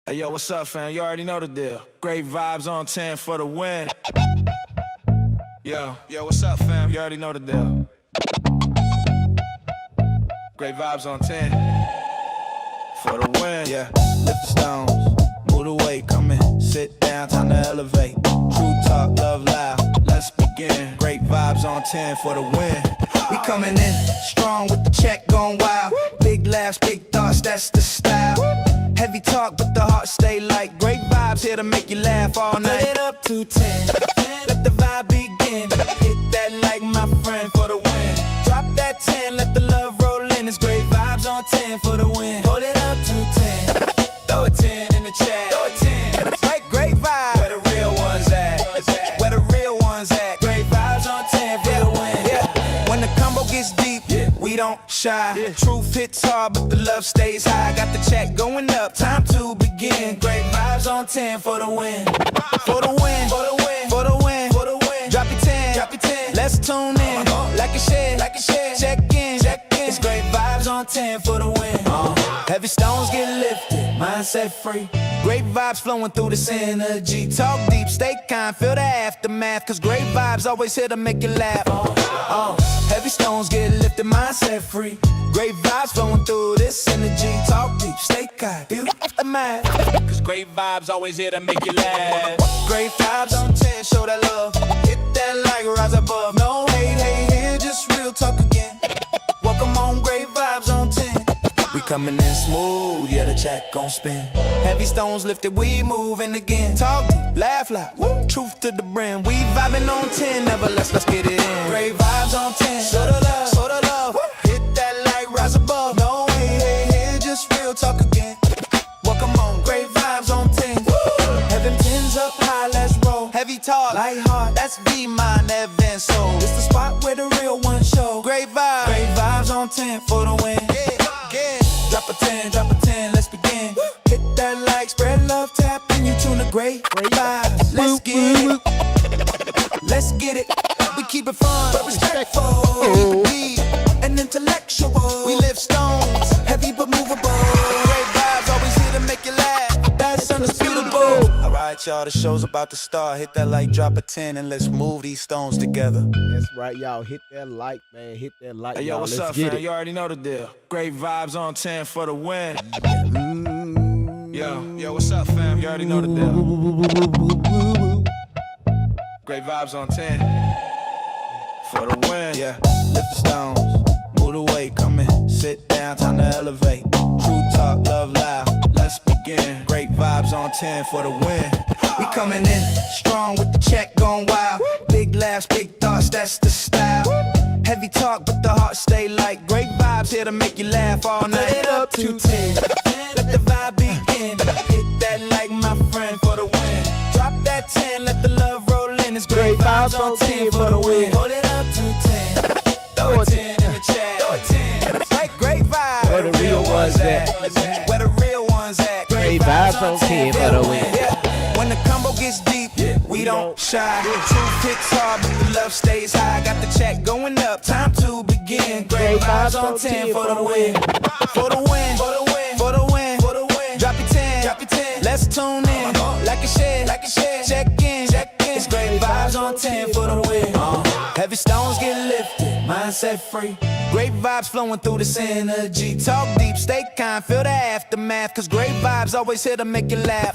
Hey, yo, what's up, fam? You already know the deal. Great vibes on 10 for the win. Yo, what's up, fam? You already know the deal. Great vibes on 10 for the win. Yeah, lift the stones, move the weight, come in, sit down, time to elevate. True talk, love loud, let's begin. Great vibes on 10 for the win. We coming in strong with the check going wild. Big laughs, big thoughts, that's the style. Heavy talk, but the heart stay light. Great vibes here to make you laugh all night. Put it up to 10, let the vibe begin. Hit that like my friend for the win. Drop that 10, let the love roll in. It's great vibes on 10 for the win. Hold it up to 10, throw a 10 in the chat. Throw a 10, like great vibes. Where the real ones at? Where the real ones at? Great vibes on 10 for the win. Yeah. When the combo gets deep, we don't shy. Truth hits hard, but the love stays high. Got the check going up, time to begin. Great vibes on 10 for the win. For the win, for the win, for the win, for the win. Drop your 10, drop your 10. Let's tune in, like a share, like a share. Check in, check in. It's great vibes on 10 for the win. Heavy stones get lifted, mindset free. Great vibes flowing through this energy. Talk deep, stay kind, feel the aftermath. Cause great vibes always here to make you laugh. Heavy stones get lifted, mindset free. Great vibes flowing through this energy. Talk deep, stay kind, feel the aftermath. Cause great vibes always here to make you laugh. Great vibes on 10, show that love. Hit that like, rise above. No hate, hate here, just real talk again. Welcome on, great vibes on 10. We coming in smooth, yeah, the check gon' spin. Heavy stones lifted, we moving again. Talk deep, laugh loud, woo. Truth to the brim. We vibing on 10, never less, let's get it in. Great vibes on 10, show the love, show the love. Woo. Hit that light, rise above. No hate, hate here, just real talk again. Welcome on, great vibes on 10. Woo. Heaven 10's up high, let's roll. Heavy talk, light heart, that's be mine, Evan Soul. It's the spot where the real ones show. Great vibes on 10 for the win. Drop a 10, let's begin. Hit that like, spread love, tap, and you tune the great vibes. Let's get it, let's get it. We keep it fun, but respectful. Keep it deep and intellectual. We lift stones, heavy but movable. Great vibes, always here to make you laugh. That's undisputable. Alright, y'all, the show's about to start. Hit that like, drop a 10, and let's move these stones together. That's right, y'all. Hit that like, man. Hit that like. Hey, yo, what's up, fam? You already know the deal. Great vibes on 10 for the win. Yo, what's up, fam? You already know the deal. Great vibes on 10 for the win. Yeah, lift the stones, move the weight, come in, sit down, time to elevate. True talk, love loud, let's begin. Great vibes on 10 for the win. We coming in strong with the check going wild. Big laughs, big thoughts, that's the style. Heavy talk, but the heart stay light. Great vibes here to make you laugh all night. Put it up to 10, let the vibe begin. Hit that like my friend for the win. Drop that 10, let the love roll in. It's great vibes on 10 for the win. Hold it up to 10, throw a 10 in the chat. Throw a 10, like great vibes. Where the real ones at? Where the real ones at? Great vibes on 10 for the win. When the combo gets deep, we don't shy. Truth hits hard, but the love stays high. Got the check going up, time to begin. Great vibes on 10 for the win. For the win, for the win, for the win, for the win. Drop your 10, drop your 10. Let's tune in, like a share, like a share. Check in, check in. It's great vibes on 10 for the win. Heavy stones get lifted, mindset free. Great vibes flowing through this energy. Talk deep, stay kind, feel the aftermath. Cause great vibes always here to make you laugh.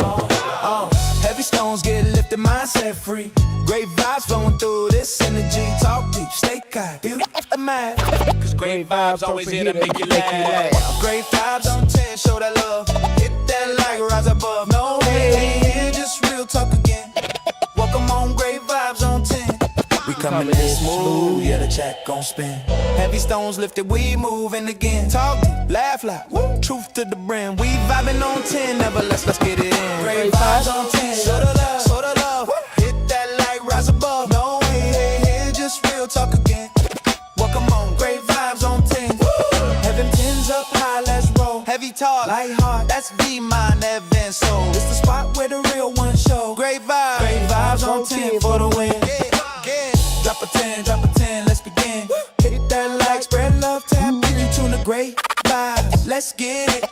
Heavy stones get lifted, mindset free. Great vibes flowing through this energy. Talk deep, stay kind, feel the aftermath. Cause great vibes always here to make you laugh. Great vibes on 10, show that love. Hit that like, rise above. No hate here, just real talk again. Welcome on, great vibes on 10. We coming in smooth, yeah, the check gon' spin. Heavy stones lifted, we moving again. Talk deep, laugh loud, woo. Truth to the brim. We vibing on 10, never less, let's get it in. Great vibes on 10, show the love, show the love. Woo. Hit that light, rise above. No hate here, just real talk again. Welcome on, great vibes on 10. Woo. Heaven 10's up high, let's roll. Heavy talk, light heart, that's be mine, Evan Soul. It's the spot where the real ones show. Great vibes on 10 for the win. Drop a 10, let's begin. Hit that like, spread love, tap, and you tune the great vibes. Let's get it,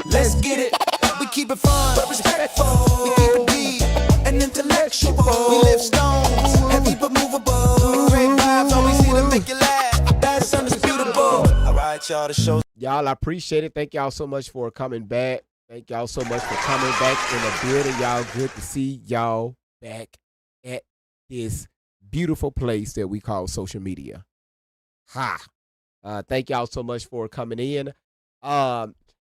let's get it. We keep it fun, but respectful. We keep it deep and intellectual. We live stones, heavy but movable. Great vibes, always here to make you laugh. That's undisputable. Alright, y'all, the show's Y'all, I appreciate it. Thank y'all so much for coming back. Thank y'all so much for coming back in the building. Y'all, good to see y'all back at this beautiful place that we call social media. Ha! Thank y'all so much for coming in.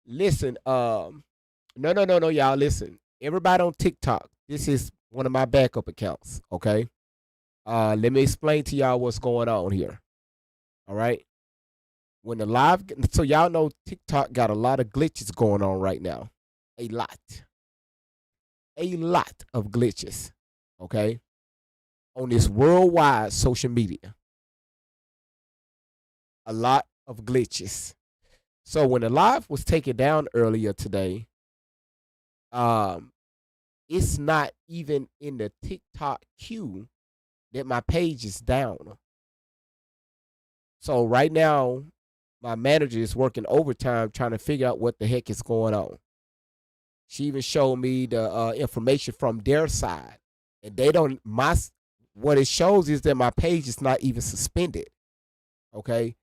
Listen, no, y'all. Listen, everybody on TikTok. This is one of my backup accounts. Okay. Let me explain to y'all what's going on here. All right. When the live, so y'all know TikTok got a lot of glitches going on right now. A lot of glitches. Okay. On this worldwide social media. A lot of glitches. So when the live was taken down earlier today, it's not even in the TikTok queue that my page is down. So right now, my manager is working overtime trying to figure out what the heck is going on. She even showed me the information from their side, and they don't. What it shows is that my page is not even suspended. Okay,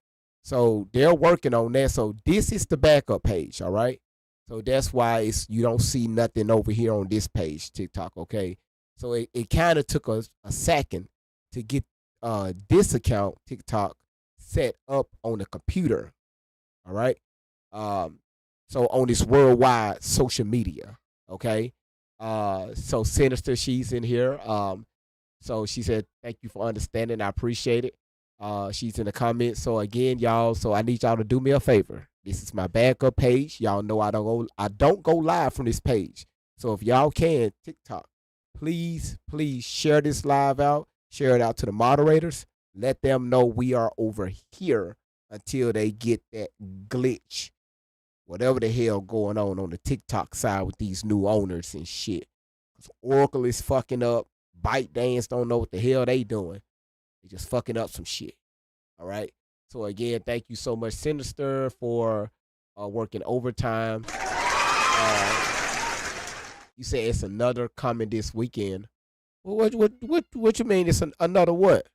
so they're working on that. So this is the backup page. All right. So that's why you don't see nothing over here on this page, TikTok. Okay. So it kind of took a second to get this account, TikTok, set up on the computer. All right. So on this worldwide social media. Okay. So Sinister, she's in here. So she said, thank you for understanding. I appreciate it. She's in the comments. So again, y'all, so I need y'all to do me a favor. This is my backup page. Y'all know I don't go live from this page. So if y'all can, TikTok, please share this live out. Share it out to the moderators. Let them know we are over here until they get that glitch. Whatever the hell going on the TikTok side with these new owners and shit. Oracle is fucking up. ByteDance don't know what the hell they doing. They just fucking up some shit. All right. So again, thank you so much, Sinister, for working overtime. You say it's another coming this weekend. Well, what you mean? It's another what?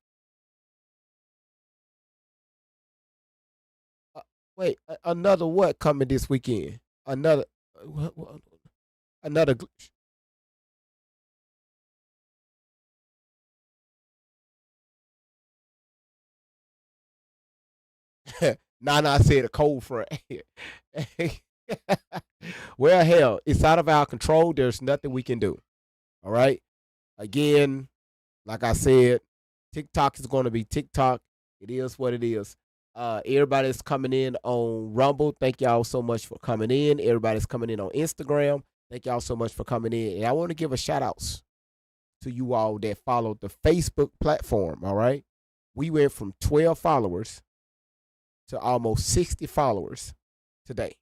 Wait, another what coming this weekend? Another another. Nah, I said a cold front. Well, hell, it's out of our control. There's nothing we can do. All right. Again, like I said, TikTok is going to be TikTok. It is what it is. Everybody's coming in on Rumble. Thank y'all so much for coming in. Everybody's coming in on Instagram. Thank y'all so much for coming in. And I want to give a shout outs to you all that followed the Facebook platform. All right. We went from 12 followers to almost 60 followers today.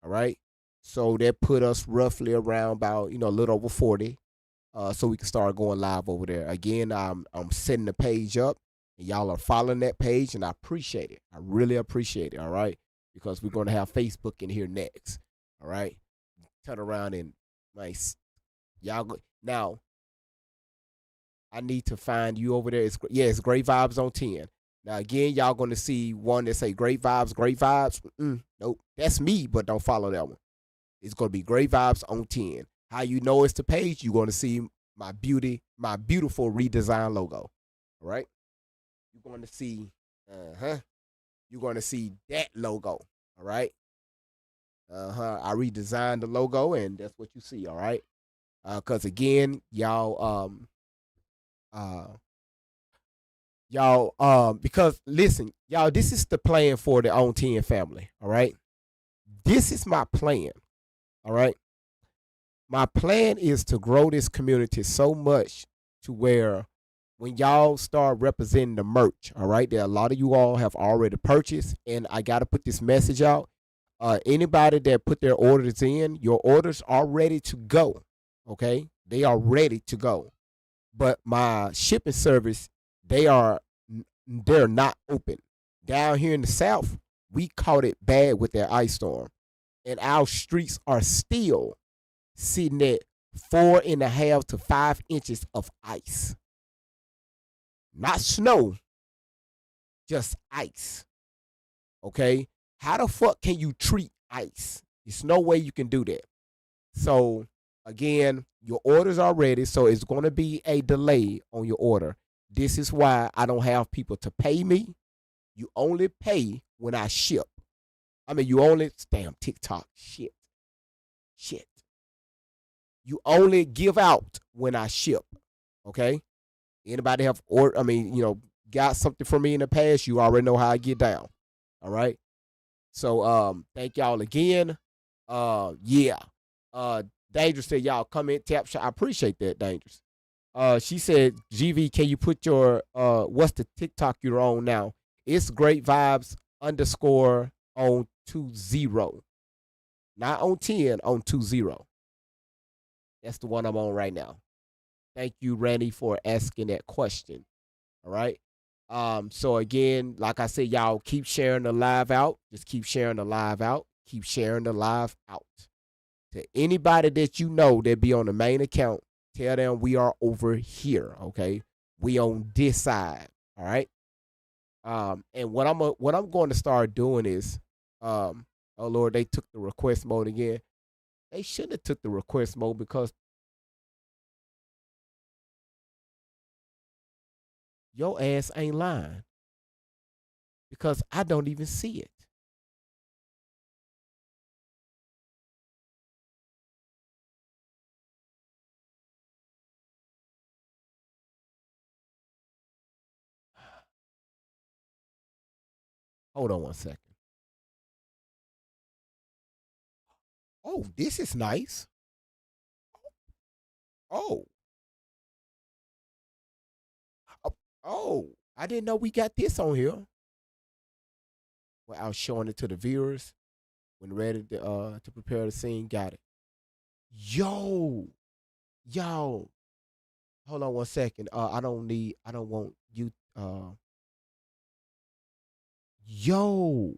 All right. So that put us roughly around about, a little over 40. So we can start going live over there. Again, I'm setting the page up. And y'all are following that page, and I appreciate it. I really appreciate it, all right? Because we're going to have Facebook in here next, all right? Turn around and, y'all go. Now, I need to find you over there. It's Great Vibes on 10. Now, again, y'all going to see one that say Great Vibes, Great Vibes. Nope, that's me, but don't follow that one. It's going to be Great Vibes on 10. How you know it's the page? You're going to see my beautiful redesigned logo, all right? You're going to see, you're going to see that logo, all right? I redesigned the logo, and that's what you see, all right? Because again, y'all, because listen, y'all, this is the plan for the On 10 family, all right? This is my plan, all right? My plan is to grow this community so much to where when y'all start representing the merch, all right, there are a lot of you all have already purchased, and I got to put this message out. Anybody that put their orders in, your orders are ready to go, okay? They are ready to go. But my shipping service, they're not open. Down here in the South, we caught it bad with that ice storm, and our streets are still sitting at 4.5 to 5 inches of ice. Not snow, just ice. Okay? How the fuck can you treat ice? There's no way you can do that. So again, your orders are ready, so it's going to be a delay on your order. This is why I don't have people to pay me. You only pay when I ship. I mean, you only damn TikTok shit. You only give out when I ship. Okay? Anybody have got something from me in the past, you already know how I get down. All right? So thank y'all again. Yeah. Dangerous said y'all comment tap shot. I appreciate that, Dangerous. She said, GV, can you put your what's the TikTok you're on now? It's great vibes underscore on 20. Not on 10, on 20. That's the one I'm on right now. Thank you, Randy, for asking that question. All right. So again, like I said, y'all keep sharing the live out. Just keep sharing the live out. Keep sharing the live out. To anybody that you know that be on the main account, tell them we are over here. Okay. We on this side. All right. And what I'm going to start doing is, oh Lord, they took the request mode again. They shouldn't have took the request mode because your ass ain't lying. Because I don't even see it. Hold on one second. Oh, this is nice. Oh. Oh, oh, I didn't know we got this on here. Well, I was showing it to the viewers when ready to prepare the scene. Got it. Yo, yo. Hold on one second. I don't want you yo.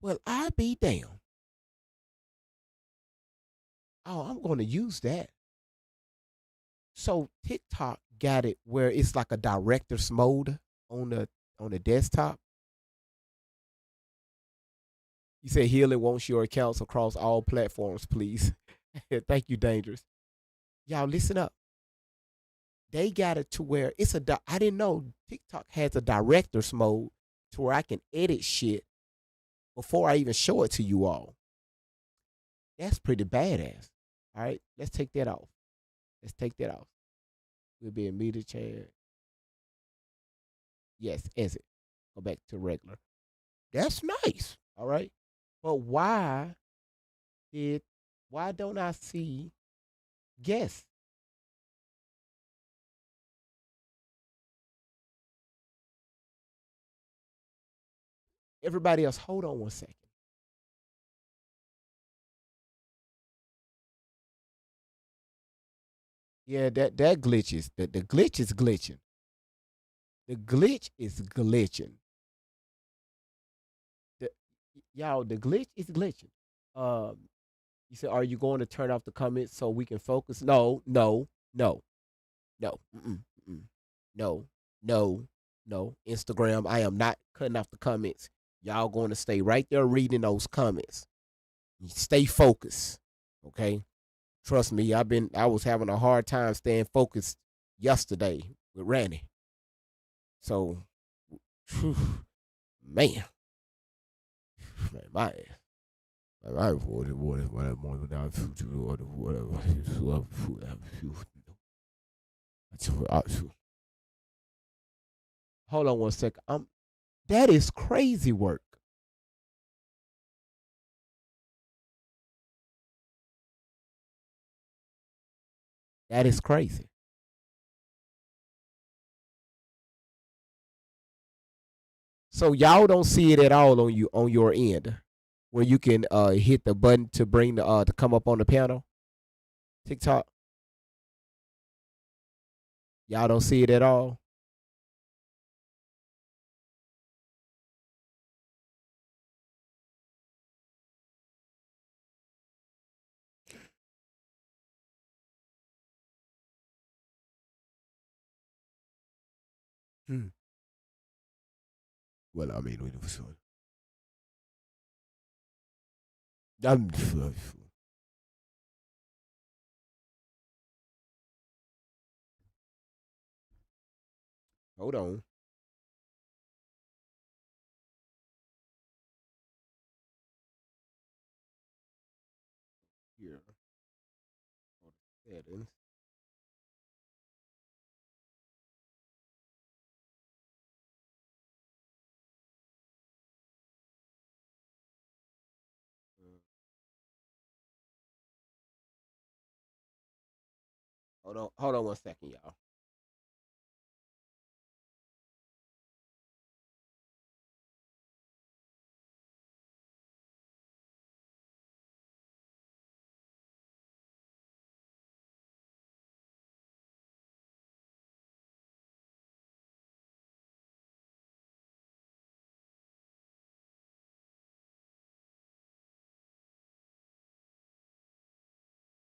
Well, I be damn. Oh, I'm gonna use that. So TikTok got it where it's like a director's mode on the desktop. You said healing wants your accounts across all platforms, please. Thank you, Dangerous. Y'all listen up. They got it to where it's I didn't know TikTok has a director's mode to where I can edit shit before I even show it to you all. That's pretty badass. All right, let's take that off. Let's take that off. We'll be in media chat. Yes, exit. Go back to regular. That's nice. All right. But did why don't I see guests? Everybody else, hold on one second. Yeah, that glitches. The glitch is glitching. The glitch is glitching. The, y'all, the glitch is glitching. Um, you said, are you going to turn off the comments so we can focus? No, no, no, no, mm-mm. No, no, no. Instagram, I am not cutting off the comments. Y'all going to stay right there reading those comments. Stay focused. Okay. Trust me, I was having a hard time staying focused yesterday with Randy. So, whew, man, man, my hold on one second. That is crazy work. That is crazy. So y'all don't see it at all on your end, where you can hit the button to bring the to come up on the panel. TikTok. Y'all don't see it at all. Hmm. Well, I mean, we was I'm hold on. Here. Settings. Hold on 1 second, y'all.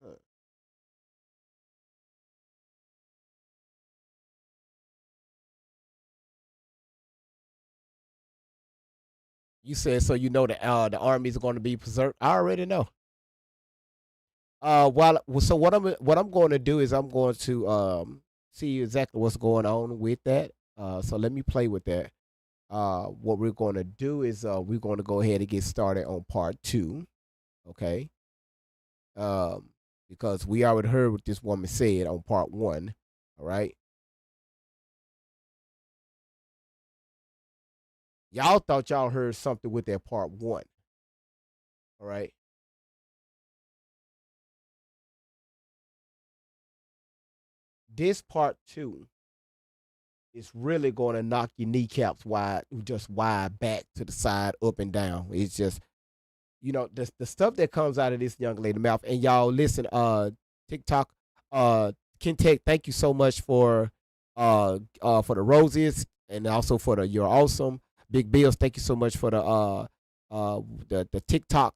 Huh. You said so. You know the armies are going to be preserved. I already know. So what I'm going to do is I'm going to see exactly what's going on with that. So let me play with that. What we're going to do is we're going to go ahead and get started on part two. Okay. Um, because we already heard what this woman said on part one. All right. Y'all thought y'all heard something with that part one. All right. This part two is really going to knock your kneecaps wide, just wide back to the side, up and down. It's just, the stuff that comes out of this young lady mouth. And y'all listen, TikTok, Kentech, thank you so much for the roses and also for the you're awesome. Big Bills, thank you so much for the TikTok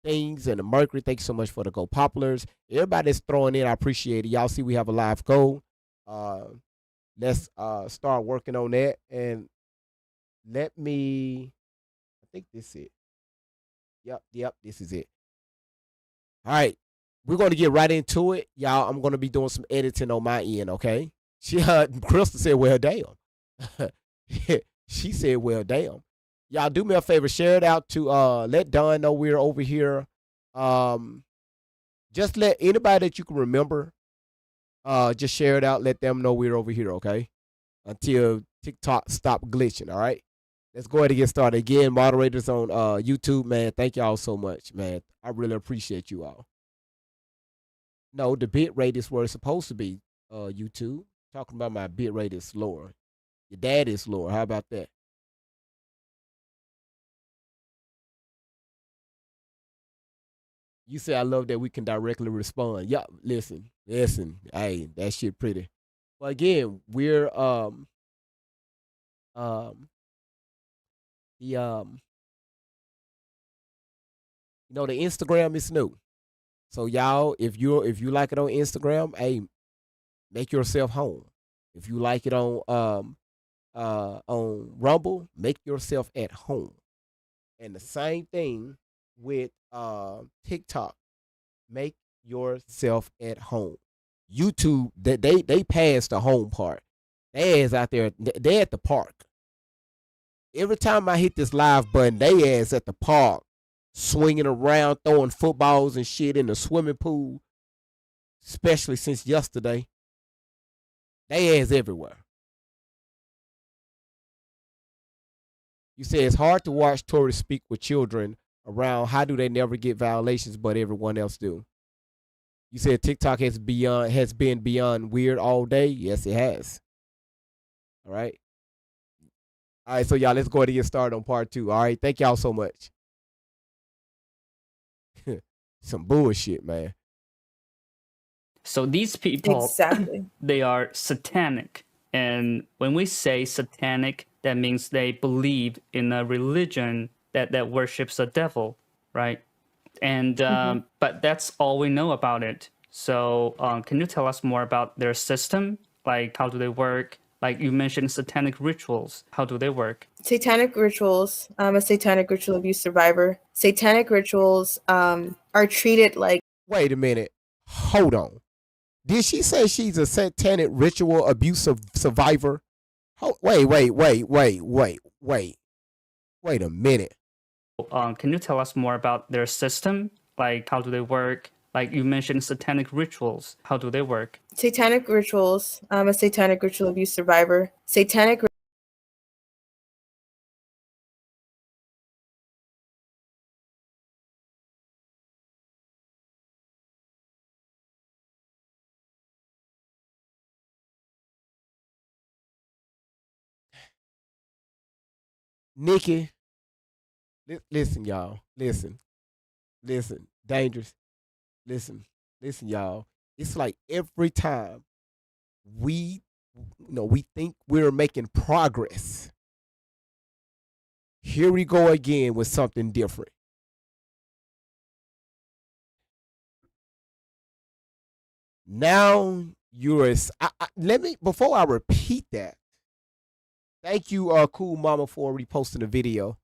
things and the Mercury. Thank you so much for the Go Poplars. Everybody that's throwing in, I appreciate it. Y'all see we have a live goal. Uh, let's start working on that. And let me, I think this is it. Yep, this is it. All right, we're going to get right into it, y'all. I'm going to be doing some editing on my end. Okay. Crystal said, "Well, damn." She said, "Well, damn." Y'all do me a favor, share it out to let Don know we're over here. Um, just let anybody that you can remember, just share it out. Let them know we're over here. Okay, until TikTok stop glitching. All right. Let's go ahead and get started. Again, moderators on YouTube, man, thank y'all so much, man. I really appreciate you all. No, the bit rate is where it's supposed to be, YouTube. Talking about my bit rate is lower. Your dad is lower. How about that? You say I love that we can directly respond. Yeah, listen. Hey, that shit pretty. But again, we're um the the Instagram is new. So y'all, if you like it on Instagram, hey, make yourself home. If you like it on Rumble, make yourself at home. And the same thing with TikTok. Make yourself at home. YouTube, they passed the home part. They ass out there, they at the park. Every time I hit this live button, they ass at the park, swinging around, throwing footballs and shit in the swimming pool. Especially since yesterday, they ass everywhere. You say it's hard to watch tourists speak with children around. How do they never get violations, but everyone else do? You said TikTok has been beyond weird all day. Yes, it has. All right. All right, so y'all, let's go ahead and get started on part two. All right, thank y'all so much. Some bullshit, man. So these people, Exactly. they are satanic. And when we say satanic, that means they believe in a religion that worships a devil, right? And but that's all we know about it. So can you tell us more about their system? Like how do they work? Like you mentioned satanic rituals. How do they work? Satanic rituals. I'm a satanic ritual abuse survivor. Satanic rituals are treated like. Wait a minute. Hold on. Did she say she's a satanic ritual abuse survivor? Wait a minute. Can you tell us more about their system? Like how do they work? Like you mentioned satanic rituals. How do they work? Satanic rituals. I'm a satanic ritual abuse survivor. Satanic. Nikki, listen, y'all. Listen. Dangerous. Listen, y'all. It's like every time we think we're making progress, here we go again with something different. Now let me, before I repeat that, thank you, Cool Mama, for reposting the video.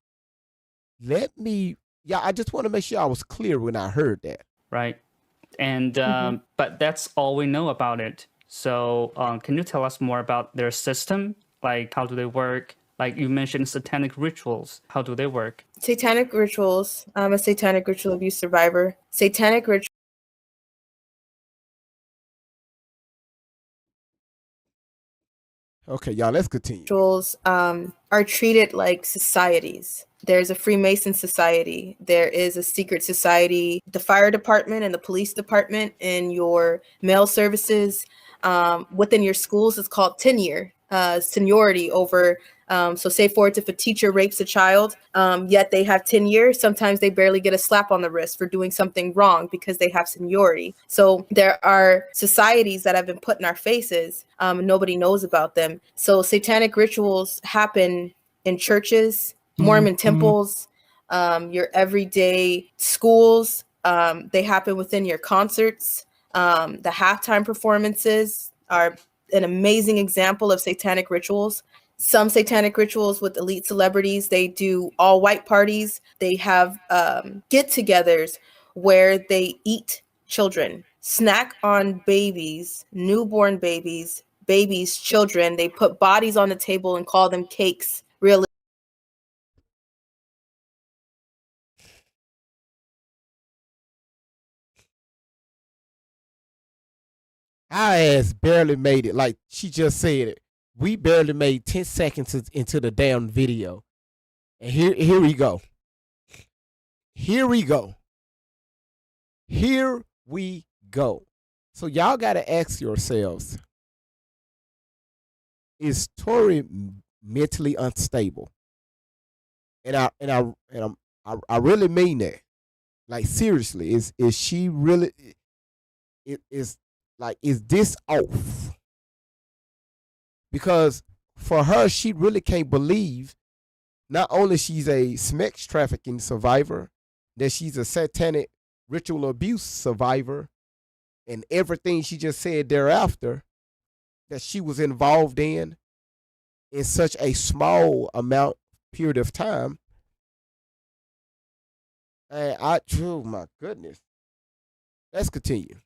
I just want to make sure I was clear when I heard that. Right. And but that's all we know about it. So can you tell us more about their system? Like how do they work? Like you mentioned satanic rituals. How do they work? Satanic rituals. I'm a satanic ritual abuse survivor. Satanic rituals. Okay, y'all, let's continue. Are treated like societies. There's a Freemason society. There is a secret society, the fire department and the police department, and your mail services. Within your schools, it's called tenure, seniority over. So say for it, if a teacher rapes a child, yet they have tenure, sometimes they barely get a slap on the wrist for doing something wrong because they have seniority. So there are societies that have been put in our faces, and nobody knows about them. So satanic rituals happen in churches, Mormon temples, your everyday schools. They happen within your concerts. The halftime performances are an amazing example of satanic rituals. Some satanic rituals with elite celebrities, they do all white parties. They have get-togethers where they eat children, snack on babies, newborn babies, children. They put bodies on the table and call them cakes. Real. Our ass barely made it. Like she just said it. We barely made 10 seconds into the damn video. And here we go. Here we go. Here we go. So y'all gotta ask yourselves, is Tori mentally unstable? And I really mean that. Like seriously, is she really is this off? Because for her, she really can't believe not only she's a sex trafficking survivor, that she's a satanic ritual abuse survivor, and everything she just said thereafter that she was involved in such a small period of time. And oh my goodness. Let's continue.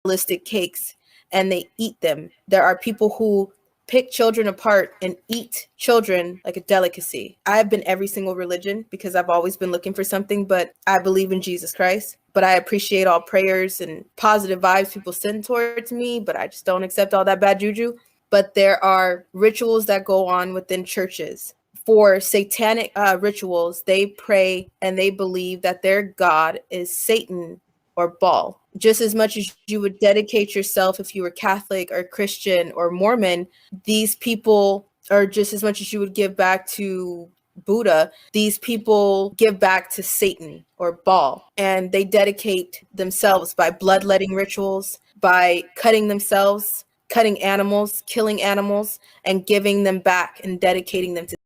Realistic cakes, and they eat them. There are people who pick children apart and eat children like a delicacy. I've been every single religion because I've always been looking for something, but I believe in Jesus Christ. But I appreciate all prayers and positive vibes people send towards me, but I just don't accept all that bad juju. But there are rituals that go on within churches. For satanic rituals, they pray and they believe that their God is Satan or Baal. Just as much as you would dedicate yourself if you were Catholic or Christian or Mormon, these people are just as much as you would give back to Buddha, these people give back to Satan or Baal, and they dedicate themselves by bloodletting rituals, by cutting themselves, cutting animals, killing animals, and giving them back and dedicating them to.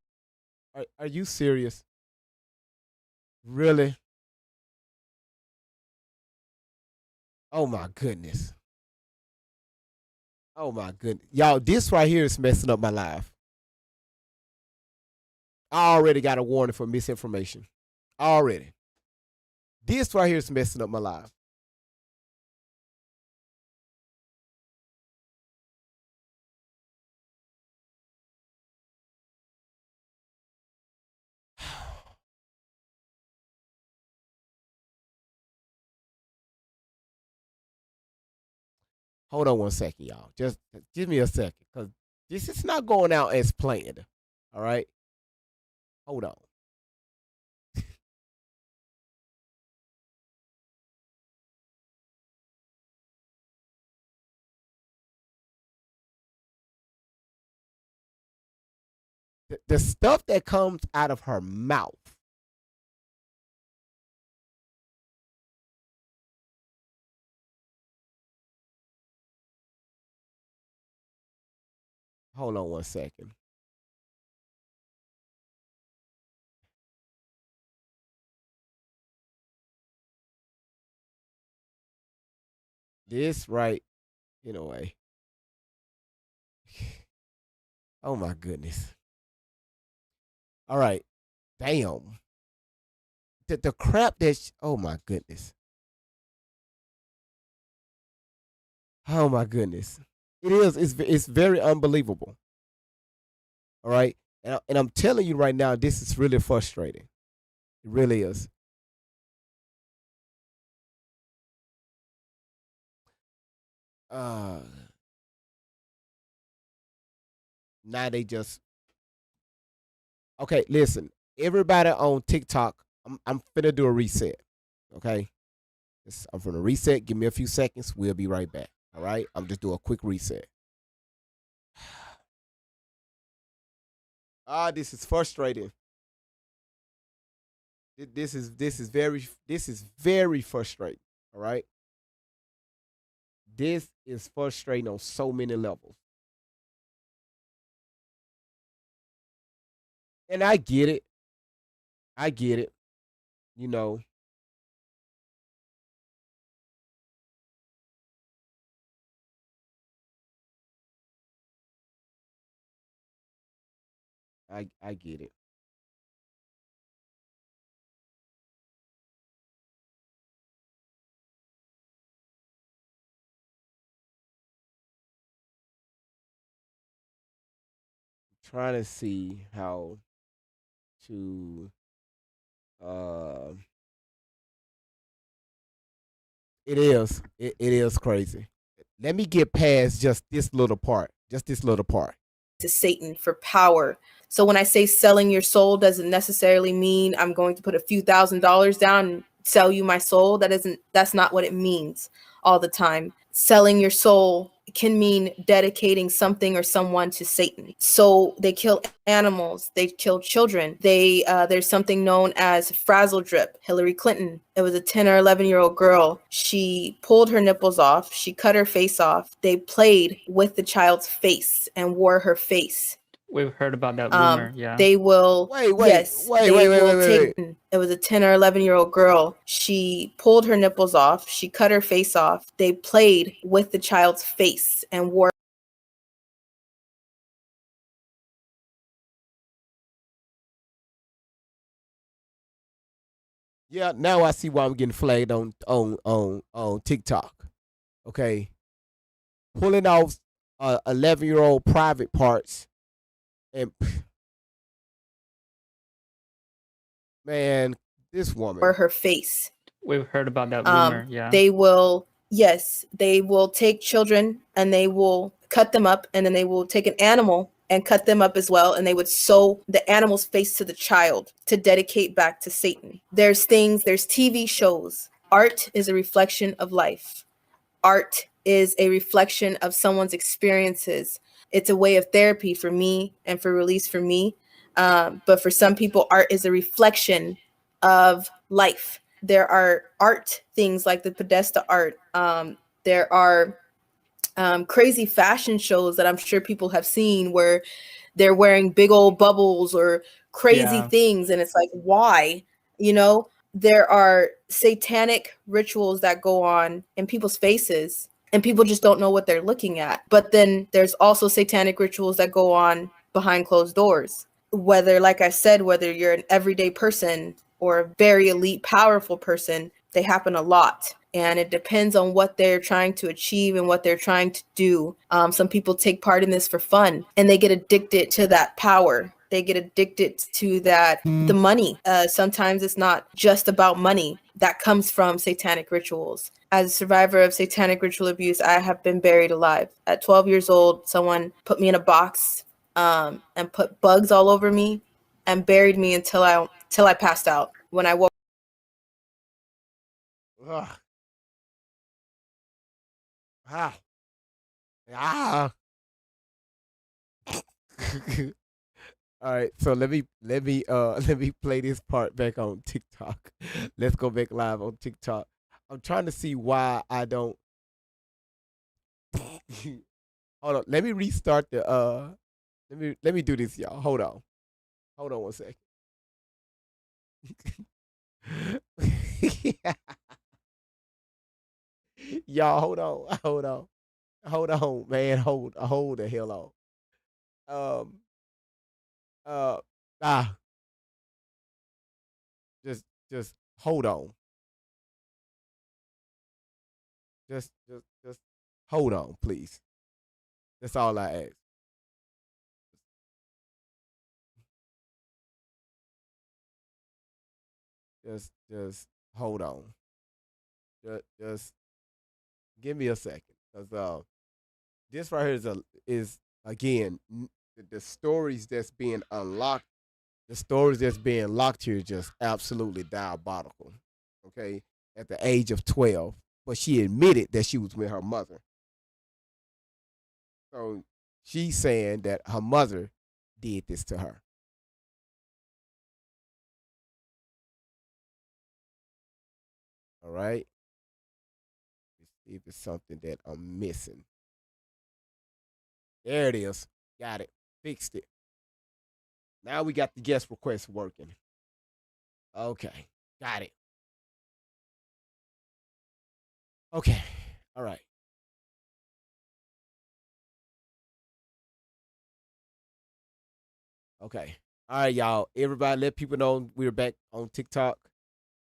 Are you serious? Really? Oh my goodness. Oh my goodness. Y'all, this right here is messing up my life. I already got a warning for misinformation. Already. This right here is messing up my life. Hold on one second, y'all. Just give me a second, because this is not going out as planned. All right? Hold on. The stuff that comes out of her mouth. Hold on one second. This right, anyway. Oh my goodness. All right. Damn. The crap that, oh my goodness. Oh my goodness. It is. It's very unbelievable. All right. And I'm telling you right now, this is really frustrating. It really is. Uh, Now they just, okay, listen. Everybody on TikTok, I'm finna do a reset. Okay? I'm finna reset. Give me a few seconds. We'll be right back. All right? I'm just doing a quick reset. This is frustrating. This is very frustrating. All right? This is frustrating on so many levels. And I get it. I get it. You know, I get it. Trying to see how to uh it is. It is crazy. Let me get past just this little part. Just this little part. To Satan for power. So when I say selling your soul doesn't necessarily mean I'm going to put a few $1,000s down and sell you my soul. That's not what it means all the time. Selling your soul can mean dedicating something or someone to Satan. So they kill animals, they kill children. There's something known as frazzle drip. Hillary Clinton, it was a 10 or 11-year-old girl. She pulled her nipples off, she cut her face off. They played with the child's face and wore her face. We've heard about that rumor. Yeah. They will, Wait, yes, wait, they wait, wait, will wait, take. It was a 10 or 11-year-old girl. She pulled her nipples off, she cut her face off. They played with the child's face and wore. Yeah, now I see why I'm getting flagged on TikTok. Okay, pulling off 11-year-old private parts, and man, this woman. Or her face. We've heard about that rumor. Yeah. They will, yes, they will take children and they will cut them up, and then they will take an animal and cut them up as well, and they would sew the animal's face to the child to dedicate back to Satan. There's TV shows. Art is a reflection of life. Art is a reflection of someone's experiences. It's a way of therapy for me and for release for me. But for some people, art is a reflection of life. There are art things like the Podesta art. There are crazy fashion shows that I'm sure people have seen where they're wearing big old bubbles or crazy things. And it's like, why? There are satanic rituals that go on in people's faces and people just don't know what they're looking at. But then there's also satanic rituals that go on behind closed doors. Whether, like I said, whether you're an everyday person or a very elite, powerful person, they happen a lot. And it depends on what they're trying to achieve and what they're trying to do. Some people take part in this for fun, and they get addicted to that power. They get addicted to that, the money. Sometimes it's not just about money that comes from satanic rituals. As a survivor of satanic ritual abuse, I have been buried alive. At 12 years old, someone put me in a box and put bugs all over me and buried me until I passed out. When I woke. Ugh. Ah. Ah. All right, so let me play this part back on TikTok. Let's go back live on TikTok. I'm trying to see why I don't. Hold on, let me restart the let me do this, y'all. Hold on 1 second. Y'all, hold on, man, hold the hell on. Uh, ah, just hold on. Just hold on, please. That's all I ask. Just hold on. Just give me a second, cause this right here is again the stories that's being unlocked. The stories that's being locked here is just absolutely diabolical. Okay, at the age of 12, but she admitted that she was with her mother. So she's saying that her mother did this to her. All right. Let's see if it's something that I'm missing. There it is. Got it. Fixed it. Now we got the guest request working. Okay. Got it. Okay. All right. Okay. All right, y'all. Everybody let people know we're back on TikTok.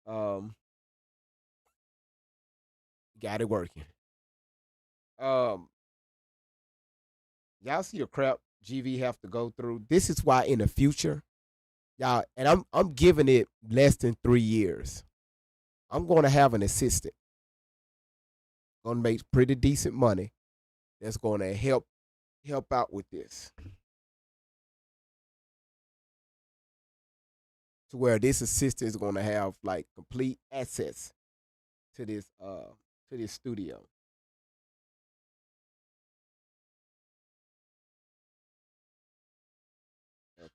Um, got it working. Um, y'all see the crap GV have to go through. This is why in the future, y'all, and I'm giving it less than 3 years. I'm gonna have an assistant, gonna make pretty decent money. That's gonna help out with this. To where this assistant is gonna have like complete access to this studio.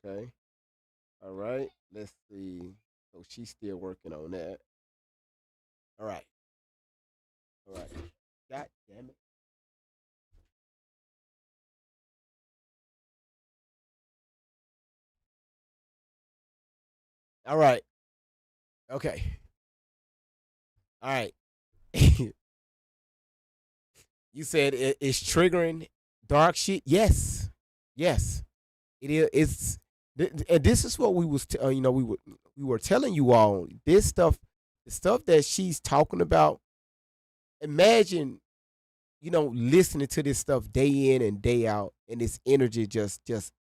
Okay. All right. Let's see. So she's still working on that. All right. All right. God damn it. All right. Okay. All right. You said it's triggering dark shit. Yes. Yes. It is. And this is what we was we were telling you all this stuff, the stuff that she's talking about. Imagine listening to this stuff day in and day out, and this energy just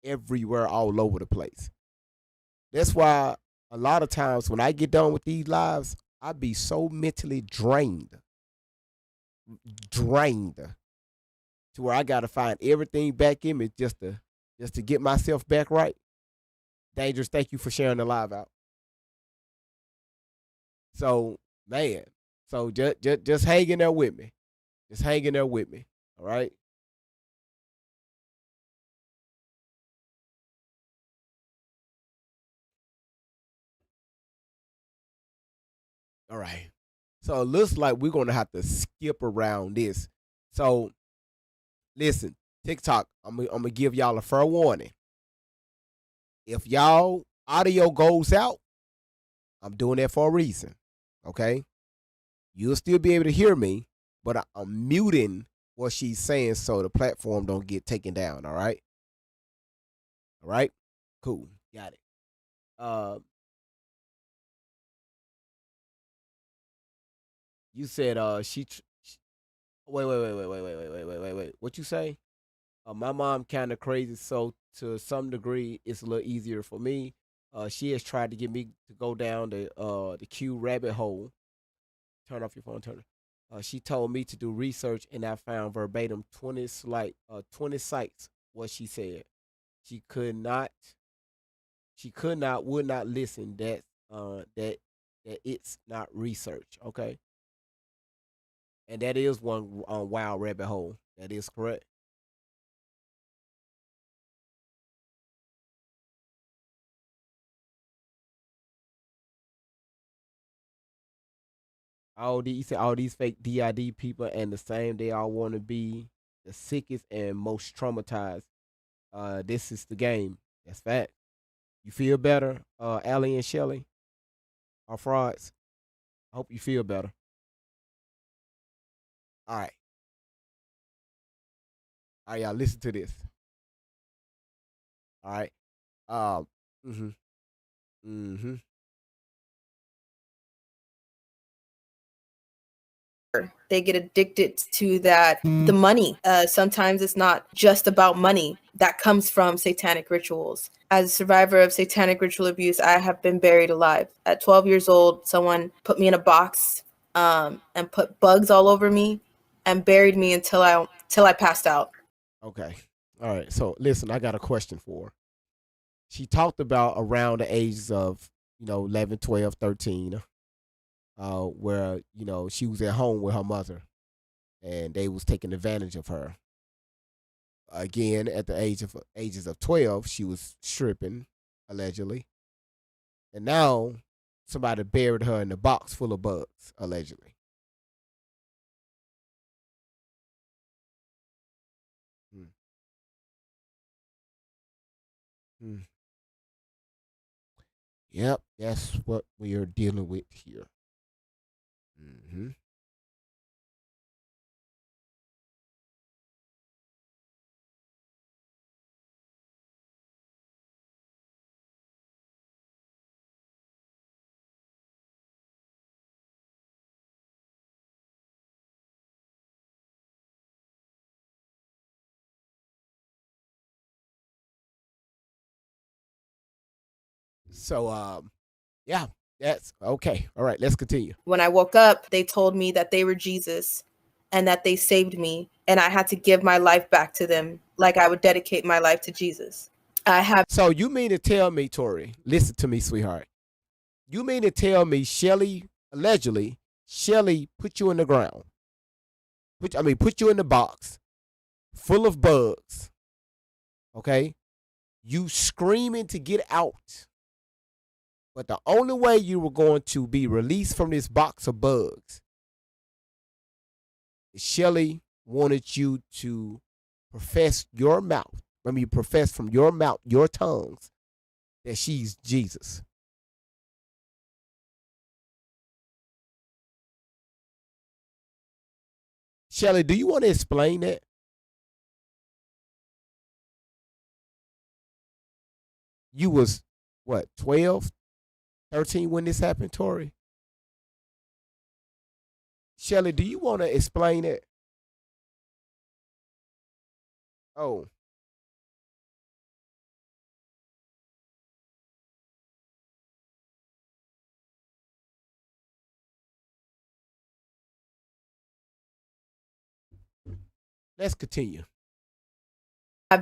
everywhere, all over the place. That's why a lot of times when I get done with these lives, I be so mentally drained to where I gotta find everything back in me just to get myself back right. Dangerous, thank you for sharing the live out. So man, so just hang in there with me. Just hang in there with me. All right. All right. So it looks like we're gonna have to skip around this. So listen, TikTok, I'm gonna give y'all a fair warning. If y'all audio goes out, I'm doing that for a reason. Okay? You'll still be able to hear me, but I'm muting what she's saying so the platform don't get taken down. All right. All right. Cool. Got it. You said wait. What you say? My mom kind of crazy, so to some degree, it's a little easier for me. She has tried to get me to go down the Q rabbit hole. Turn off your phone. Turn it. She told me to do research, and I found verbatim 20 sites. What she said, she could not, would not listen. That it's not research. Okay, and that is one wild rabbit hole. That is correct. All these fake DID people, and the same they all want to be the sickest and most traumatized. This is the game. That's fact. You feel better, Allie and Shelly are frauds. I hope you feel better. All right. All right, y'all. Listen to this. All right. Um. Mm-hmm. Mm-hmm. They get addicted to that, the money. Sometimes it's not just about money that comes from satanic rituals. As a survivor of satanic ritual abuse, I have been buried alive. At 12 years old, someone put me in a box and put bugs all over me and buried me until I passed out. Okay. All right. So listen, I got a question for her. She talked about around the ages of 11, 12, 13, where she was at home with her mother, and they was taking advantage of her. Again, at the ages of 12, she was stripping allegedly, and now somebody buried her in a box full of bugs allegedly. Hmm. Hmm. Yep, that's what we are dealing with here. Hmm. So, yeah, that's okay. All right, let's continue. When I woke up, they told me that they were Jesus and that they saved me, and I had to give my life back to them like I would dedicate my life to Jesus. I have So you mean to tell me, Tori? Listen to me, sweetheart. You mean to tell me Shelly allegedly Shelly put you in the ground? Put you in the box full of bugs. Okay, you screaming to get out, but the only way you were going to be released from this box of bugs is Shelly wanted you to profess your mouth. Profess from your mouth, your tongues, that she's Jesus. Shelly, do you want to explain that? You was what, 12, 13 when this happened, Tori? Shelly, do you want to explain it? Oh, let's continue.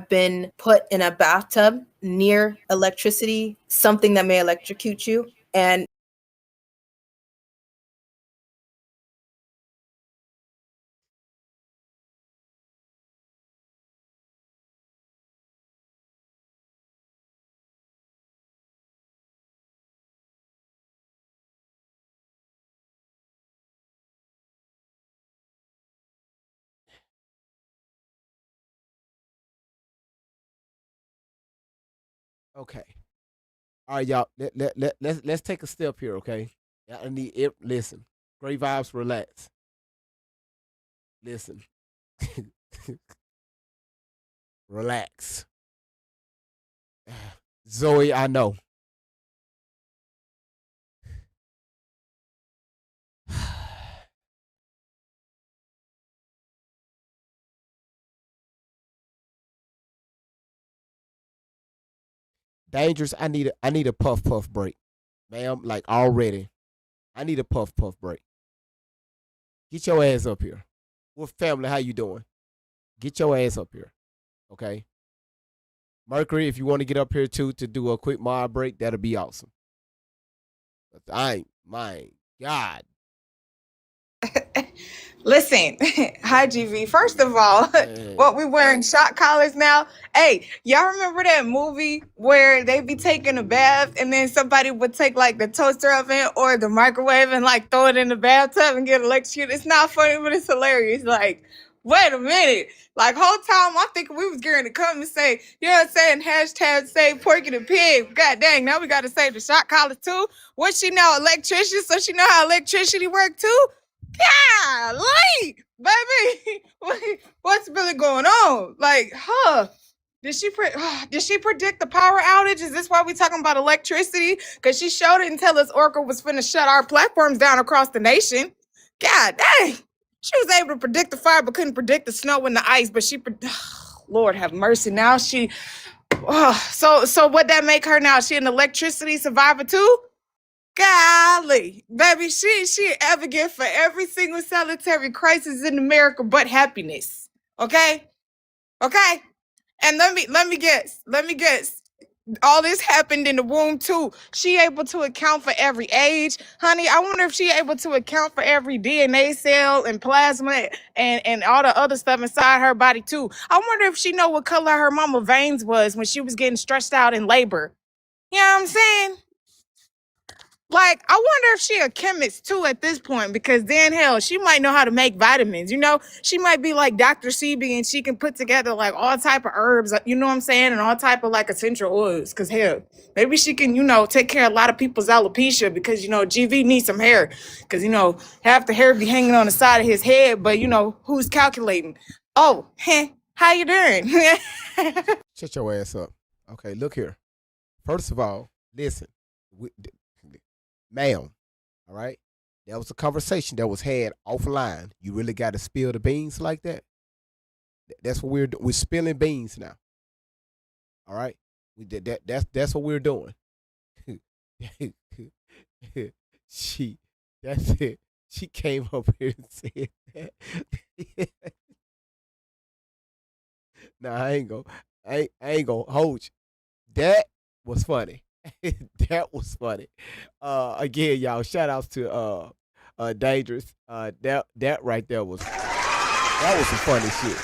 been put in a bathtub near electricity, something that may electrocute you. And Okay. All right, y'all. Let's take a step here, okay? I need it. Listen, great vibes, relax. Listen. Relax. Zoe, I know. Dangerous. I need a puff puff break. Ma'am, like already. I need a puff puff break. Get your ass up here. What family? How you doing? Get your ass up here. Okay. Mercury, if you want to get up here too to do a quick mod break, that'll be awesome. But my God. Listen, hi GV. First of all, what we wearing shot collars now? Hey, y'all remember that movie where they be taking a bath and then somebody would take like the toaster oven or the microwave and like throw it in the bathtub and get electrocuted? It's not funny, but it's hilarious. Like, wait a minute. Like, whole time I'm thinking we was going to come and say, you know what I'm saying? Hashtag save Porky the Pig. God dang, now we got to save the shot collars too. What she know? Electrician, so she know how electricity work too? Golly, baby, what's really going on? Like, did she predict the power outage? Is this why we talking about electricity? Because she showed it and tell us Oracle was finna shut our platforms down across the nation. God dang, she was able to predict the fire, but couldn't predict the snow and the ice. But Lord have mercy. Now so what that make her now? She an electricity survivor too? Golly, baby, she advocate for every single solitary crisis in America but happiness. Okay? Okay? And let me guess. All this happened in the womb too. She able to account for every age. Honey, I wonder if she able to account for every DNA cell and plasma and all the other stuff inside her body too. I wonder if she know what color her mama veins was when she was getting stressed out in labor. You know what I'm saying? Like, I wonder if she a chemist too at this point, because then hell, she might know how to make vitamins. You know, she might be like Dr. Sebi and she can put together like all type of herbs, you know what I'm saying, and all type of like essential oils. Cause hell, maybe she can, take care of a lot of people's alopecia because GV needs some hair. Cause half the hair be hanging on the side of his head, but who's calculating? Oh, how you doing? Shut your ass up. Okay, look here. First of all, listen. Ma'am, all right? That was a conversation that was had offline. You really got to spill the beans like that? That's what we're doing. We're spilling beans now. All right? We did that. That's what we're doing. That's it. She came up here and said that. Nah, I ain't gonna hold you. That was funny. That was funny. Again, y'all, shout outs to Dangerous. That right there was some funny shit.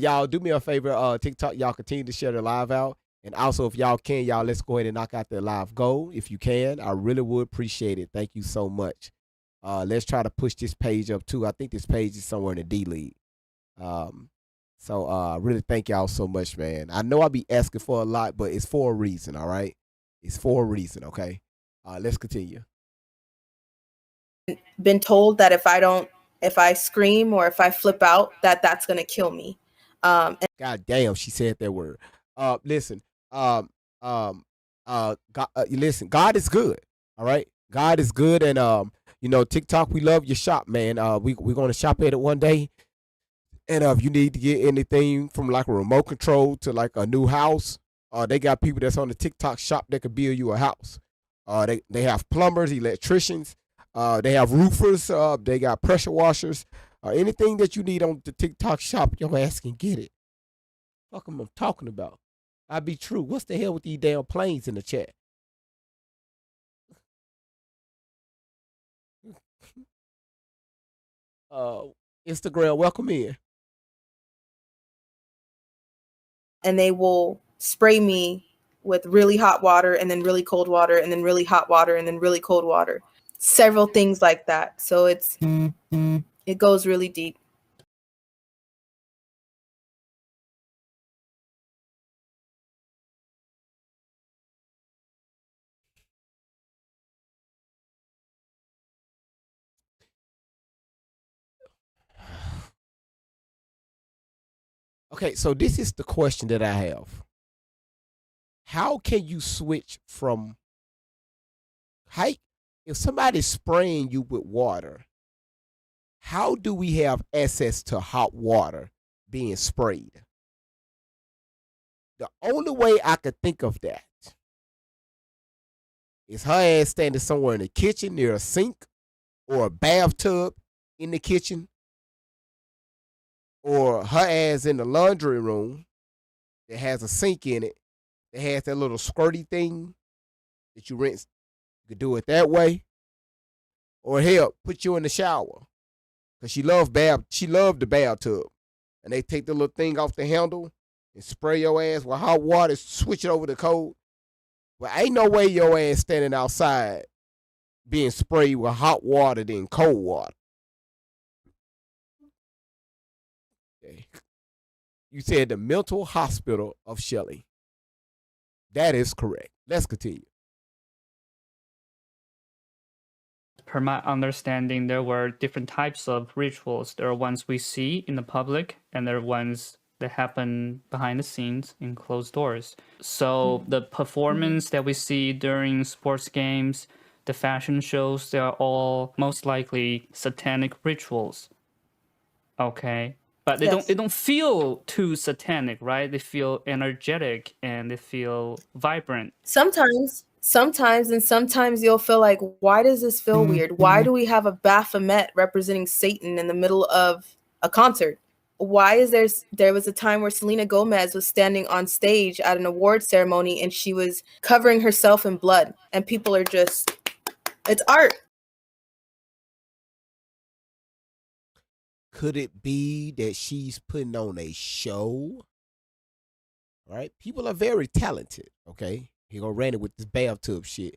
Y'all do me a favor, TikTok, y'all continue to share the live out. And also if y'all can, y'all let's go ahead and knock out the live goal. If you can, I really would appreciate it. Thank you so much. Let's try to push this page up too. I think this page is somewhere in the D League. So really thank y'all so much, man. I know I be asking for a lot, but it's for a reason, all right? It's for a reason, okay? Let's continue. Been told that if I scream or if I flip out, that's gonna kill me. God damn, she said that word. Listen, God, listen, God is good, all right? God is good, and TikTok, we love your shop, man. We're gonna shop at it one day. And if you need to get anything from like a remote control to like a new house, they got people that's on the TikTok shop that could build you a house. They have plumbers, electricians, they have roofers, they got pressure washers, anything that you need on the TikTok shop, your ass can get it. Fuck I'm talking about. I be true. What's the hell with these damn planes in the chat? Instagram, welcome in. And they will spray me with really hot water and then really cold water and then really hot water and then really cold water. Several things like that. So it goes really deep. Okay, so this is the question that I have. How can you switch from height? If somebody's spraying you with water, how do we have access to hot water being sprayed? The only way I could think of that is her ass standing somewhere in the kitchen near a sink or a bathtub in the kitchen, or her ass in the laundry room that has a sink in it that has that little squirty thing that you rinse. You could do it that way. Or hell, put you in the shower. Cause she loved the bathtub. And they take the little thing off the handle and spray your ass with hot water, switch it over to cold. Well, ain't no way your ass standing outside being sprayed with hot water than cold water. Okay. You said the mental hospital of Shelley. That is correct. Let's continue. Per my understanding, there were different types of rituals. There are ones we see in the public, and there are ones that happen behind the scenes in closed doors. So the performance that we see during sports games, the fashion shows, they are all most likely satanic rituals. Okay. But Yes. they don't feel too satanic, right? They feel energetic and they feel vibrant. Sometimes and sometimes you'll feel like, why does this feel weird? Why do we have a Baphomet representing Satan in the middle of a concert? Why is there was a time where Selena Gomez was standing on stage at an award ceremony and she was covering herself in blood, and people are just, it's art. Could it be that she's putting on a show? All right. People are very talented. Okay. He gonna run it with this bathtub shit.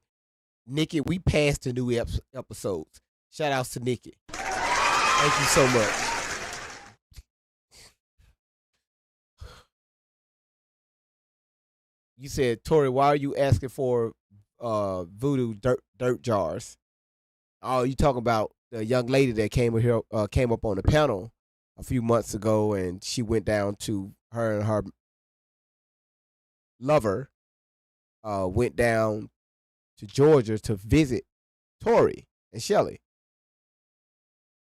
Nikki, we passed the new episodes. Shout outs to Nikki. Thank you so much. You said, Tori, why are you asking for voodoo dirt jars? Oh, you talking about the young lady that came up on the panel a few months ago, and she went down to her and her lover went down to Georgia to visit Tori and Shelley.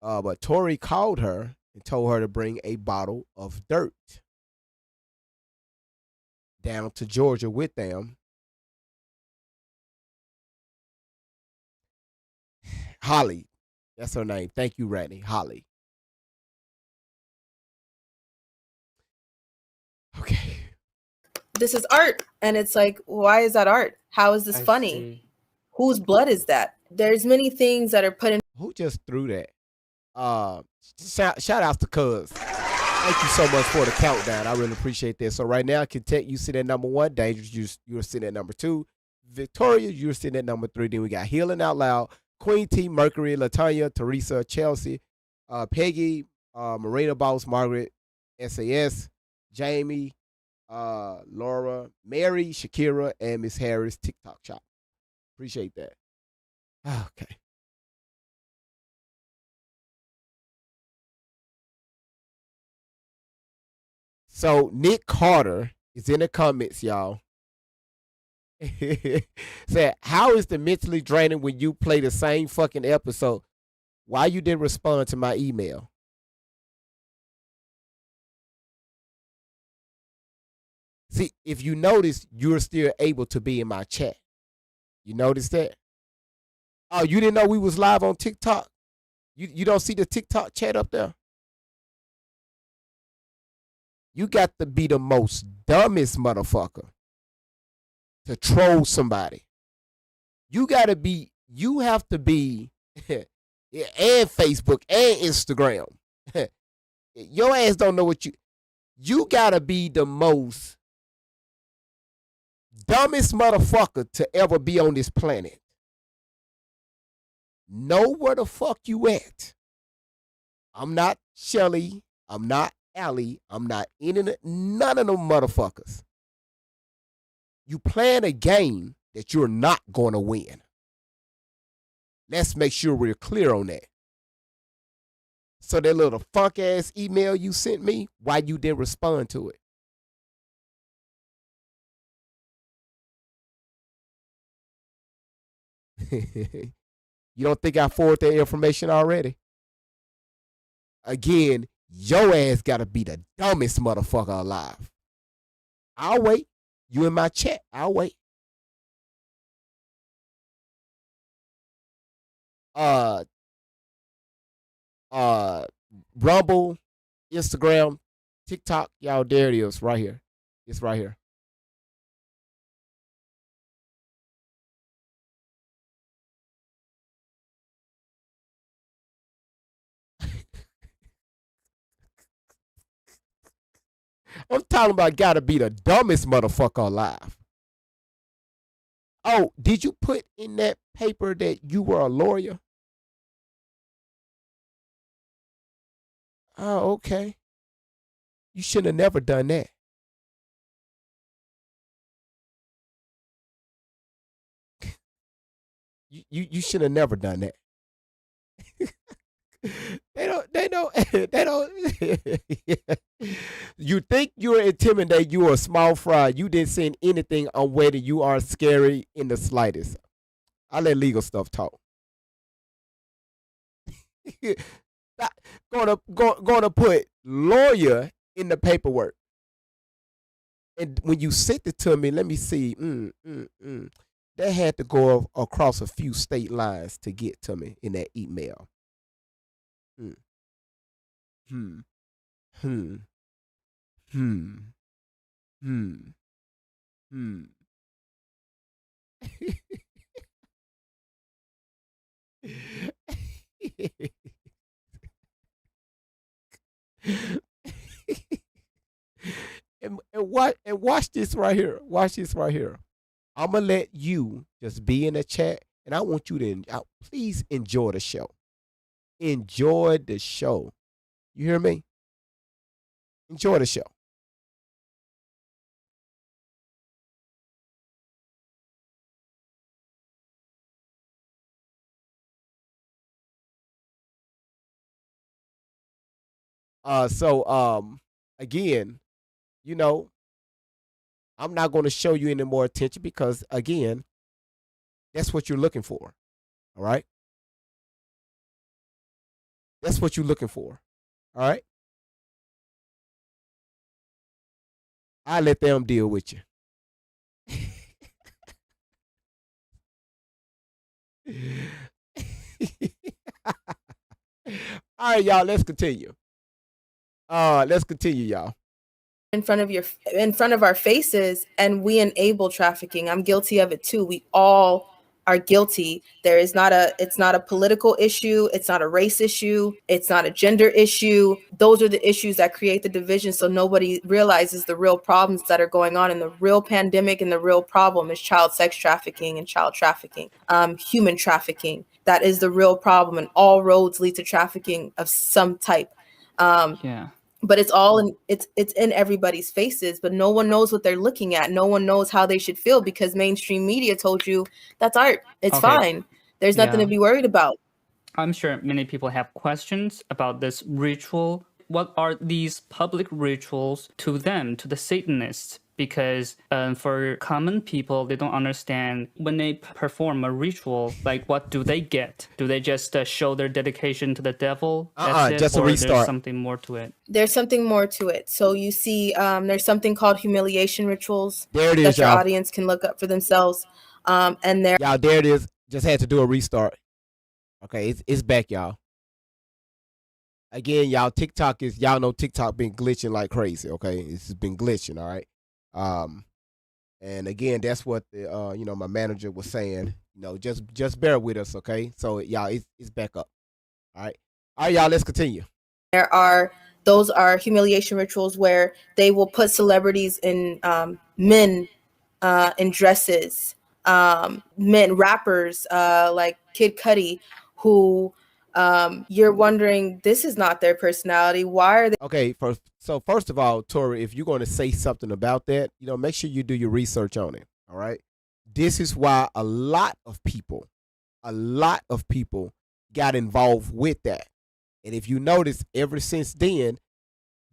But Tori called her and told her to bring a bottle of dirt down to Georgia with them. Holly, that's her name. Thank you, Randy. Holly. Okay. This is art. And it's like, why is that art? How is this I funny? see. Whose blood is that? There's many things that are put in. Who just threw that? Shout outs to Cuz. Thank you so much for the countdown. I really appreciate that. So right now, Content, you sit at number 1. Dangerous, you're sitting at number 2. Victoria, you're sitting at number 3. Then we got Healing Out Loud, Queen T, Mercury, Latanya, Teresa, Chelsea, Peggy, Marina Boss, Margaret, SAS, Jamie, Laura, Mary, Shakira, and Miss Harris, TikTok Shop. Appreciate that. Okay. So Nick Carter is in the comments, y'all. Said, how is the mentally draining when you play the same fucking episode? Why you didn't respond to my email? See, if you notice, you're still able to be in my chat. You notice that? Oh, you didn't know we was live on TikTok? You don't see the TikTok chat up there? You got to be the most dumbest motherfucker to troll somebody. You have to be, and Facebook and Instagram. Your ass don't know what you gotta be the most dumbest motherfucker to ever be on this planet. Know where the fuck you at. I'm not Shelly. I'm not Allie. I'm not none of them motherfuckers. You playing a game that you're not going to win. Let's make sure we're clear on that. So that little funk ass email you sent me, why you didn't respond to it? You don't think I forwarded that information already? Again, your ass gotta be the dumbest motherfucker alive. I'll wait. You in my chat. I'll wait. Uh Rumble, Instagram, TikTok, y'all, there it is right here. It's right here. I'm talking about gotta be the dumbest motherfucker alive. Oh, did you put in that paper that you were a lawyer? Oh, okay. You should have never done that. You should have never done that. They don't You think you're intimidated, you are a small fry. You didn't say anything on whether you are scary in the slightest. I let legal stuff talk. Gonna put lawyer in the paperwork. And when you sent it to me, let me see. That had to go across a few state lines to get to me in that email. Hmm. Hmm. Hmm. Hmm. Hmm. Hmm. and watch this right here. Watch this right here. I'm gonna let you just be in the chat, and I want you to please enjoy the show. Enjoy the show. You hear me? Enjoy the show. Again, you know, I'm not going to show you any more attention because again, that's what you're looking for. All right? That's what you're looking for. All right? I let them deal with you. All right, y'all, let's continue. Let's continue, y'all. In front of our faces, and we enable trafficking. I'm guilty of it too. We all are guilty. It's not a political issue, it's not a race issue, it's not a gender issue. Those are the issues that create the division, so nobody realizes the real problems that are going on. And the real pandemic and the real problem is child sex trafficking and child trafficking, human trafficking. That is the real problem, and all roads lead to trafficking of some type. But it's all it's in everybody's faces, but no one knows what they're looking at. No one knows how they should feel because mainstream media told you that's art. It's fine. There's nothing to be worried about. I'm sure many people have questions about this ritual. What are these public rituals to them, to the Satanists? Because for common people, they don't understand when they perform a ritual, like what do they get? Do they just show their dedication to the devil? That's it? Just a or restart. There's something more to it? There's something more to it. So you see, there's something called humiliation rituals. There it is, that your y'all. audience can look up for themselves. And there, Y'all, there it is. Just had to do a restart. Okay, it's back, y'all. Again, y'all know TikTok been glitching like crazy. Okay, it's been glitching. All right. And again, that's what the my manager was saying. Just bear with us, okay? So y'all, it's back up. All right, y'all. Let's continue. Those are humiliation rituals where they will put celebrities in men in dresses, men rappers like Kid Cudi, who you're wondering, this is not their personality. Why are they? Okay, first of all, Tori, if you're going to say something about that, make sure you do your research on it. All right. This is why a lot of people got involved with that. And if you notice, ever since then,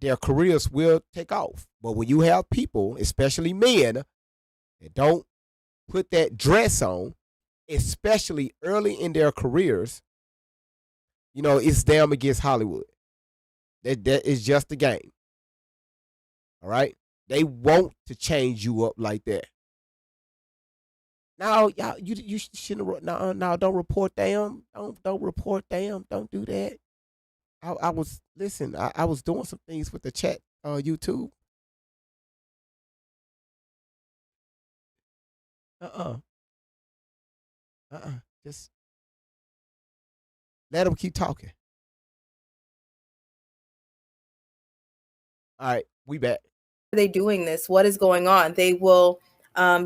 their careers will take off. But when you have people, especially men, that don't put that dress on, especially early in their careers, it's them against Hollywood. That is just the game. All right? They want to change you up like that. No, y'all, you shouldn't. No, don't report them. Don't report them. Don't do that. I was listen. I was doing some things with the chat on YouTube. Uh Just let them keep talking. All right, we back. Are they doing this? What is going on? They will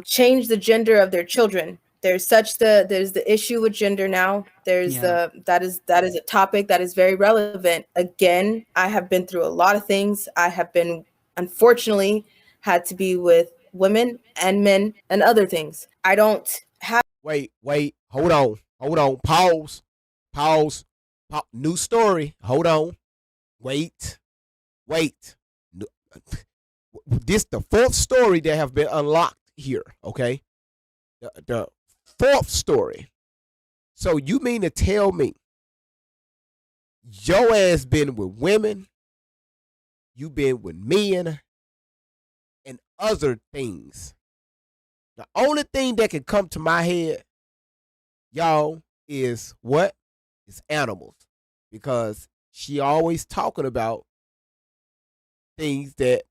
change the gender of their children. There's the issue with gender now. There's Yeah. that is a topic that is very relevant. Again, I have been through a lot of things. I have been, unfortunately, had to be with women and men and other things. I don't have Wait, hold on, pause. New story. Hold on, wait. This the fourth story that have been unlocked here. Okay, the fourth story. So you mean to tell me your ass been with women, you been with men, and other things? The only thing that can come to my head, y'all, is what? It's animals. Because she always talking about things that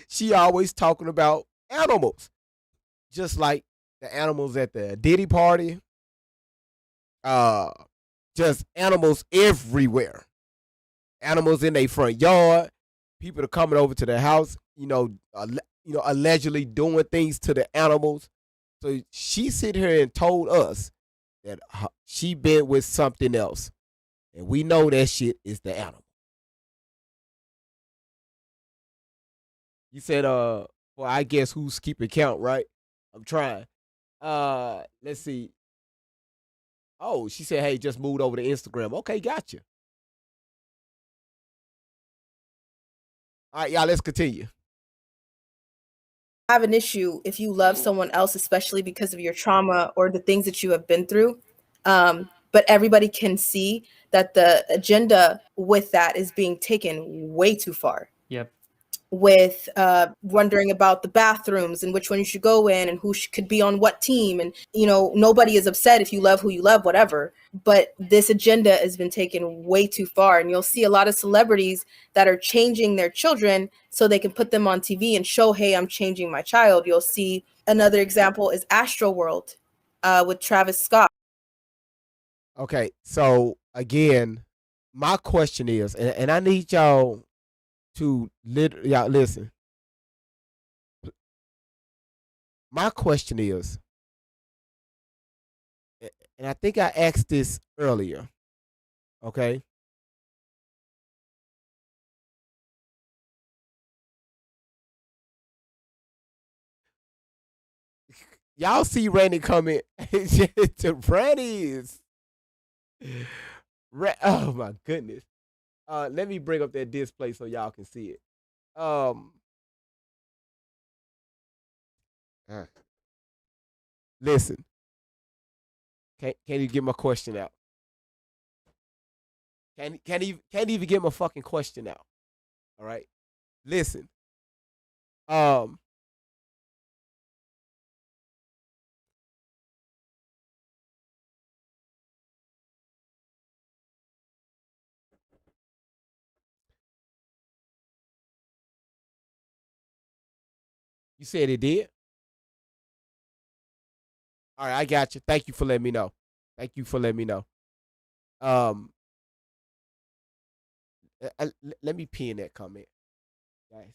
she always talking about animals. Just like the animals at the Diddy party. Just animals everywhere. Animals in their front yard. People are coming over to their house, allegedly doing things to the animals. So she sit here and told us that she been with something else, and we know that shit is the animal. You said, well, I guess who's keeping count, right? I'm trying. Let's see. Oh, she said, hey, just moved over to Instagram. Okay, gotcha. All right, y'all, let's continue. have an issue if you love someone else, especially because of your trauma or the things that you have been through. But everybody can see that the agenda with that is being taken way too far. Yep. With wondering about the bathrooms and which one you should go in and who could be on what team. And, nobody is upset if you love who you love, whatever. But this agenda has been taken way too far. And you'll see a lot of celebrities that are changing their children so they can put them on TV and show, hey, I'm changing my child. You'll see another example is Astroworld with Travis Scott. Okay, so again, my question is, and I need y'all to y'all listen. My question is, and I think I asked this earlier. Okay. Y'all see Randy comment to Randy's. Oh my goodness. Let me bring up that display so y'all can see it. Listen. Can you get my question out? Can't even get my fucking question out. All right. Listen. You said it did? All right, I got you. Thank you for letting me know. Thank you for letting me know. Um, let me pin that comment, guys.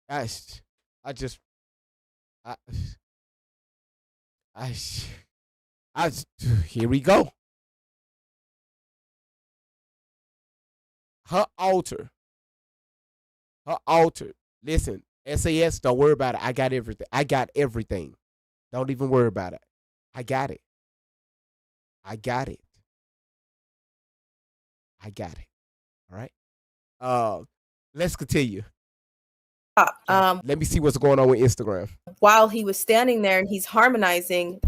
I, I just, I, I, I, here we go. Her altar. Listen, SAS, don't worry about it. I got everything. Don't even worry about it. I got it. All right. Let's continue. Let me see what's going on with Instagram. While he was standing there and he's harmonizing,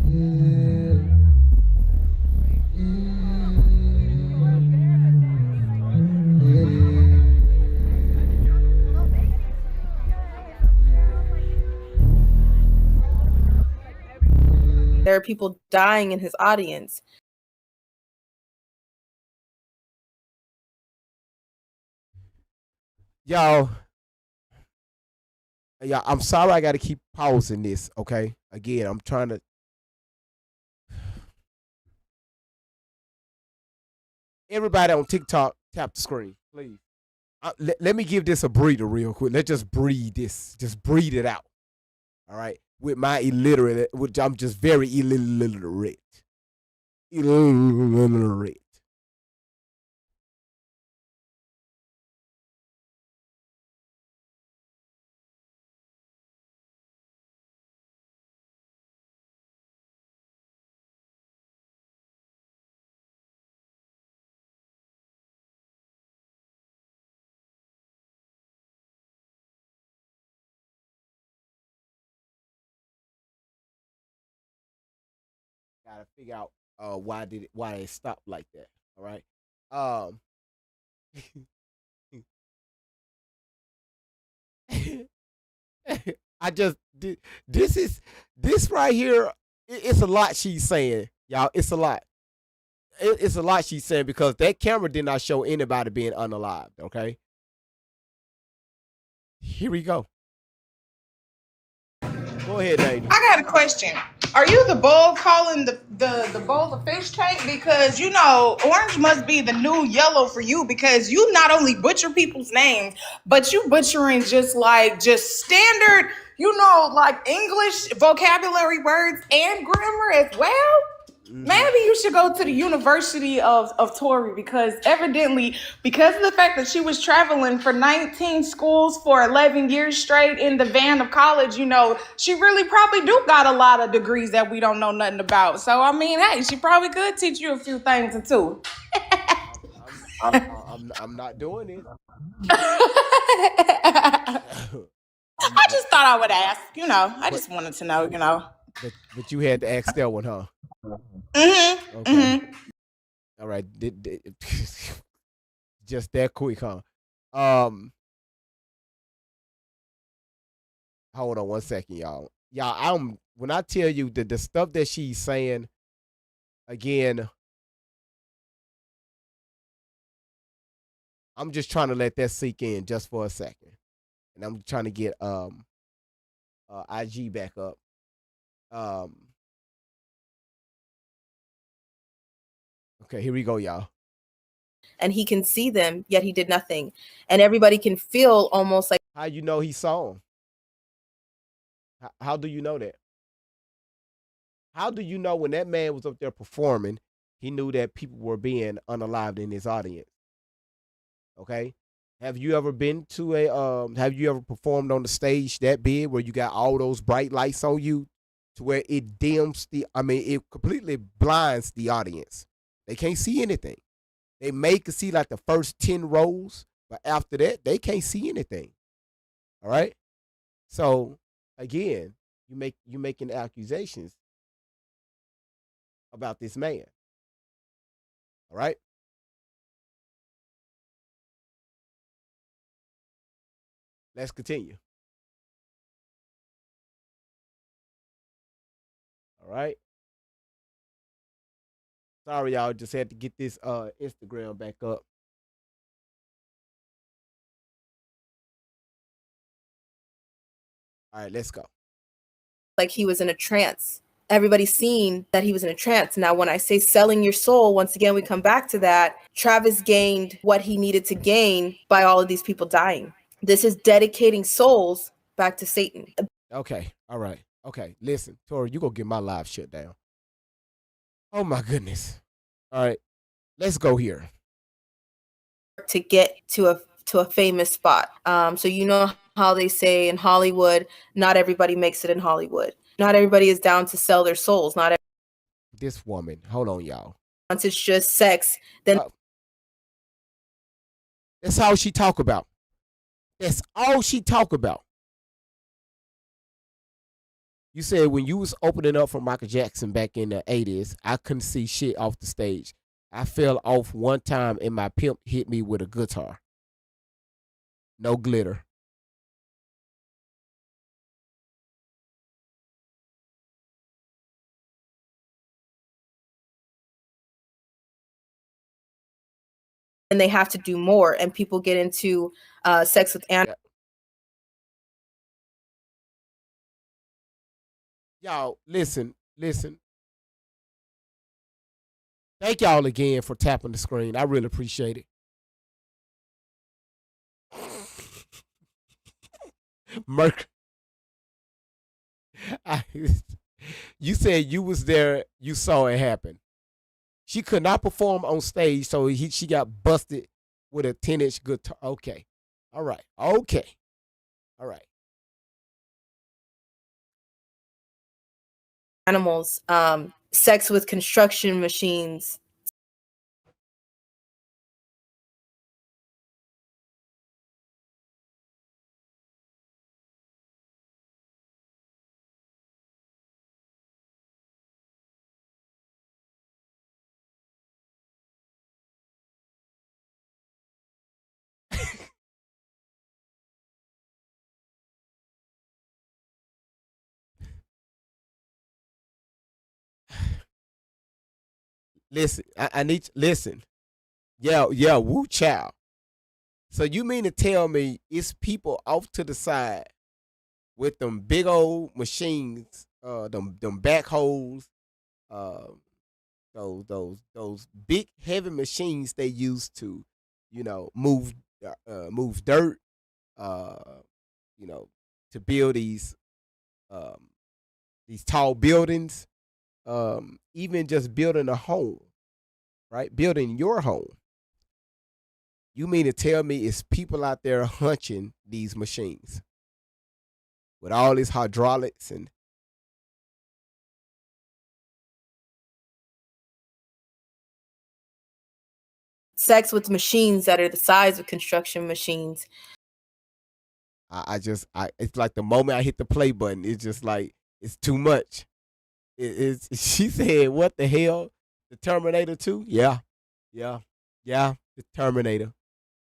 there are people dying in his audience. Y'all, I'm sorry I got to keep pausing this, okay? Again, I'm trying to. Everybody on TikTok, tap the screen, please. Let me give this a breather real quick. Let's just breathe this. Just breathe it out. All right? With my illiterate, which I'm just very illiterate. Gotta figure out why it stopped like that. All right. I just did this right here. It's a lot she's saying, y'all. It's a lot. It's a lot she's saying because that camera did not show anybody being unalived. Okay. Here we go. Go ahead, Dana. I got a question. Are you the bull calling the bowl of fish tank? Because you know, orange must be the new yellow for you because you not only butcher people's names, but you butchering just standard, you know, like English vocabulary words and grammar as well. Maybe you should go to the University of Torrey because evidently, because of the fact that she was traveling for 19 schools for 11 years straight in the van of college, you know, she really probably do got a lot of degrees that we don't know nothing about. So, I mean, hey, she probably could teach you a few things or two. I'm not doing it. I just thought I would ask, you know, I just wanted to know, you know. But you had to ask that one, huh? Mm-hmm. Okay. Mm-hmm. All right. Just that quick, huh? Hold on one second, y'all. Y'all, when I tell you the stuff that she's saying, again, I'm just trying to let that sink in just for a second. And I'm trying to get IG back up. Okay, here we go, y'all. And he can see them, yet he did nothing. And everybody can feel almost like. How you know he saw him? How do you know that? How do you know when that man was up there performing, he knew that people were being unalived in his audience? Okay? Have you ever been to have you ever performed on the stage that big where you got all those bright lights on you to where it dims it completely blinds the audience. They can't see anything. They may see like the first 10 rows, but after that, they can't see anything. All right? So again, you making accusations about this man. All right? Let's continue. All right. Sorry, y'all. Just had to get this Instagram back up. All right, let's go. Like he was in a trance. Everybody's seen that he was in a trance. Now, when I say selling your soul, once again, we come back to that. Travis gained what he needed to gain by all of these people dying. This is dedicating souls back to Satan. Okay. All right. Okay. Listen, Tori, you gonna get my live shut down. Oh my goodness. All right. Let's go here. To get to a famous spot. So you know how they say in Hollywood, not everybody makes it in Hollywood. Not everybody is down to sell their souls. Not This woman. Hold on, y'all. once it's just sex, then That's all she talk about. That's all she talk about. You said when you was opening up for Michael Jackson back in the 80s, I couldn't see shit off the stage. I fell off one time and my pimp hit me with a guitar. No glitter. they have to do more, and people get into sex with animals. Y'all, listen. Thank y'all again for tapping the screen. I really appreciate it. Merc. You said you was there, you saw it happen. She could not perform on stage, so she got busted with a 10-inch guitar. Okay. All right. Okay. All right. Animals, sex with construction machines. Listen, I need to listen. Yeah, woo chow. So you mean to tell me it's people off to the side with them big old machines, them backhoes, uh, those big heavy machines they use to, move dirt, uh, to build these tall buildings, even just building a home, right? Building your home. You mean to tell me it's people out there hunching these machines with all these hydraulics and Sex with machines that are the size of construction machines. it's like the moment I hit the play button, it's just like it's too much. She said, "What the hell? The Terminator 2? Yeah, the Terminator.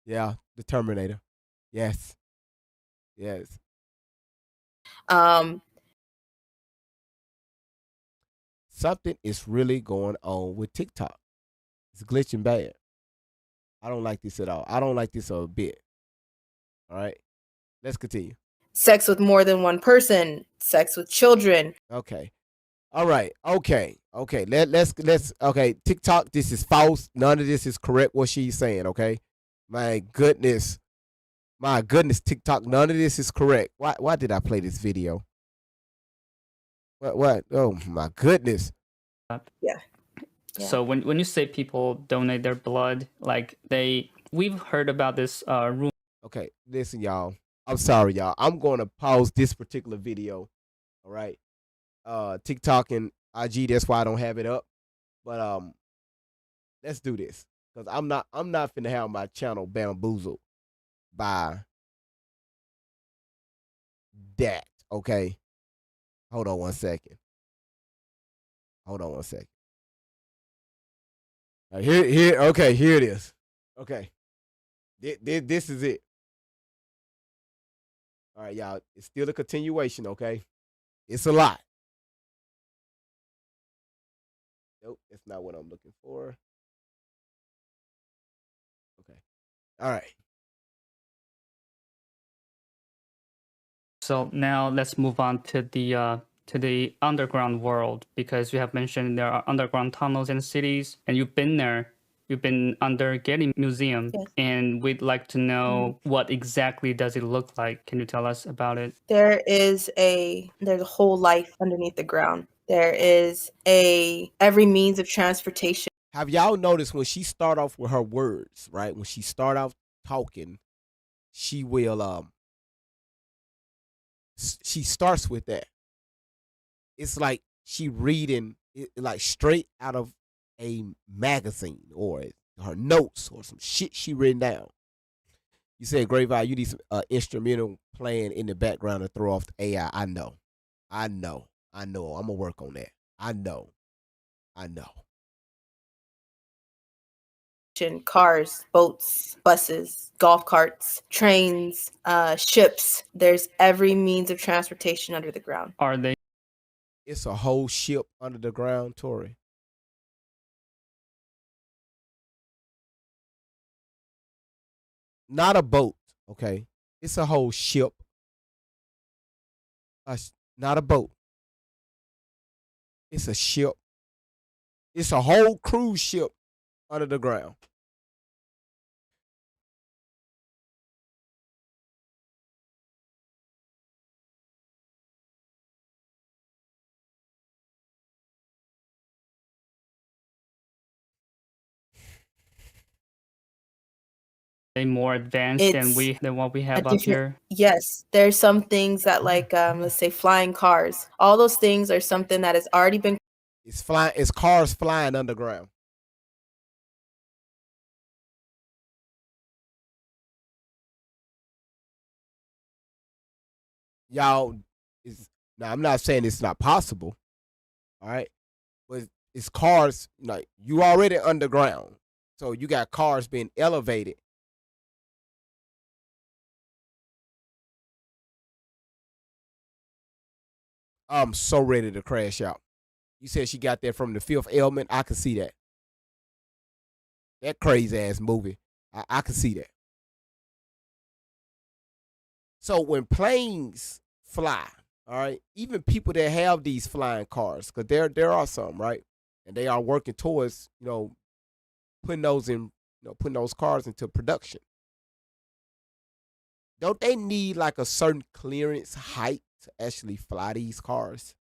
Yeah, the Terminator. Yes. Um, Something is really going on with TikTok. It's glitching bad. I don't like this at all. I don't like this a bit. All right, let's continue. Sex with more than one person. Sex with children. Okay. All right. Okay. Let's okay. TikTok, this is false. None of this is correct what she's saying, okay? My goodness. TikTok, none of this is correct. Why did I play this video? What? Oh my goodness. Yeah. So when you say people donate their blood, like we've heard about this rumor. Okay, listen, y'all. I'm sorry, y'all. I'm going to pause this particular video. All right. TikTok and IG, that's why I don't have it up. But let's do this. Because I'm not finna have my channel bamboozled by that. Okay. Hold on one second. Here, okay, here it is. Okay. This is it. All right, y'all. It's still a continuation, okay? It's a lot. Nope, that's not what I'm looking for. Okay. All right. So now let's move on to the underground world, because you have mentioned there are underground tunnels in cities, and you've been there. you've been under Getty Museum, Yes. and we'd like to know what exactly does it look like. Can you tell us about it? There's a whole life underneath the ground. There is every means of transportation. Have y'all noticed when she start off with her words, right? When she start off talking, she will she starts with that. It's like she reading it like straight out of a magazine or her notes or some shit she written down. You said, Great Value, you need some instrumental playing in the background to throw off the AI. I know. I'm gonna work on that. I know. Cars, boats, buses, golf carts, trains, ships. There's every means of transportation under the ground. Are they It's a whole ship under the ground, Tori. Not a boat, okay? It's a whole ship. Not a boat. It's a ship. It's a whole cruise ship under the ground. more advanced It's than what we a have up different here? yes, there's some things that like let's say flying cars. All those things are something that has already been It's flying. It's cars flying underground. Y'all is now. I'm not saying it's not possible. All right, but it's cars. Like you already underground, so you got cars being elevated. I'm so ready to crash out. You said she got that from The Fifth Element. I can see that. That crazy ass movie. I can see that. So when planes fly, all right, even people that have these flying cars, because there are some, right, and they are working towards putting those cars into production. Don't they need like a certain clearance height to actually fly these cars?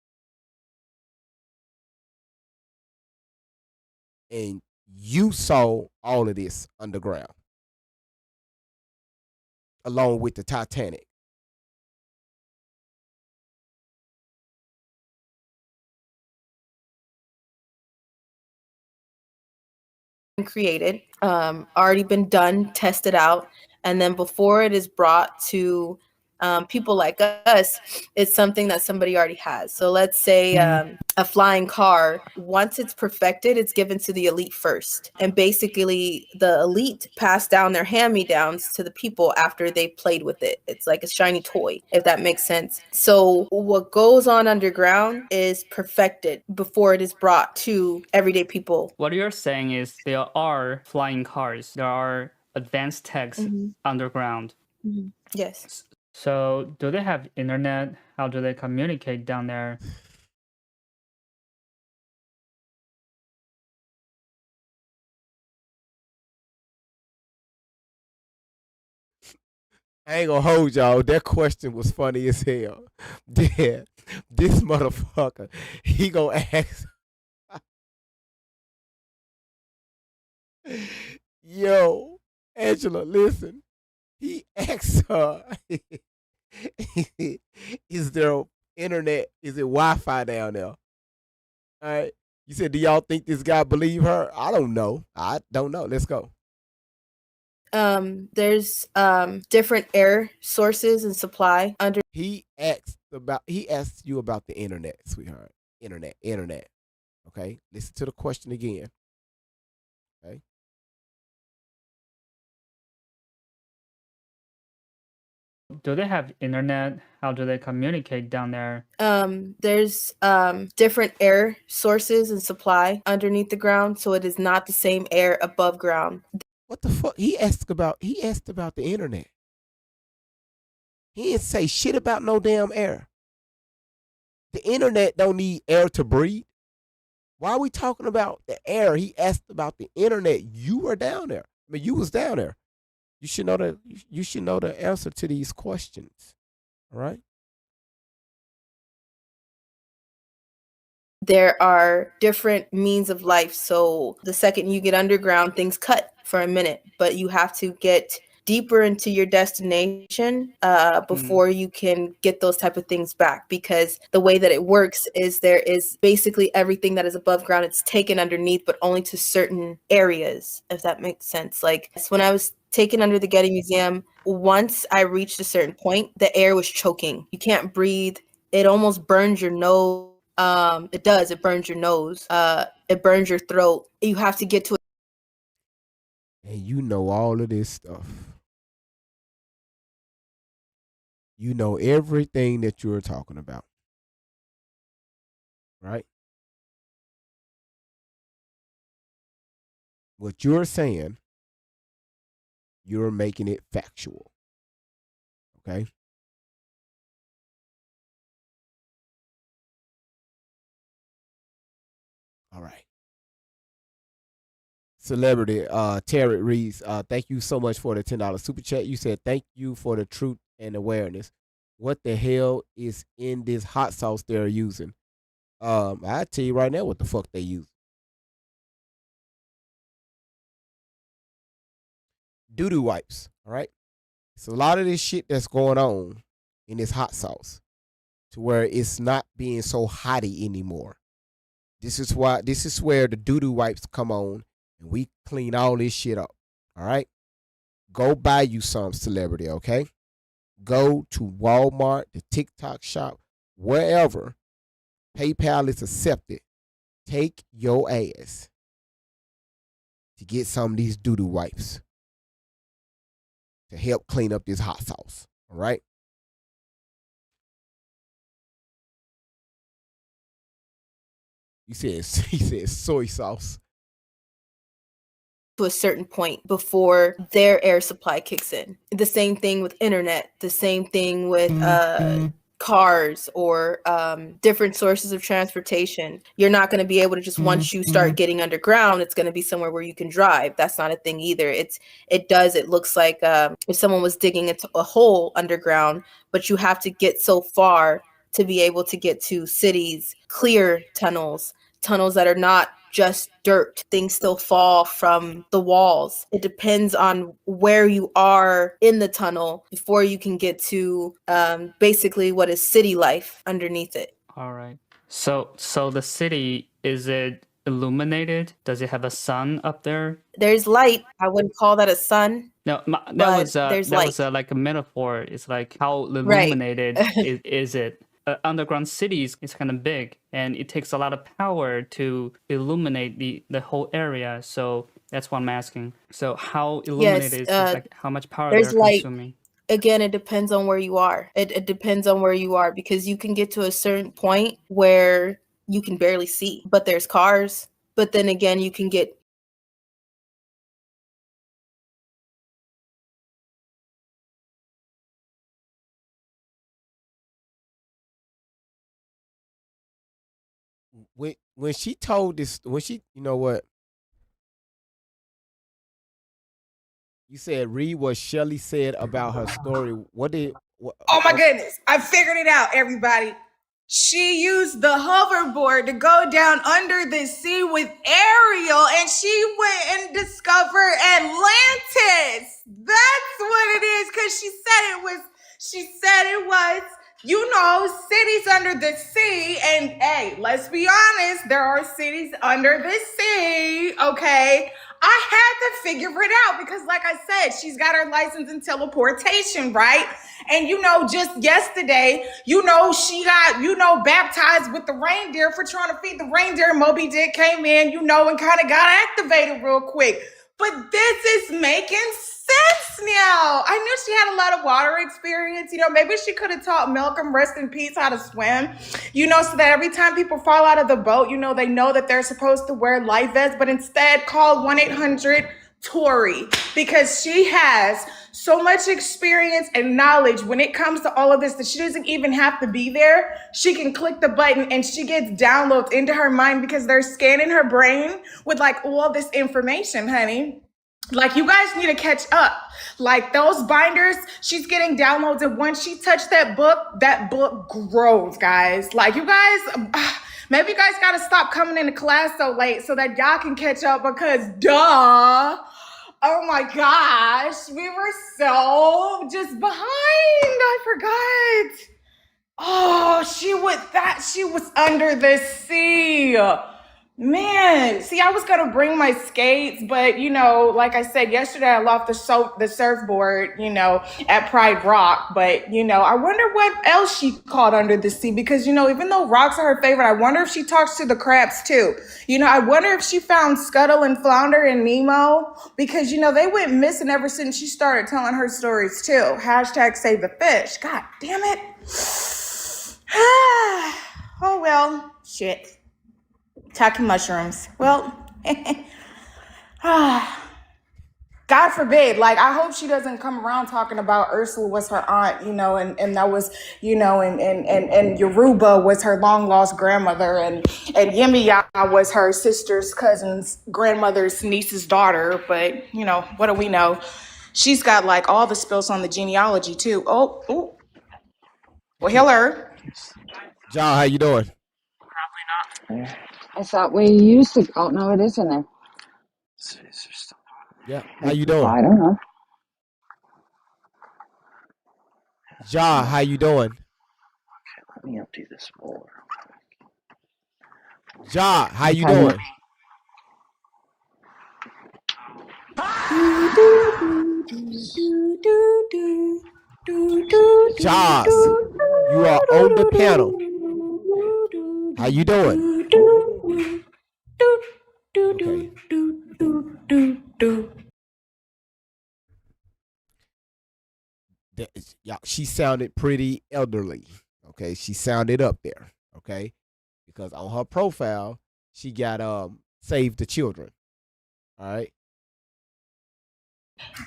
And you saw all of this underground, along with the Titanic. created, already been done, tested out, and then before it is brought to people like us, it's something that somebody already has. So let's say a flying car, once it's perfected, it's given to the elite first. And basically, the elite pass down their hand-me-downs to the people after they played with it. It's like a shiny toy, if that makes sense. So what goes on underground is perfected before it is brought to everyday people. What you're saying is there are flying cars. There are advanced techs underground. Yes. So do they have internet? How do they communicate down there? I ain't gonna hold y'all. That question was funny as hell. Yeah, this motherfucker, he gonna ask. Yo, Angela, listen. He asked her, is there internet? Is it Wi-Fi down there? All right. You said, do y'all think this guy believe her? I don't know. Let's go. There's different air sources and supply under. He asked you about the internet, sweetheart. Internet. Okay. Listen to the question again. Okay. Do they have internet? How do they communicate down there? There's different air sources and supply underneath the ground, so it is not the same air above ground. What the fuck? He asked about the internet. He didn't say shit about no damn air. The internet don't need air to breathe. Why are we talking about the air? He asked about the internet. You were down there. I mean, you was down there. You should know the answer to these questions. All right. There are different means of life. So the second you get underground, things cut for a minute, but you have to get deeper into your destination before you can get those type of things back, because the way that it works is there is basically everything that is above ground, it's taken underneath, but only to certain areas, if that makes sense. Like when I was taken under the Getty Museum, once I reached a certain point, the air was choking. You can't breathe. It almost burns your nose. It does. It burns your nose. It burns your throat. You have to get to And you know all of this stuff. You know everything that you're talking about. Right? What you're saying, you're making it factual. Okay? All right. Celebrity Terry Reeves, thank you so much for the $10 super chat. You said thank you for the truth and awareness. What the hell is in this hot sauce they're using? I tell you right now what the fuck they use. Doo-doo wipes. All right. It's a lot of this shit that's going on in this hot sauce to where it's not being so hotty anymore. This is where the doo-doo wipes come on and we clean all this shit up. All right? Go buy you some, celebrity, okay? Go to Walmart, the TikTok shop, wherever PayPal is accepted. Take your ass to get some of these doo-doo wipes to help clean up this hot sauce. All right? He said soy sauce. a certain point before their air supply kicks in. The same thing with internet. The same thing with cars or different sources of transportation. You're not going to be able to just once you start getting underground, it's going to be somewhere where you can drive. That's not a thing either. It looks like if someone was digging into a hole underground, but you have to get so far to be able to get to cities, clear tunnels that are not just dirt. Things still fall from the walls. It depends on where you are in the tunnel before you can get to basically what is city life underneath it. All right. So the city, is it illuminated? Does it have a sun up there? There's light. I wouldn't call that a sun. No, that But there's was like a metaphor. It's like how illuminated is it? Underground cities is kind of big, and it takes a lot of power to illuminate the whole area. So that's what I'm asking. So how illuminated is like how much power there's they're light. consuming? Again, it depends on where you are. It depends on where you are, because you can get to a certain point where you can barely see, but there's cars. But then again, you can get when she told this, you know what? You said read what Shelly said about her story. Oh my goodness. I figured it out, everybody. She used the hoverboard to go down under the sea with Ariel, and she went and discovered Atlantis. That's what it is, because she said it was, cities under the sea. And hey, let's be honest, there are cities under the sea, okay? I had to figure it out because, like I said, she's got her license in teleportation, right? And, just yesterday, she got, baptized with the reindeer for trying to feed the reindeer. Moby Dick came in, and kind of got activated real quick. But this is making sense now. I knew she had a lot of water experience. Maybe she could have taught Malcolm, rest in peace, how to swim, so that every time people fall out of the boat, they know that they're supposed to wear life vests, but instead call 1-800 Tori, because she has so much experience and knowledge when it comes to all of this that she doesn't even have to be there. She can click the button and she gets downloads into her mind because they're scanning her brain with like all this information, honey. Like, you guys need to catch up. Like, those binders, she's getting downloads, and once she touched that book grows, guys. Like, you guys, maybe you guys gotta stop coming into class so late so that y'all can catch up, because duh. Oh my gosh, we were so just behind. I forgot. Oh, she was under the sea. Man, see, I was gonna bring my skates, but like I said yesterday, I left the surfboard, at Pride Rock. But I wonder what else she caught under the sea, because even though rocks are her favorite, I wonder if she talks to the crabs too. I wonder if she found Scuttle and Flounder and Nemo, because they went missing ever since she started telling her stories too. Hashtag save the fish. God damn it. Oh well, shit. Talking mushrooms. Well, God forbid. Like, I hope she doesn't come around talking about Ursula was her aunt, and that was, and Yoruba was her long lost grandmother, and Yemiya was her sister's cousin's grandmother's niece's daughter. But what do we know? She's got like all the spills on the genealogy too. Oh, well, heal her. John, how you doing? I thought we used to. Oh no, it is in there. Yeah, how you doing? I don't know. Ja, how you doing? Let me empty this bowl. Ja, how you doing? Jaws, you are on the panel. How you doing? Okay. Yeah, she sounded pretty elderly. Okay, she sounded up there. Okay, because on her profile she got save the children. All right.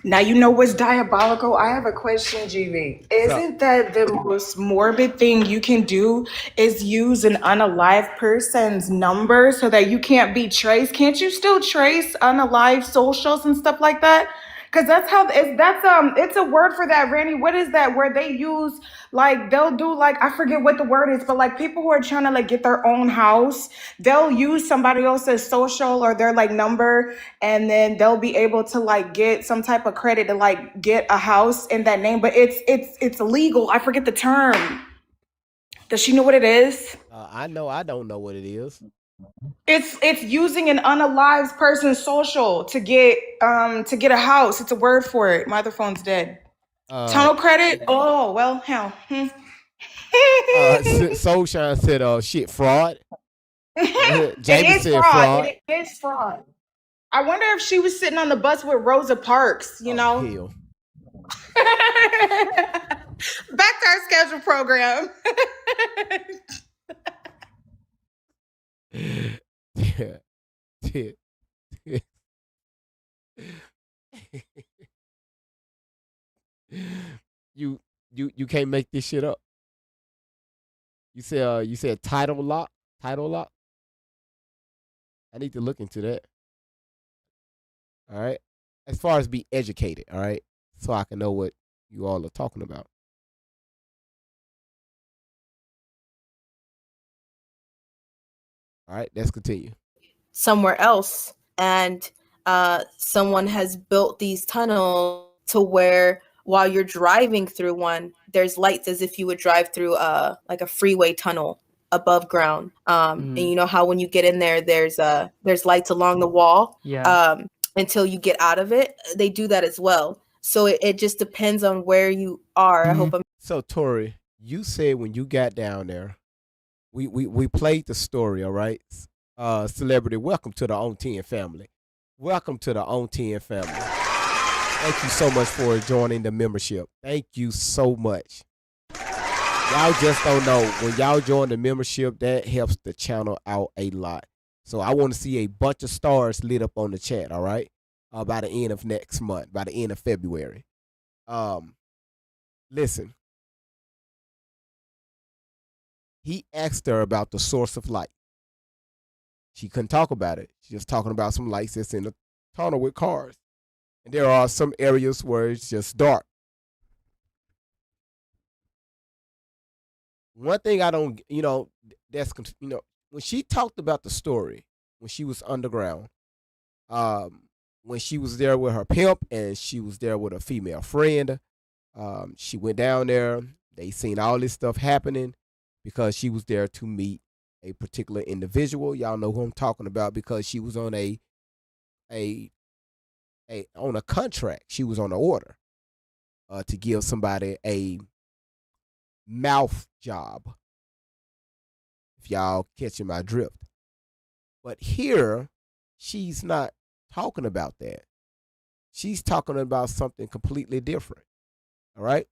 Now you know what's diabolical? I have a question, GV. Isn't that the most morbid thing you can do is use an unalive person's number so that you can't be traced? Can't you still trace unalive socials and stuff like that? Because it's a word for that, Randy. What is that where they use, like, they'll do, like, I forget what the word is, but like people who are trying to like get their own house, they'll use somebody else's social or their like number, and then they'll be able to like get some type of credit to like get a house in that name. But it's illegal. I forget the term. Does she know what it is? I know. I don't know what it is. It's using an unalive person's social to get a house. It's a word for it. My other phone's dead. Tunnel credit? Oh, well, hell. Soulshine said, shit, fraud. Jamie said fraud. It is fraud. I wonder if she was sitting on the bus with Rosa Parks, know? Hell. Back to our schedule program. You can't make this shit up. You said title lock? Title lock? I need to look into that. All right. As far as be educated, all right? So I can know what you all are talking about. All right, let's continue. Somewhere else, and someone has built these tunnels to where while you're driving through one, there's lights as if you would drive through like a freeway tunnel above ground. And you know how when you get in there, there's lights along the wall. Yeah. Until you get out of it, they do that as well. So it just depends on where you are. I hope I'm. So Tori, you said when you got down there, we played the story, all right? Celebrity, welcome to the On 10 family. Welcome to the On 10 family. Thank you so much for joining the membership. Thank you so much. Y'all just don't know. When y'all join the membership, that helps the channel out a lot. So I want to see a bunch of stars lit up on the chat, all right? by the end of next month, by the end of February. Listen, he asked her about the source of light. She couldn't talk about it. She's just talking about some lights that's in the tunnel with cars. And there are some areas where it's just dark. One thing I don't, when she talked about the story, when she was underground, when she was there with her pimp and she was there with a female friend, she went down there. They seen all this stuff happening because she was there to meet a particular individual. Y'all know who I'm talking about because she was on a contract. She was on an order to give somebody a mouth job. If y'all catching my drift. But here, she's not talking about that. She's talking about something completely different. All right?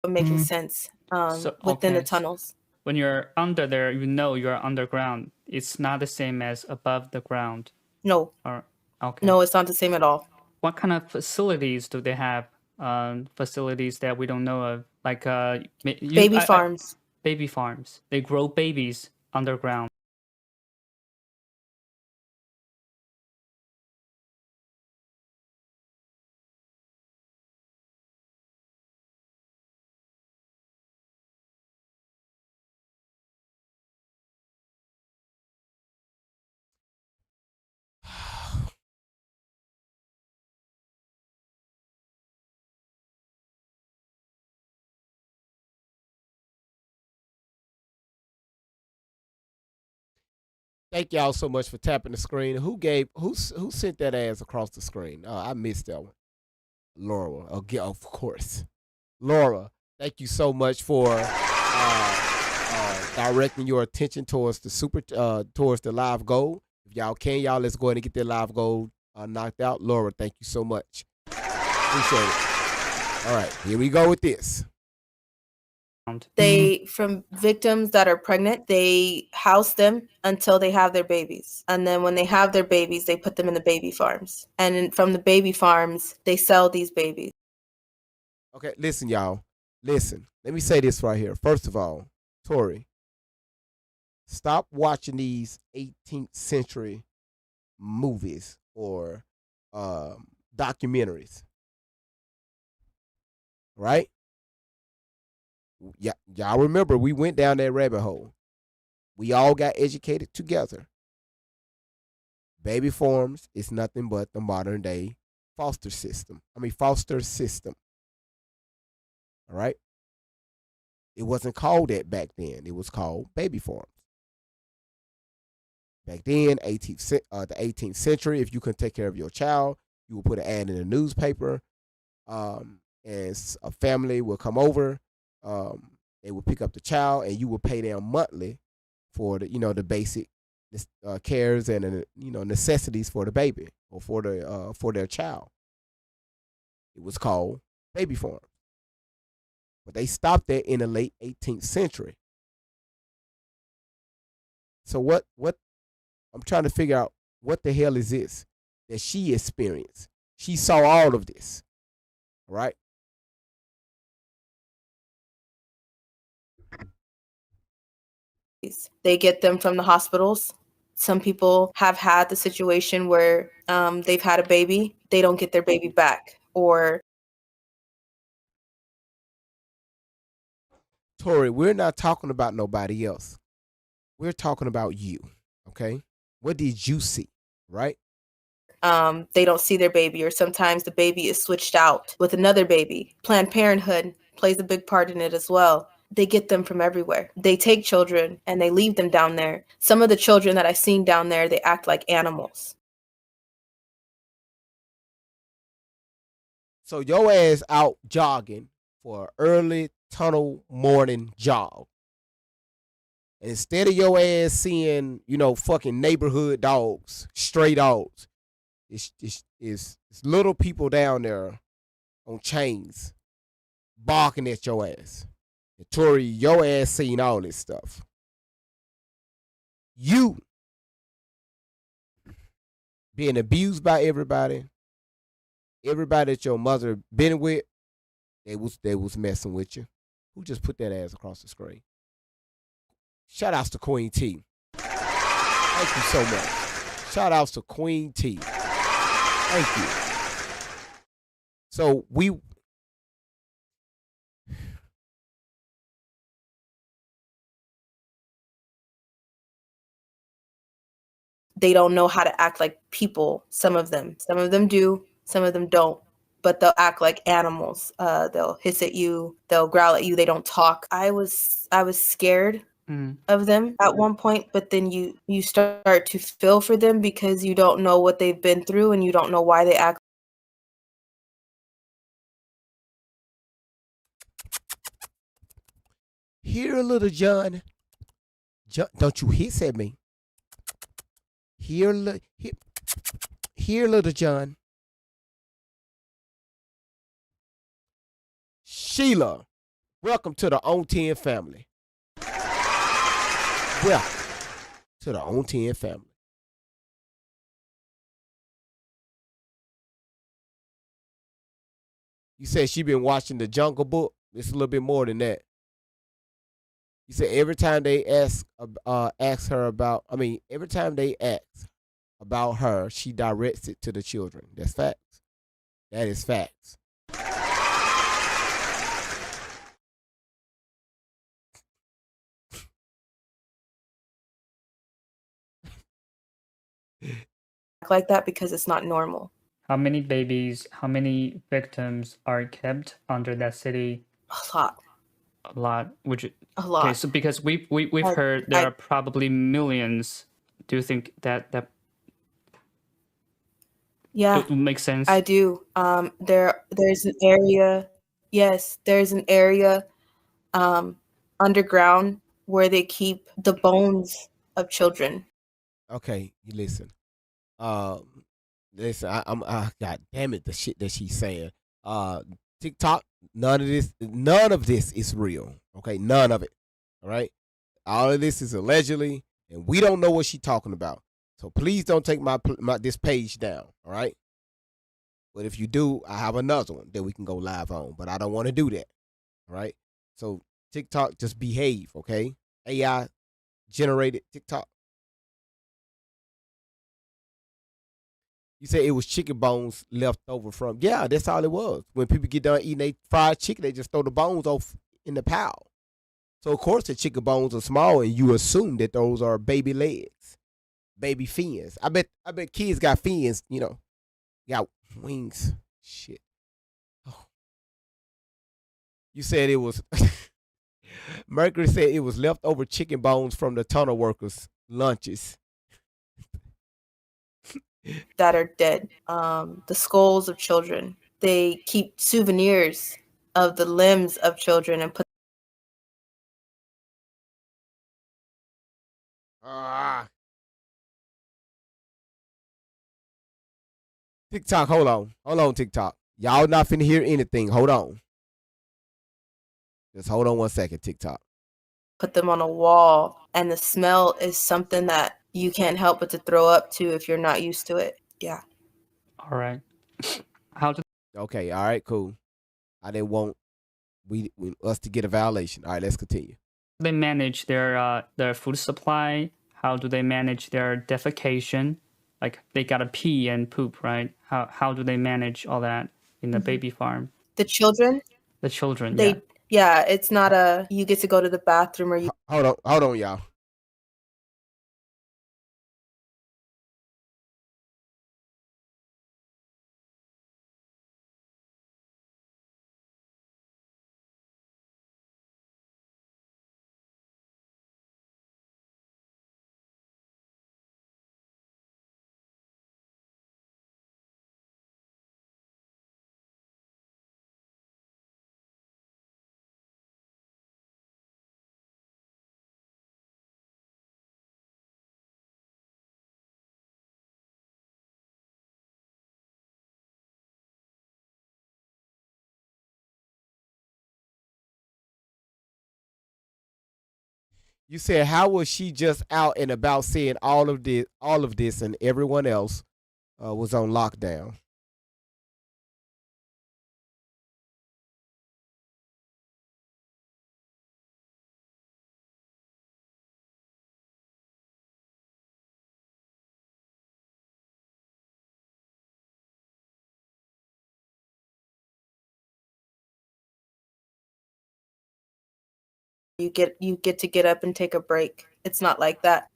Making sense within the tunnels. When you're under there, you know you're underground. It's not the same as above the ground. No. Okay. No, it's not the same at all. What kind of facilities do they have? Facilities that we don't know of, like baby farms. Baby farms. They grow babies underground. Thank y'all so much for tapping the screen. Who sent that ass across the screen? I missed that one. Laura, of course. Laura, thank you so much for directing your attention towards the live goal. If y'all can, let's go ahead and get that live goal knocked out. Laura, thank you so much. Appreciate it. All right, here we go with this. They, from victims that are pregnant, they house them until they have their babies. And then when they have their babies, they put them in the baby farms. And from the baby farms, they sell these babies. Okay, listen, y'all. Listen, let me say this right here. First of all, Tori, stop watching these 18th century movies or documentaries. Right? Yeah, y'all remember we went down that rabbit hole. We all got educated together. Baby farms is nothing but the modern day foster system. All right? It wasn't called that back then. It was called baby farms. Back then, the 18th century, if you couldn't take care of your child, you would put an ad in the newspaper, and a family would come over. They would pick up the child, and you would pay them monthly for the basic cares and necessities for the baby or for their child. It was called baby farm, but they stopped that in the late 18th century. So what I'm trying to figure out, what the hell is this that she experienced? She saw all of this, right? They get them from the hospitals. Some people have had the situation where they've had a baby, they don't get their baby back, or Tori, we're not talking about nobody else. We're talking about you, okay? What did you see, right? They don't see their baby, or sometimes the baby is switched out with another baby. Planned Parenthood plays a big part in it as well. They get them from everywhere. They take children and they leave them down there. Some of the children that I've seen down there, they act like animals. So your ass out jogging for an early tunnel morning jog. And instead of your ass seeing, fucking neighborhood dogs, stray dogs, it's little people down there on chains barking at your ass. And Tori, your ass seen all this stuff. being abused by everybody. Everybody that your mother been with, they was messing with you. Who just put that ass across the screen? Shout outs to Queen T. Thank you so much. Shout outs to Queen T. Thank you. So they don't know how to act like people. Some of them do, some of them don't, but they'll act like animals. They'll hiss at you, they'll growl at you, they don't talk. I was scared of them at one point, but then you start to feel for them because you don't know what they've been through and you don't know why they act. Here, little John. Don't you hiss at me. Here, little John. Sheila, welcome to the On 10 family. Welcome to the On 10 family. You said she been watching the Jungle Book. It's a little bit more than that. You said every time they ask her about, every time they ask about her, she directs it to the children. That's facts. That is facts. Like that because it's not normal. How many babies, how many victims are kept under that city? A lot. A lot. A lot. Okay, so because we've heard there are probably millions. Do you think that Yeah, it would make sense? I do. There's an area. Yes, there's an area underground where they keep the bones of children. Okay, you listen. Listen, God damn it, the shit that she's saying. TikTok, none of this is real. Okay, none of it. All right, all of this is allegedly, and we don't know what she's talking about. So please don't take my this page down. All right. But if you do, I have another one that we can go live on. But I don't want to do that. All right. So TikTok, just behave. Okay. AI generated TikTok. You say it was chicken bones left over from. Yeah, that's all it was. When people get done eating they fried chicken, they just throw the bones off in the pile. So of course the chicken bones are small, and you assume that those are baby legs, baby fins. I bet kids got fins. Got wings. Shit. Oh. You said it was. Mercury said it was leftover chicken bones from the tunnel workers' lunches. That are dead. The skulls of children. They keep souvenirs of the limbs of children and put. TikTok, hold on, TikTok. Y'all not finna hear anything. Hold on. Just hold on 1 second, TikTok. Put them on a wall, and the smell is something that you can't help but to throw up to if you're not used to it. Yeah. All right. How do Okay, all right, cool. I didn't want us to get a violation. All right, let's continue. they manage their food supply? How do they manage their defecation? Like they gotta pee and poop, right? How do they manage all that in the baby farm? The children, The children, they yeah. yeah, it's not a you get to go to the bathroom or you Hold on, y'all. You said, how was she just out and about seeing all of this and everyone else was on lockdown. You get to get up and take a break. It's not like that.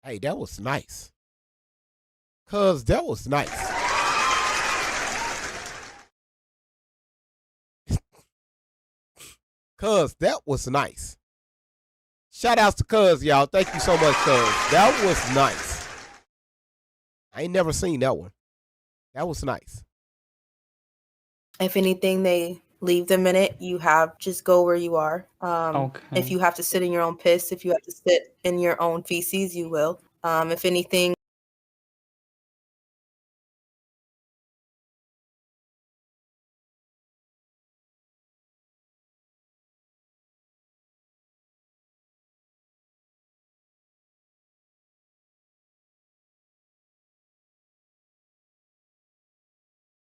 Hey, that was nice. Cuz that was nice. Cuz that was nice. Shout outs to Cuz, y'all. Thank you so much, Cuz. That was nice. I ain't never seen that one. That was nice. If anything, they leave them in it. You have just go where you are. Okay. If you have to sit in your own piss, if you have to sit in your own feces, you will. If anything,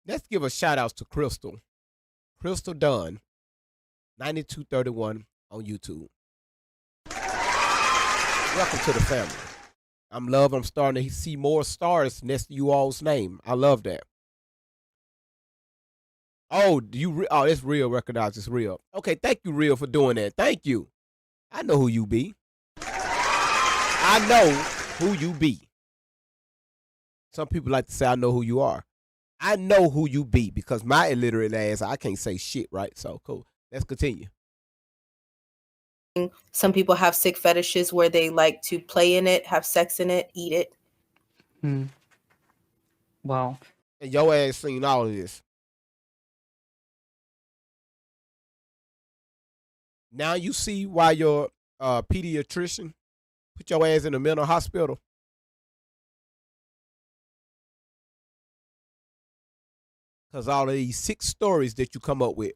Let's give a shout out to Crystal. Crystal Dunn, 9231 on YouTube. Welcome to the family. I'm starting to see more stars next to you all's name. I love that. Oh, it's real. Recognize it's real. Okay, thank you, real, for doing that. Thank you. I know who you be. I know who you be. Some people like to say I know who you are. I know who you be because my illiterate ass, I can't say shit, right? So cool. Let's continue. some people have sick fetishes where they like to play in it, have sex in it, eat it. Wow. And your ass seen all of this. Now you see why your pediatrician put your ass in a mental hospital. Because all of these sick stories that you come up with.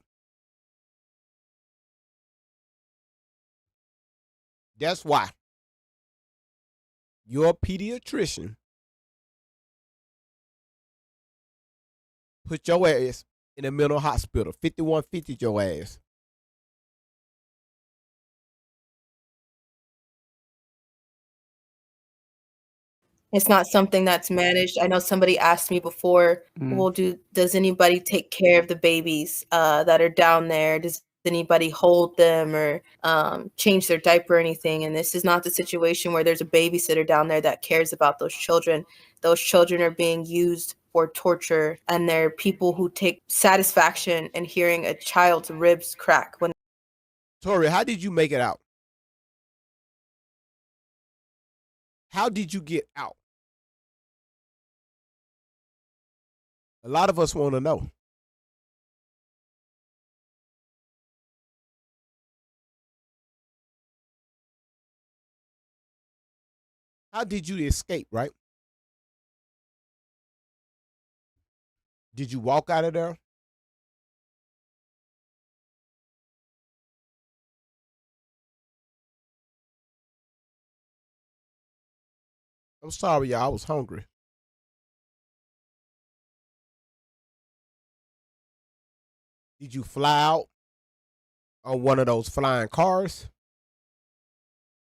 That's why. Your pediatrician put your ass in a mental hospital. 5150 your ass. It's not something that's managed. I know somebody asked me before, well, does anybody take care of the babies that are down there? Does anybody hold them or change their diaper or anything? And this is not the situation where there's a babysitter down there that cares about those children. Those children are being used for torture, and there are people who take satisfaction in hearing a child's ribs crack when Tori, how did you make it out? How did you get out? A lot of us want to know. How did you escape, right? Did you walk out of there? I'm sorry, y'all. I was hungry. Did you fly out on one of those flying cars?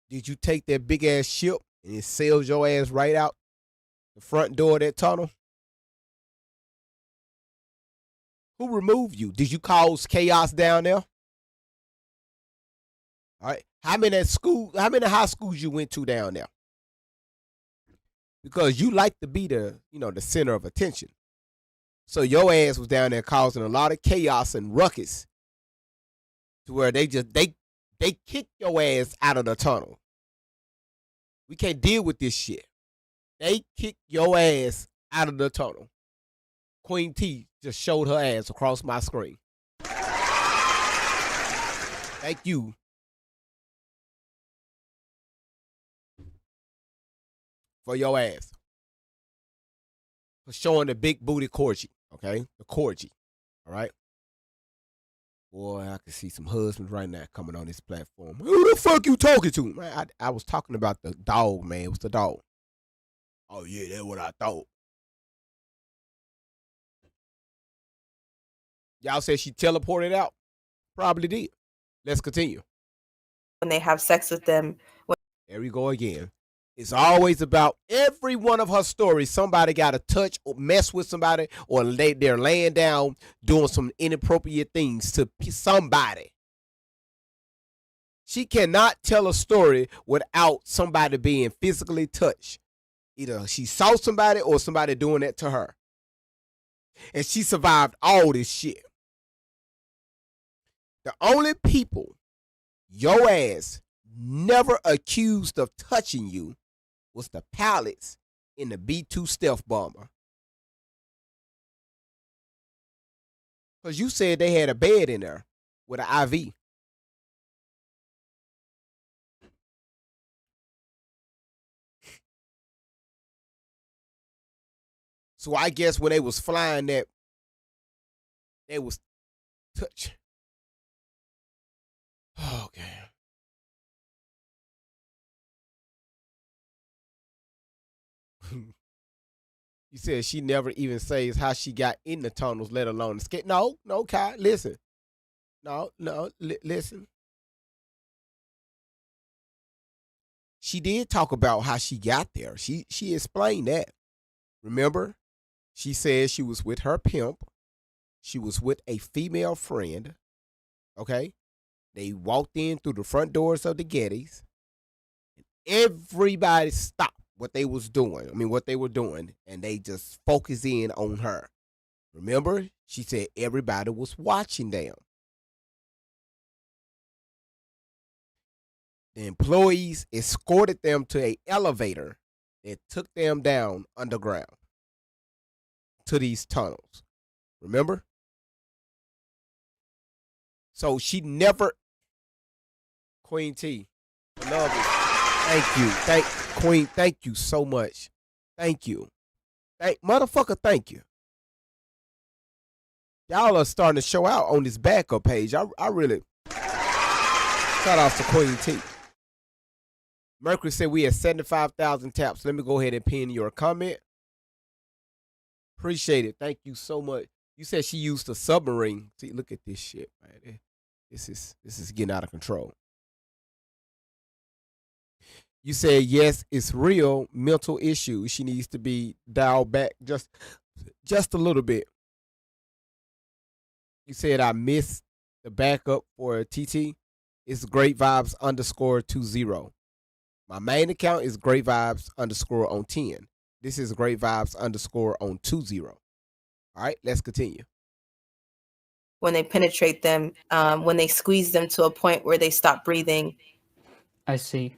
Did you take that big ass ship and it sailed your ass right out the front door of that tunnel? Who removed you? Did you cause chaos down there? All right. How many high schools you went to down there? Because you like to be the center of attention. So your ass was down there causing a lot of chaos and ruckus to where they kicked your ass out of the tunnel. We can't deal with this shit. They kicked your ass out of the tunnel. Queen T just showed her ass across my screen. Thank you. For your ass. For showing the big booty Corgi. Okay? The Corgi. All right? Boy, I can see some husbands right now coming on this platform. Who the fuck you talking to? Man, I was talking about the dog, man. It was the dog. Oh, yeah, that's what I thought. Y'all said she teleported out? Probably did. Let's continue. when they have sex with them. There we go again. It's always about every one of her stories. Somebody got to touch or mess with somebody, or they're laying down doing some inappropriate things to somebody. She cannot tell a story without somebody being physically touched. Either she saw somebody or somebody doing that to her. And she survived all this shit. The only people your ass never accused of touching you was the pilots in the B-2 stealth bomber. Because you said they had a bed in there with an IV. So I guess when they was flying that, they was touch. Okay. You said she never even says how she got in the tunnels, let alone escape. No, Kai, listen. Listen. She did talk about how she got there. She explained that. Remember? She said she was with her pimp. She was with a female friend. Okay? They walked in through the front doors of the Gettys. And everybody stopped what they were doing, and they just focused in on her. Remember? She said everybody was watching them. The employees escorted them to an elevator that took them down underground to these tunnels. Remember? So she never... Queen T, I love it. Thank you. Queen, thank you so much. Thank you. Motherfucker, thank you. Y'all are starting to show out on this backup page. I really... Shout out to Queen T. Mercury said we had 75,000 taps. Let me go ahead and pin your comment. Appreciate it. Thank you so much. You said she used a submarine. See, look at this shit, man. This is getting out of control. You said, yes, it's real mental issue. She needs to be dialed back just a little bit. You said, I missed the backup for TT. It's Great Vibes _20. My main account is Great Vibes _ on 10. This is Great Vibes _ on 20. All right, let's continue. When they penetrate them, when they squeeze them to a point where they stop breathing. I see.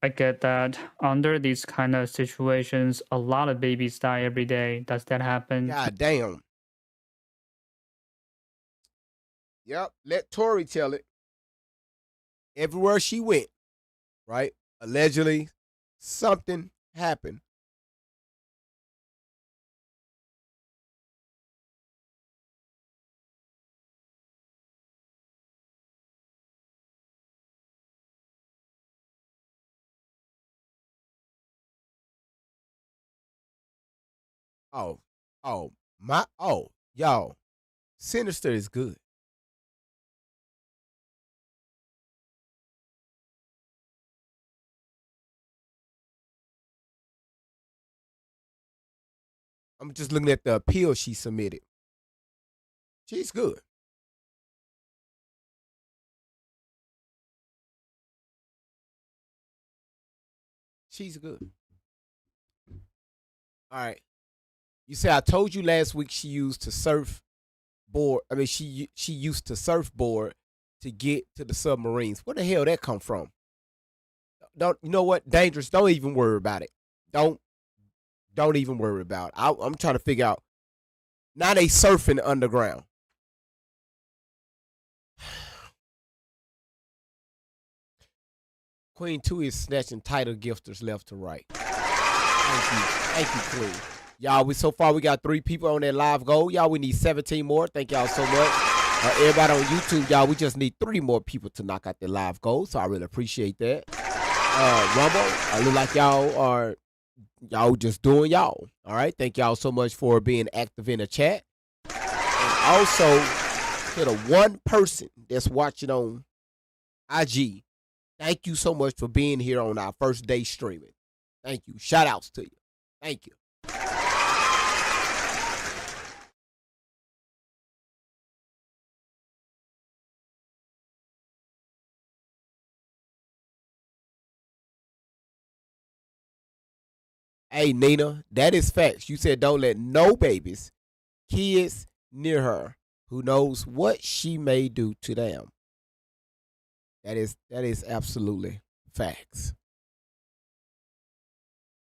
I get that. Under these kind of situations, a lot of babies die every day. Does that happen? God damn. Yep, let Tori tell it. Everywhere she went, right? Allegedly, something happened. Y'all, Sinister is good. I'm just looking at the appeal she submitted. She's good. She's good. All right. You say I told you last week she used to surfboard. I mean, she used to surfboard to get to the submarines. Where the hell that come from? Don't you know what? Dangerous. Don't even worry about it. Don't even worry about it. I'm trying to figure out. Now they surfing underground. Queen 2 is snatching title gifters left to right. Thank you, Queen. Y'all, so far we got 3 people on that live goal. Y'all, we need 17 more. Thank y'all so much. Everybody on YouTube, y'all, we just need 3 more people to knock out their live goals. So I really appreciate that. Rumble, I look like y'all just doing y'all. All right. Thank y'all so much for being active in the chat. And also to the one person that's watching on IG, thank you so much for being here on our first day streaming. Thank you. Shout outs to you. Thank you. Hey, Nina, that is facts. You said don't let no babies, kids near her who knows what she may do to them. That is absolutely facts.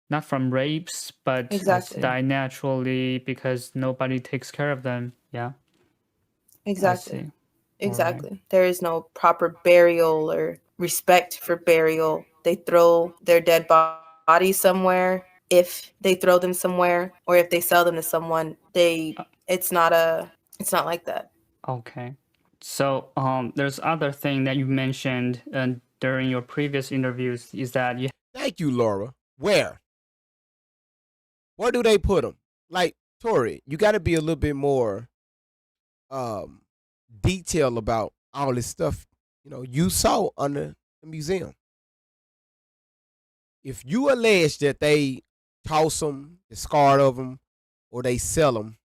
Not from rapes, but Exactly. die naturally because nobody takes care of them. Yeah, I Exactly. see. All right. Exactly. There is no proper burial or respect for burial. They throw their dead bodies somewhere. If they throw them somewhere, or if they sell them to someone, it's not like that. Okay. So there's other thing that you mentioned during your previous interviews is that you Thank you, Laura. Where do they put them? Like, Tori, you got to be a little bit more detailed about all this stuff, you saw under the museum. If you allege that they toss them, discard of them, or they sell them,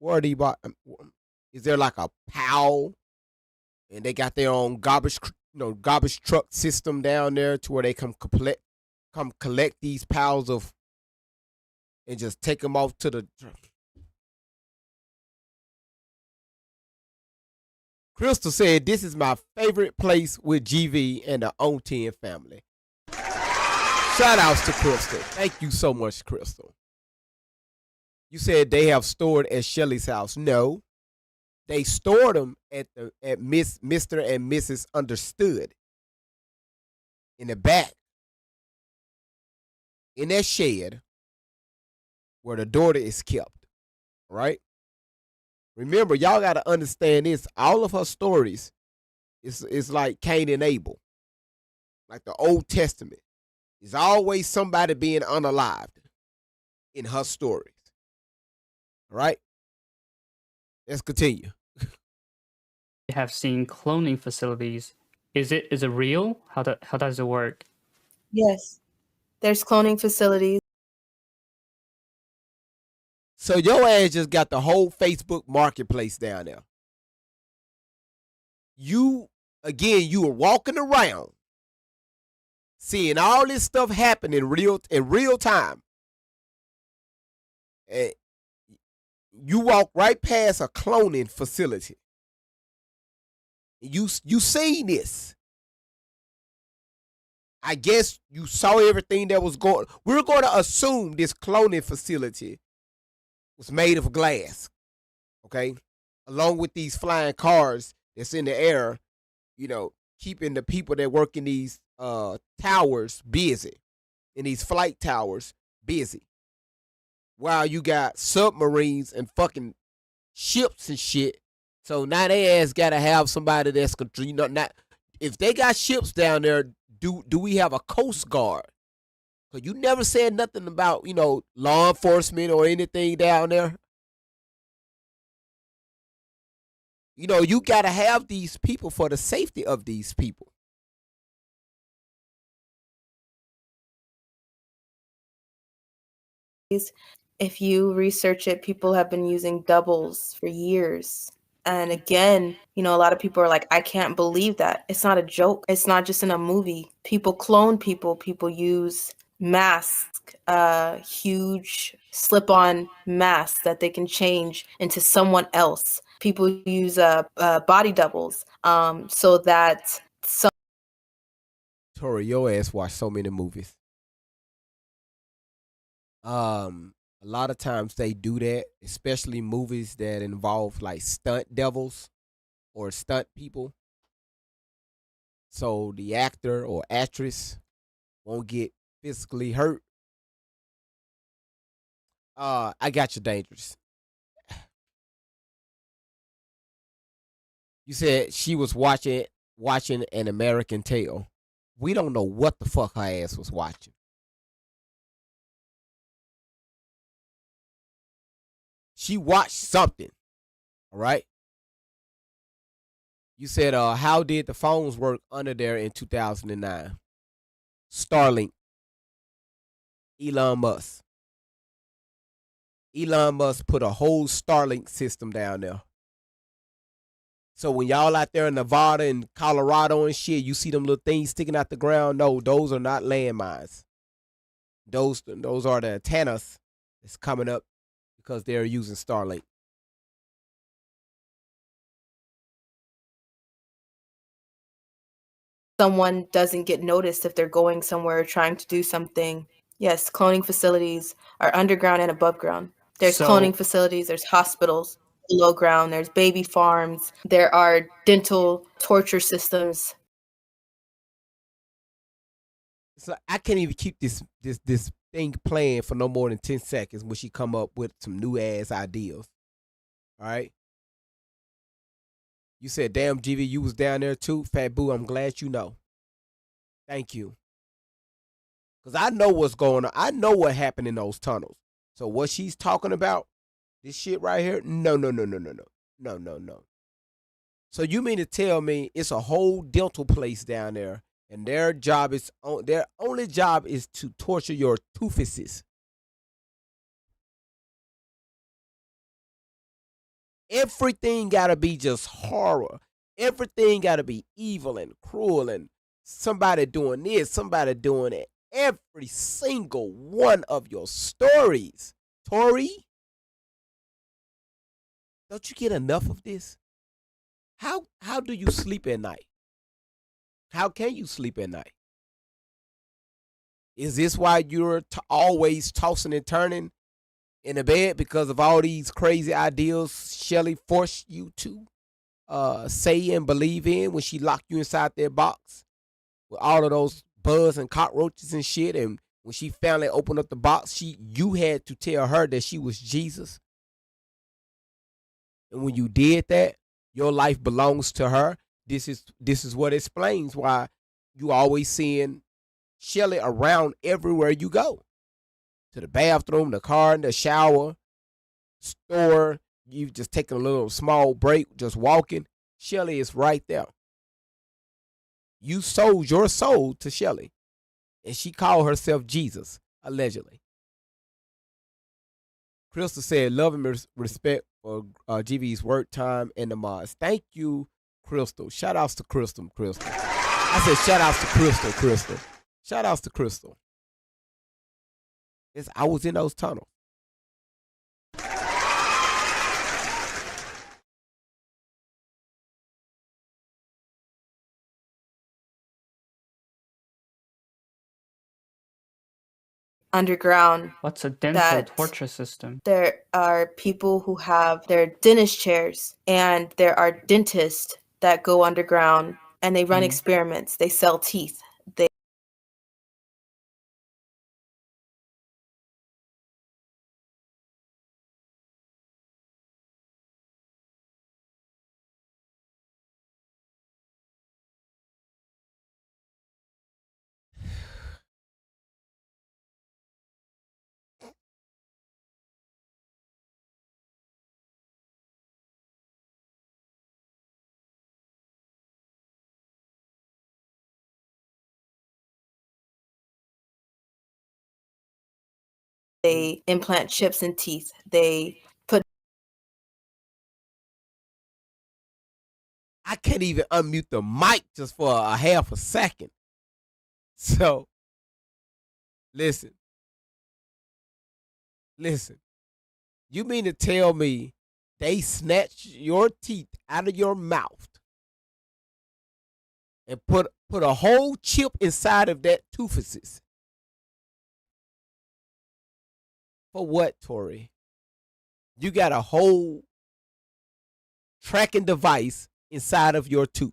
where are they bought? Is there like a pile, and they got their own garbage truck system down there to where they come collect these piles of, and just take them off to the. Crystal said, "This is my favorite place with GV and the On10 family." Shout outs to Crystal. Thank you so much, Crystal. You said they have stored at Shelly's house. No, they stored them at Mr. and Mrs. Understood in the back, in that shed where the daughter is kept. Right? Remember, y'all got to understand this. All of her stories is like Cain and Abel, like the Old Testament. There's always somebody being unalived in her stories. All right? Let's continue. have seen cloning facilities. Is it real? How does it work? Yes. There's cloning facilities. So your ass just got the whole Facebook marketplace down there. You were walking around, seeing all this stuff happen in real time. And you walk right past a cloning facility. You seen this. I guess you saw everything that was going. We're going to assume this cloning facility was made of glass, okay? Along with these flying cars that's in the air, keeping the people that work in these towers busy, in these flight towers busy. While you got submarines and fucking ships and shit. So now they ass gotta have somebody that's not. If they got ships down there, do we have a coast guard? Cause you never said nothing about law enforcement or anything down there. You gotta have these people for the safety of these people. If you research it, people have been using doubles for years. And again, a lot of people are like, I can't believe that. It's not a joke. It's not just in a movie. People clone people. People use masks, huge slip-on masks that they can change into someone else. People use body doubles so that Tori, your ass watched so many movies. A lot of times they do that, especially movies that involve like stunt devils or stunt people. So the actor or actress won't get physically hurt. I got you, Dangerous. You said she was watching An American Tale. We don't know what the fuck her ass was watching. She watched something. All right. You said, how did the phones work under there in 2009? Starlink. Elon Musk. Elon Musk put a whole Starlink system down there. So when y'all out there in Nevada and Colorado and shit, you see them little things sticking out the ground. No, those are not landmines. Those are the antennas that's coming up because they're using Starlink. Someone doesn't get noticed if they're going somewhere trying to do something. Yes, cloning facilities are underground and above ground. There's So- cloning facilities, there's hospitals below ground, there's baby farms, there are dental torture systems. So I can't even keep this thing playing for no more than 10 seconds when she come up with some new ass ideas. All right. You said, damn, GV, you was down there too. Fat Boo, I'm glad you know. Thank you. Because I know what's going on. I know what happened in those tunnels. So what she's talking about, this shit right here, no. So you mean to tell me it's a whole dental place down there and their only job is to torture your toofuses? Everything gotta be just horror. Everything gotta be evil and cruel and somebody doing this, somebody doing that. Every single one of your stories, Tori. Don't you get enough of this? How do you sleep at night? How can you sleep at night? Is this why you're always tossing and turning in the bed because of all these crazy ideas Shelly forced you to say and believe in when she locked you inside that box with all of those bugs and cockroaches and shit? And when she finally opened up the box, you had to tell her that she was Jesus. And when you did that, your life belongs to her. This is what explains why you always seeing Shelly around everywhere you go. To the bathroom, the car, the shower, store. You've just taken a little small break, just walking. Shelly is right there. You sold your soul to Shelly. And she called herself Jesus, allegedly. Crystal said, love and respect for GV's work time and the mods. Thank you, Crystal. Shout outs to Crystal. I said shout outs to Crystal. Shout outs to Crystal. I was in those tunnels. Underground, What's a dental that torture system? there are people who have their dentist chairs, and there are dentists that go underground and they run experiments. They sell teeth. They implant chips in teeth. They put I can't even unmute the mic just for a half a second. So, listen. You mean to tell me they snatched your teeth out of your mouth and put a whole chip inside of that toofuses? For what, Tori? You got a whole tracking device inside of your tooth.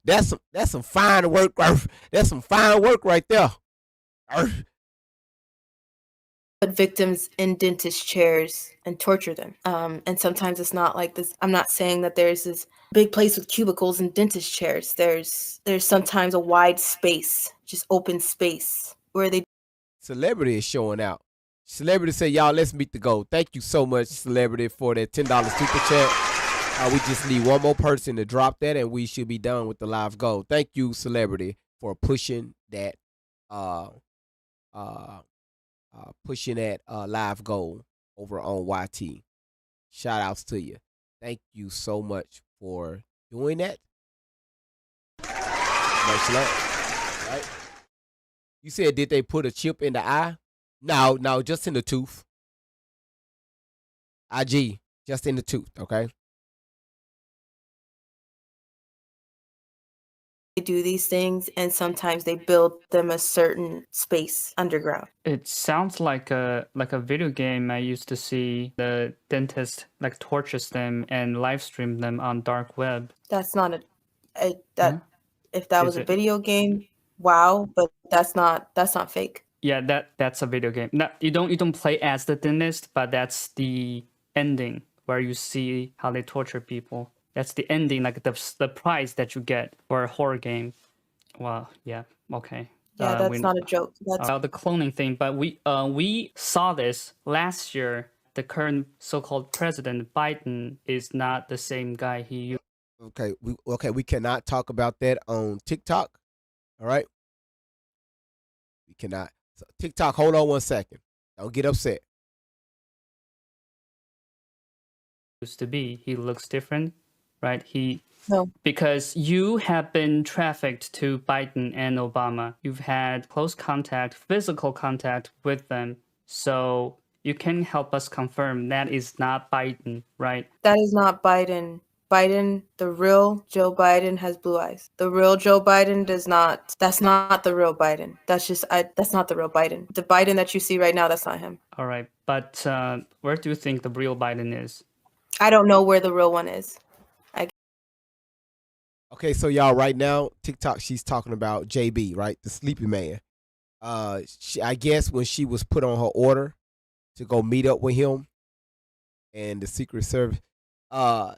That's some fine work. That's some fine work right there. victims in dentist chairs and torture them. And sometimes it's not like this. I'm not saying that there's this big place with cubicles and dentist chairs. There's sometimes a wide space, just open space where they Celebrity is showing out. Celebrity say, y'all, let's meet the goal. Thank you so much, Celebrity, for that $10 super chat. We just need one more person to drop that, and we should be done with the live goal. Thank you, Celebrity, for pushing that live goal over on YT. Shout outs to you. Thank you so much for doing that. Much love. Right? You said, did they put a chip in the eye? No, just in the tooth. IG, just in the tooth, okay? do these things, and sometimes they build them a certain space underground. It sounds like a video game I used to see. The dentist like tortures them and live stream them on dark web. That's not if that Is was a it? video game, wow, but that's not fake. Yeah, that's a video game. No, you don't play as the dentist, but that's the ending where you see how they torture people. That's the ending, like the prize that you get for a horror game. Well, yeah, okay. Yeah, that's not a joke. That's About the cloning thing, but we saw this last year. The current so-called president Biden is not the same guy he used. We cannot talk about that on TikTok. All right, we cannot. So, TikTok, hold on one second. Don't get upset. To be. He looks different, right? No. Because you have been trafficked to Biden and Obama. You've had close contact, physical contact with them. So you can help us confirm that is not Biden, right? That is not Biden. Biden, the real Joe Biden, has blue eyes. The real Joe Biden does not. That's not the real Biden. That's not the real Biden. The Biden that you see right now, that's not him. All right. But where do you think the real Biden is? I don't know where the real one is. Okay, so y'all, right now, TikTok, she's talking about JB, right? The sleepy man. I guess when she was put on her order to go meet up with him and the Secret Service, I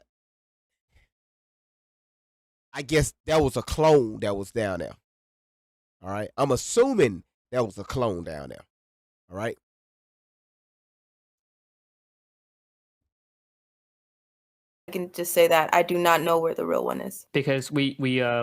guess that was a clone that was down there. All right. I'm assuming that was a clone down there. All right. I can just say that I do not know where the real one is. Because we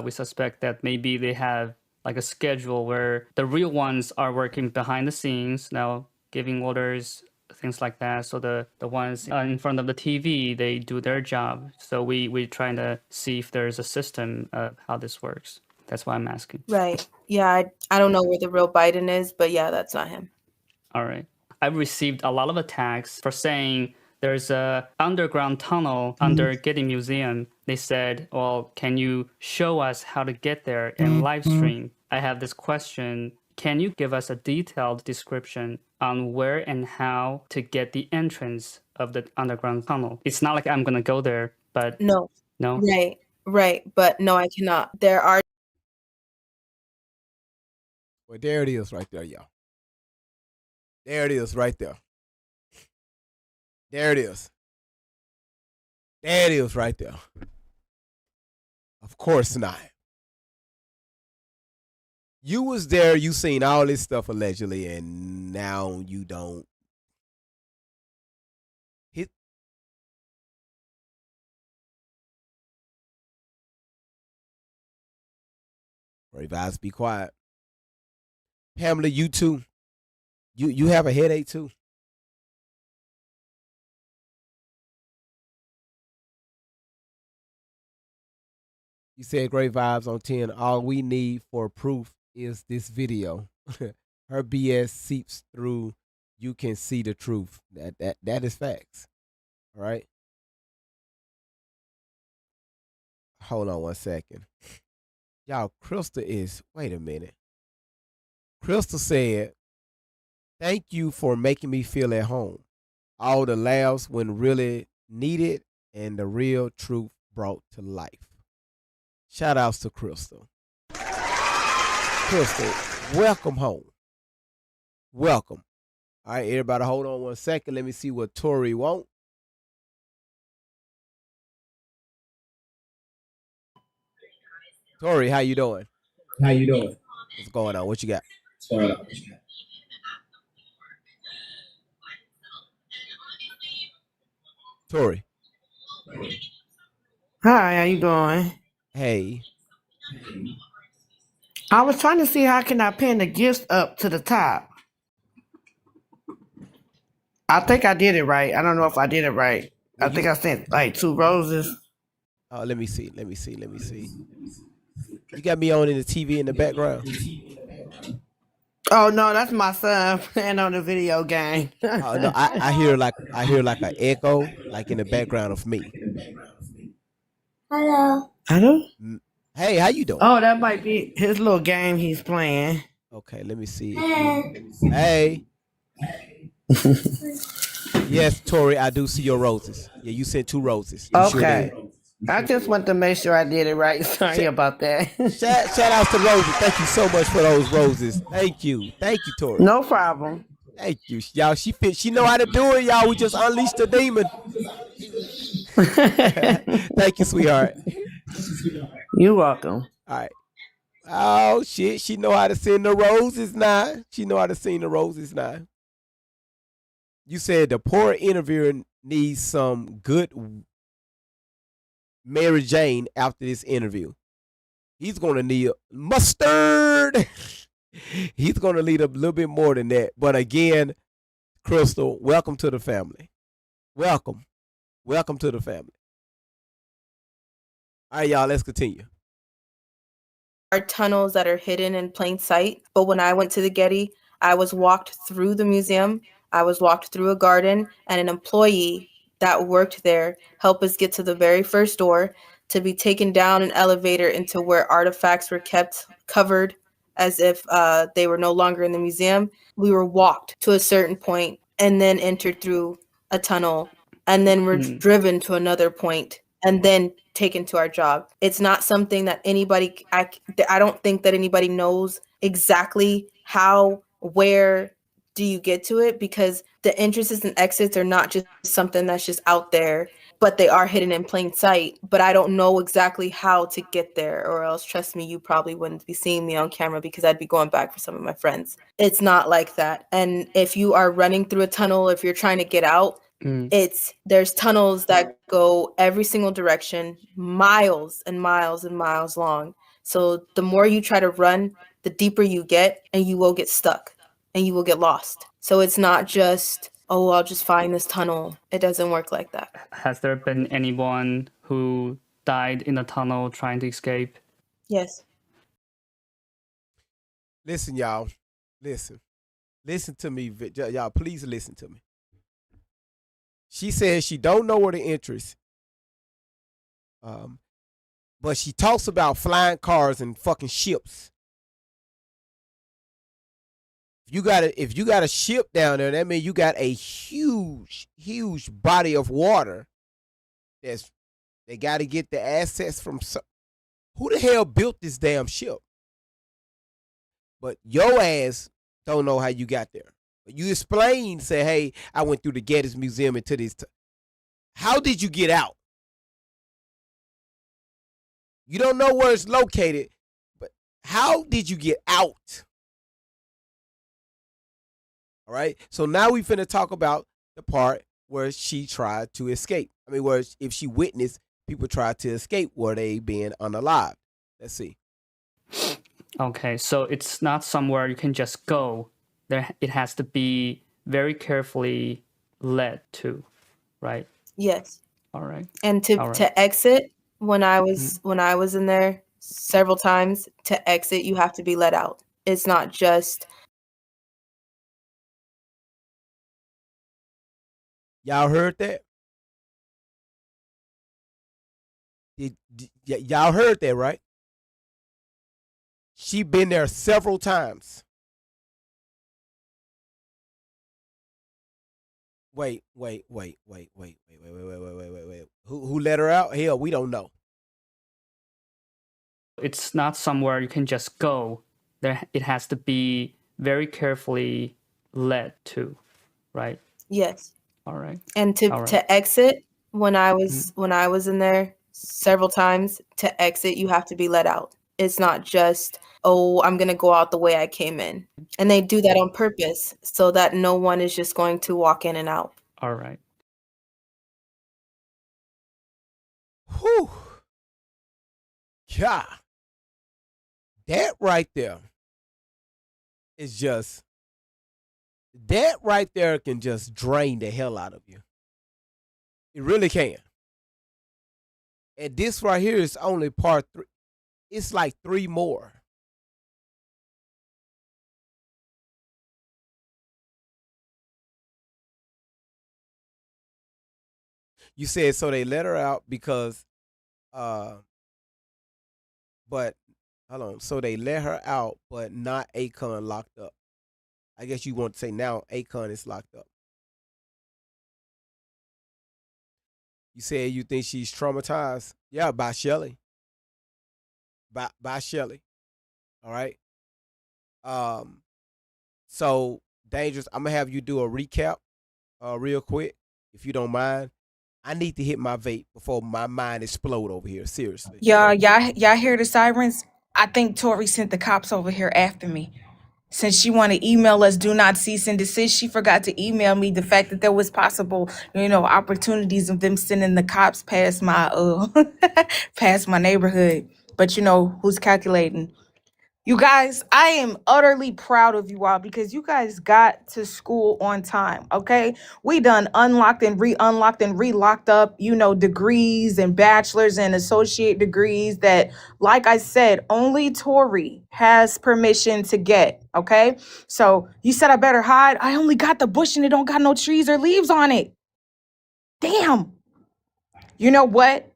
suspect that maybe they have like a schedule where the real ones are working behind the scenes now, giving orders, things like that. So the ones in front of the TV, they do their job. So we're trying to see if there's a system of how this works. That's why I'm asking. Right. Yeah, I don't know where the real Biden is, but yeah, that's not him. All right. I've received a lot of attacks for saying there's a underground tunnel under Getty Museum. They said, well, can you show us how to get there and live stream? I have this question. Can you give us a detailed description on where and how to get the entrance of the underground tunnel? It's not like I'm going to go there, but No. no. Right. But no, I cannot. There are. Well, there it is right there, y'all. There it is right there. There it is. There it is right there. Of course not. You was there, you seen all this stuff allegedly, and now you don't. Revise, be quiet. Pamela, you too. You have a headache too. You said great vibes on 10. All we need for proof is this video. Her BS seeps through. You can see the truth. That is facts. All right. Hold on one second. Y'all, Crystal is, wait a minute. Crystal said, thank you for making me feel at home. All the laughs when really needed and the real truth brought to life. Shout outs to Crystal. Crystal, welcome home. Welcome. All right, everybody, hold on 1 second. Let me see what Tori want. Tori, how you doing? How you doing? What's going on? What you got? What's going on? Tori, Hi, how you doing? hey. I was trying to see how can I pin the gifts up to the top. I think I did it right. I don't know if I did it right. I think I sent like 2 roses. Let me see. You got me on in the TV in the background. Oh no, that's my son playing on the video game. Oh no, I hear like an echo, like in the background of me. Hello. Hey, how you doing? Oh, that might be his little game he's playing. Okay, let me see. Hey. Yes, Tori, I do see your roses. Yeah, you sent 2 roses. You sure Okay. did. I just want to make sure I did it right. Sorry about that. Shout out to Roses. Thank you so much for those roses. Thank you, Tori. No problem. Thank you, y'all. She know how to do it, y'all. We just unleashed the demon. Thank you, sweetheart. You're welcome. All right. Oh shit, she know how to sing the roses now. You said the poor interviewer needs some good Mary Jane after this interview. He's going to need mustard. He's going to need a little bit more than that. But again, Crystal, welcome to the family. Welcome to the family. All right, y'all, let's continue. Are tunnels that are hidden in plain sight. But when I went to the Getty, I was walked through the museum. I was walked through a garden, and an employee that worked there helped us get to the very first door to be taken down an elevator into where artifacts were kept covered as if they were no longer in the museum. We were walked to a certain point and then entered through a tunnel, and then we're driven to another point and then taken to our job. It's not something that I don't think that anybody knows exactly how, where do you get to it, because the entrances and exits are not just something that's just out there, but they are hidden in plain sight. But I don't know exactly how to get there, or else, trust me, you probably wouldn't be seeing me on camera because I'd be going back for some of my friends. It's not like that. And if you are running through a tunnel, if you're trying to get out, there's tunnels that go every single direction, miles and miles and miles long. So the more you try to run, the deeper you get, and you will get stuck and you will get lost. So it's not just, oh, I'll just find this tunnel. It doesn't work like that. Has there been anyone who died in a tunnel trying to escape? Yes. Listen, y'all. Listen to me. Y'all, please listen to me. She says she don't know where the entrance. But she talks about flying cars and fucking ships. If you got a ship down there, that means you got a huge body of water. They got to get the assets from who the hell built this damn ship? But your ass don't know how you got there. You explain, say, hey, I went through the Getty Museum into this. How did you get out? You don't know where it's located, but how did you get out? All right. So now we finna talk about the part where she tried to escape. I mean, where if she witnessed people try to escape where they being unalived. Let's see. Okay, so it's not somewhere you can just go. It has to be very carefully led to, right? Yes. All right. And to exit, when I was in there several times, to exit you have to be let out. It's not just. Y'all heard that? Y'all heard that, right? She been there several times. Wait. Who let her out? Hell, we don't know. It's not somewhere you can just go. It has to be very carefully led to, right? Yes. All right. And to All right. to exit, when I Mhm. was in there several times, to exit you have to be let out. It's not just, oh, I'm gonna go out the way I came in. And they do that on purpose so that no one is just going to walk in and out. All right. Whew. God. That right there is just, that right there can just drain the hell out of you. It really can. And this right here is only part 3. It's like 3 more. You said so they let her out because but hold on. So they let her out, but not Akon locked up. I guess you want to say now Akon is locked up. You said you think she's traumatized? Yeah, by Shelly. By Shelly. All right. Um, so dangerous. I'm gonna have you do a recap, real quick, if you don't mind. I need to hit my vape before my mind explode over here. Seriously. Y'all hear the sirens? I think Tori sent the cops over here after me. Since she want to email us, do not cease and desist, she forgot to email me the fact that there was possible, opportunities of them sending the cops past my past my neighborhood. But who's calculating? You guys, I am utterly proud of you all because you guys got to school on time, okay? We done unlocked and re-locked up, degrees and bachelor's and associate degrees that, like I said, only Tori has permission to get, okay? So you said I better hide. I only got the bush and it don't got no trees or leaves on it. Damn. You know what?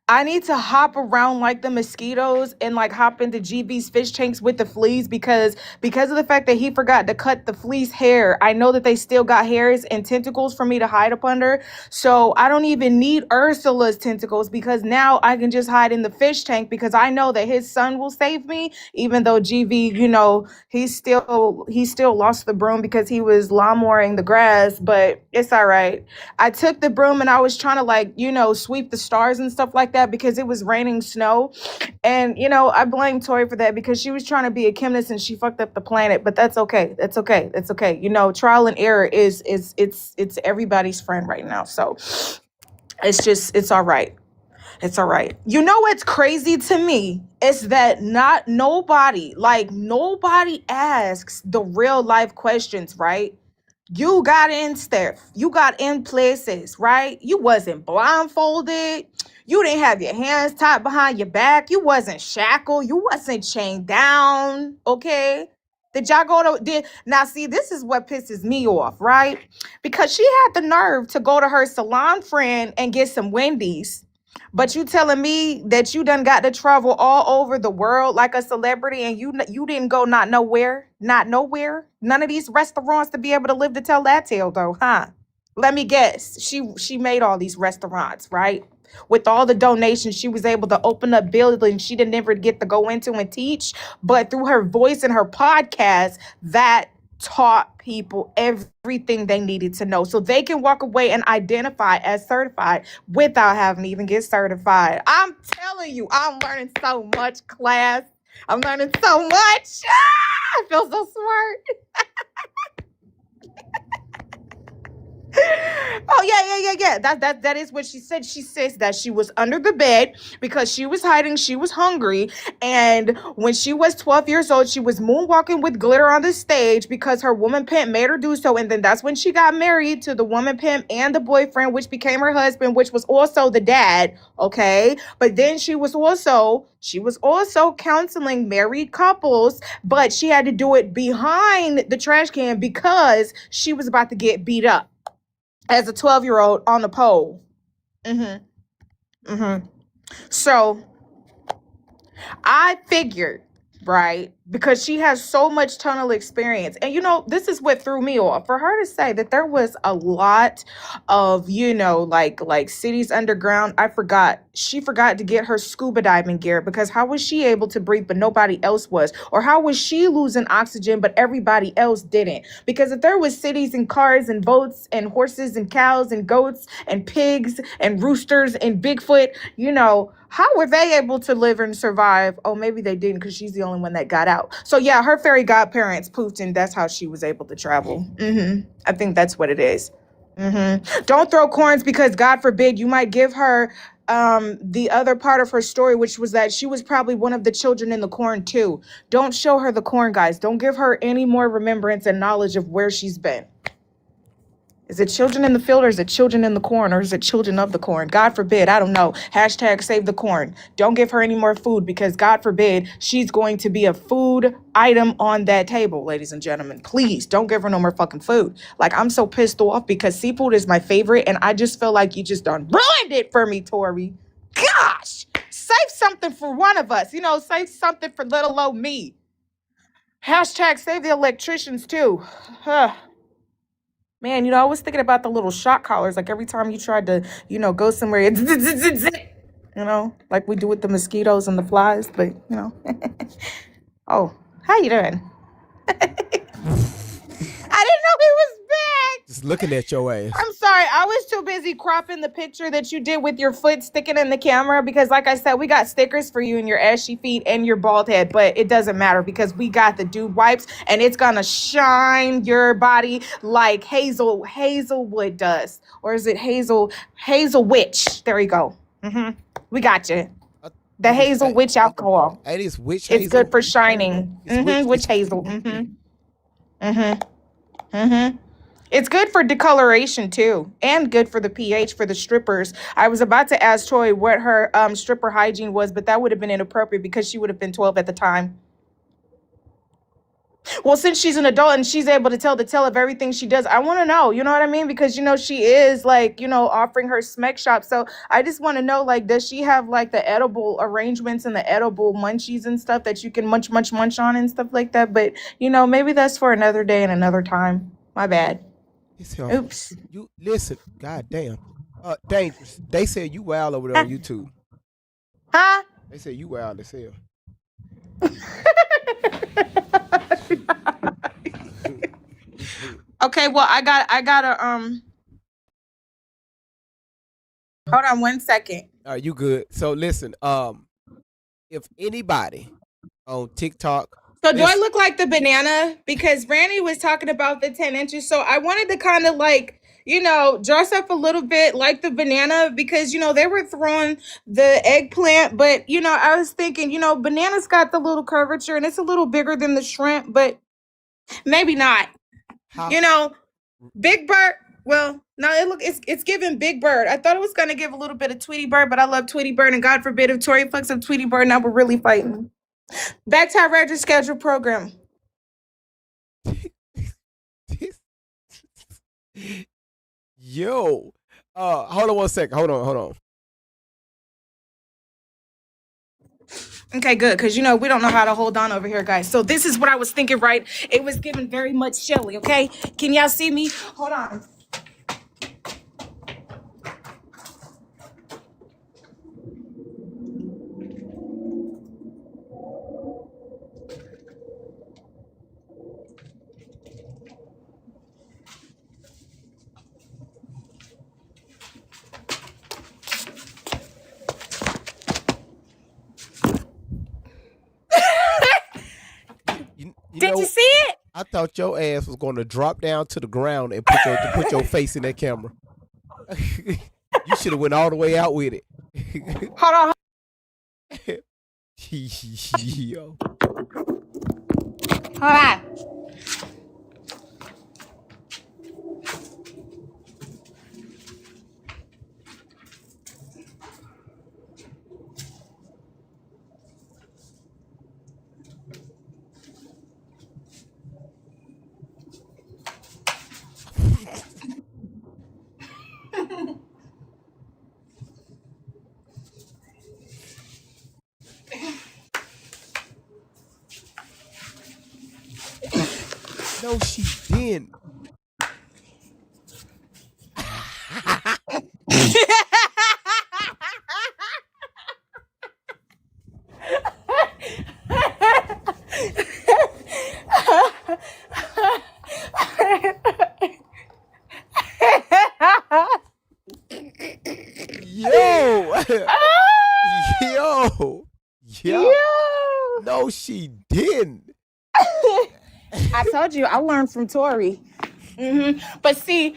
I need to hop around like the mosquitoes and like hop into GB's fish tanks with the fleas because of the fact that he forgot to cut the flea's hair. I know that they still got hairs and tentacles for me to hide up under. So I don't even need Ursula's tentacles because now I can just hide in the fish tank because I know that his son will save me, even though GV, he still lost the broom because he was lawnmowing the grass, but it's all right. I took the broom and I was trying to sweep the stars and stuff like that because it was raining snow. And, I blame Tori for that because she was trying to be a chemist and she fucked up the planet, but that's okay. That's okay. That's okay. Trial and error is it's everybody's friend right now. So it's all right. It's all right. What's crazy to me is that nobody asks the real life questions, right? You got in stuff. You got in places, right? You wasn't blindfolded. You didn't have your hands tied behind your back. You wasn't shackled. You wasn't chained down, okay? Did y'all go to now see this is what pisses me off, right? Because she had the nerve to go to her salon friend and get some Wendy's. But you telling me that you done got to travel all over the world like a celebrity and you didn't go not nowhere? None of these restaurants to be able to live to tell that tale though, huh? Let me guess. She made all these restaurants, right? With all the donations, she was able to open up buildings she didn't ever get to go into and teach. But through her voice and her podcast, that taught people everything they needed to know so they can walk away and identify as certified without having to even get certified. I'm telling you, I'm learning so much, class. I'm learning so much. I feel so smart. Oh yeah. That is what she said. She says that she was under the bed because she was hiding. She was hungry, and when she was 12 years old, she was moonwalking with glitter on the stage because her woman pimp made her do so. And then that's when she got married to the woman pimp and the boyfriend, which became her husband, which was also the dad. Okay, but then she was also counseling married couples, but she had to do it behind the trash can because she was about to get beat up as a 12-year-old on the pole. So I figured, right, because she has so much tunnel experience. And this is what threw me off. For her to say that there was a lot of, like cities underground, she forgot to get her scuba diving gear, because how was she able to breathe but nobody else was? Or how was she losing oxygen but everybody else didn't? Because if there was cities and cars and boats and horses and cows and goats and pigs and roosters and Bigfoot, how were they able to live and survive? Oh, maybe they didn't, because she's the only one that got out. So yeah, her fairy godparents pooped, and that's how she was able to travel. I think that's what it is. Don't throw corns, because God forbid you might give her the other part of her story, which was that she was probably one of the children in the corn too. Don't show her the corn, guys. Don't give her any more remembrance and knowledge of where she's been. Is it children in the field, or is it children in the corn, or is it children of the corn? God forbid. I don't know. Hashtag save the corn. Don't give her any more food, because God forbid she's going to be a food item on that table, ladies and gentlemen. Please don't give her no more fucking food. Like, I'm so pissed off because seafood is my favorite, and I just feel like you just done ruined it for me, Tori. Gosh, save something for one of us. Save something for little old me. Hashtag save the electricians too. Man, I was thinking about the little shock collars. Like every time you tried to, go somewhere, like we do with the mosquitoes and the flies. But, oh, how you doing? I didn't know he was back. Just looking at your ass. I'm sorry. I was too busy cropping the picture that you did with your foot sticking in the camera, because like I said, we got stickers for you and your ashy feet and your bald head, but it doesn't matter because we got the dude wipes, and it's gonna shine your body like Hazelwood does. Or is it Hazel Witch? There we go. We got you. The Hazel Witch alcohol. It is witch It's hazel. good for shining. Witch hazel. It's good for decoloration too, and good for the pH for the strippers. I was about to ask Troy what her stripper hygiene was, but that would have been inappropriate because she would have been 12 at the time. Well, since she's an adult and she's able to tell the tale of everything she does, I want to know, you know what I mean? Because, she is like, offering her smek shop. So I just want to know, like, does she have like the edible arrangements and the edible munchies and stuff that you can munch on and stuff like that? But, maybe that's for another day and another time. My bad. Oops. You listen, god damn. Dangerous. They said you wild over there on YouTube. Huh? They said you wild as hell. Okay, well, I gotta hold on 1 second. All right, you good. So listen, if anybody on TikTok. So do I look like the banana? Because Brandy was talking about the 10 inches. So I wanted to kind of like, dress up a little bit like the banana, because, they were throwing the eggplant. But, I was thinking, banana's got the little curvature and it's a little bigger than the shrimp, but maybe not. How? Big Bird. Well, no, it's giving Big Bird. I thought it was going to give a little bit of Tweety Bird, but I love Tweety Bird. And God forbid if Tori fucks up Tweety Bird, now we're really fighting. Back to our regular scheduled program. Yo. Hold on 1 second. Hold on. Okay, good, because we don't know how to hold on over here, guys. So this is what I was thinking, right? It was giving very much Shelly, okay? Can y'all see me? Hold on. Did you see it? I thought your ass was going to drop down to the ground and put your face in that camera. You should have went all the way out with it. Hold on. Yo. Hold on. No, she didn't. Yo, yo, yo. No, she didn't. I told you I learned from Tori. But see,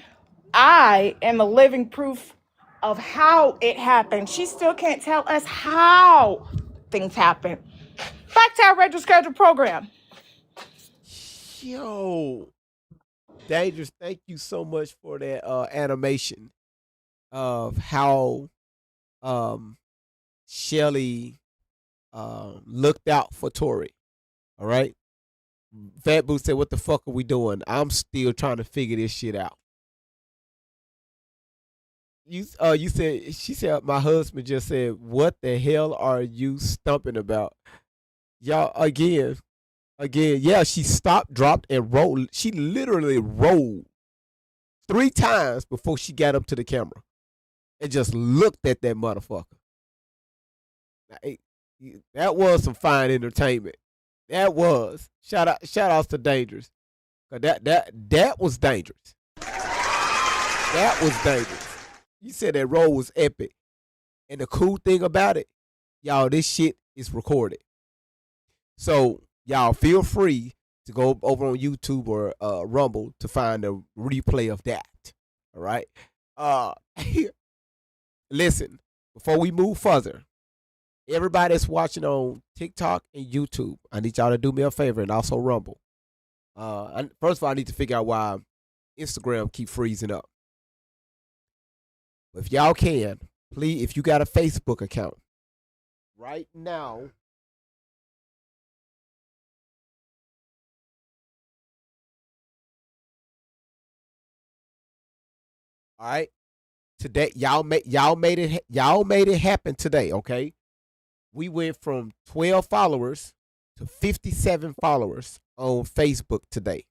I am a living proof of how it happened. She still can't tell us how things happen. Back to our regular schedule program. Yo, Dangerous, thank you so much for that animation of how Shelly looked out for Tori. All right. Fat Boo said, "What the fuck are we doing? I'm still trying to figure this shit out." You said, she said, my husband just said, "What the hell are you stumping about?" Y'all, again, yeah, she stopped, dropped, and rolled. She literally rolled 3 times before she got up to the camera and just looked at that motherfucker. That was some fine entertainment. That was. Shout outs to Dangerous. That was dangerous. That was dangerous. You said that role was epic. And the cool thing about it, y'all, this shit is recorded. So y'all feel free to go over on YouTube or Rumble to find a replay of that. All right. Listen, before we move further, everybody that's watching on TikTok and YouTube, I need y'all to do me a favor, and also Rumble. First of all, I need to figure out why Instagram keep freezing up. If y'all can, please, if you got a Facebook account, right now, all right, today y'all made it happen today. Okay, we went from 12 followers to 57 followers on Facebook today.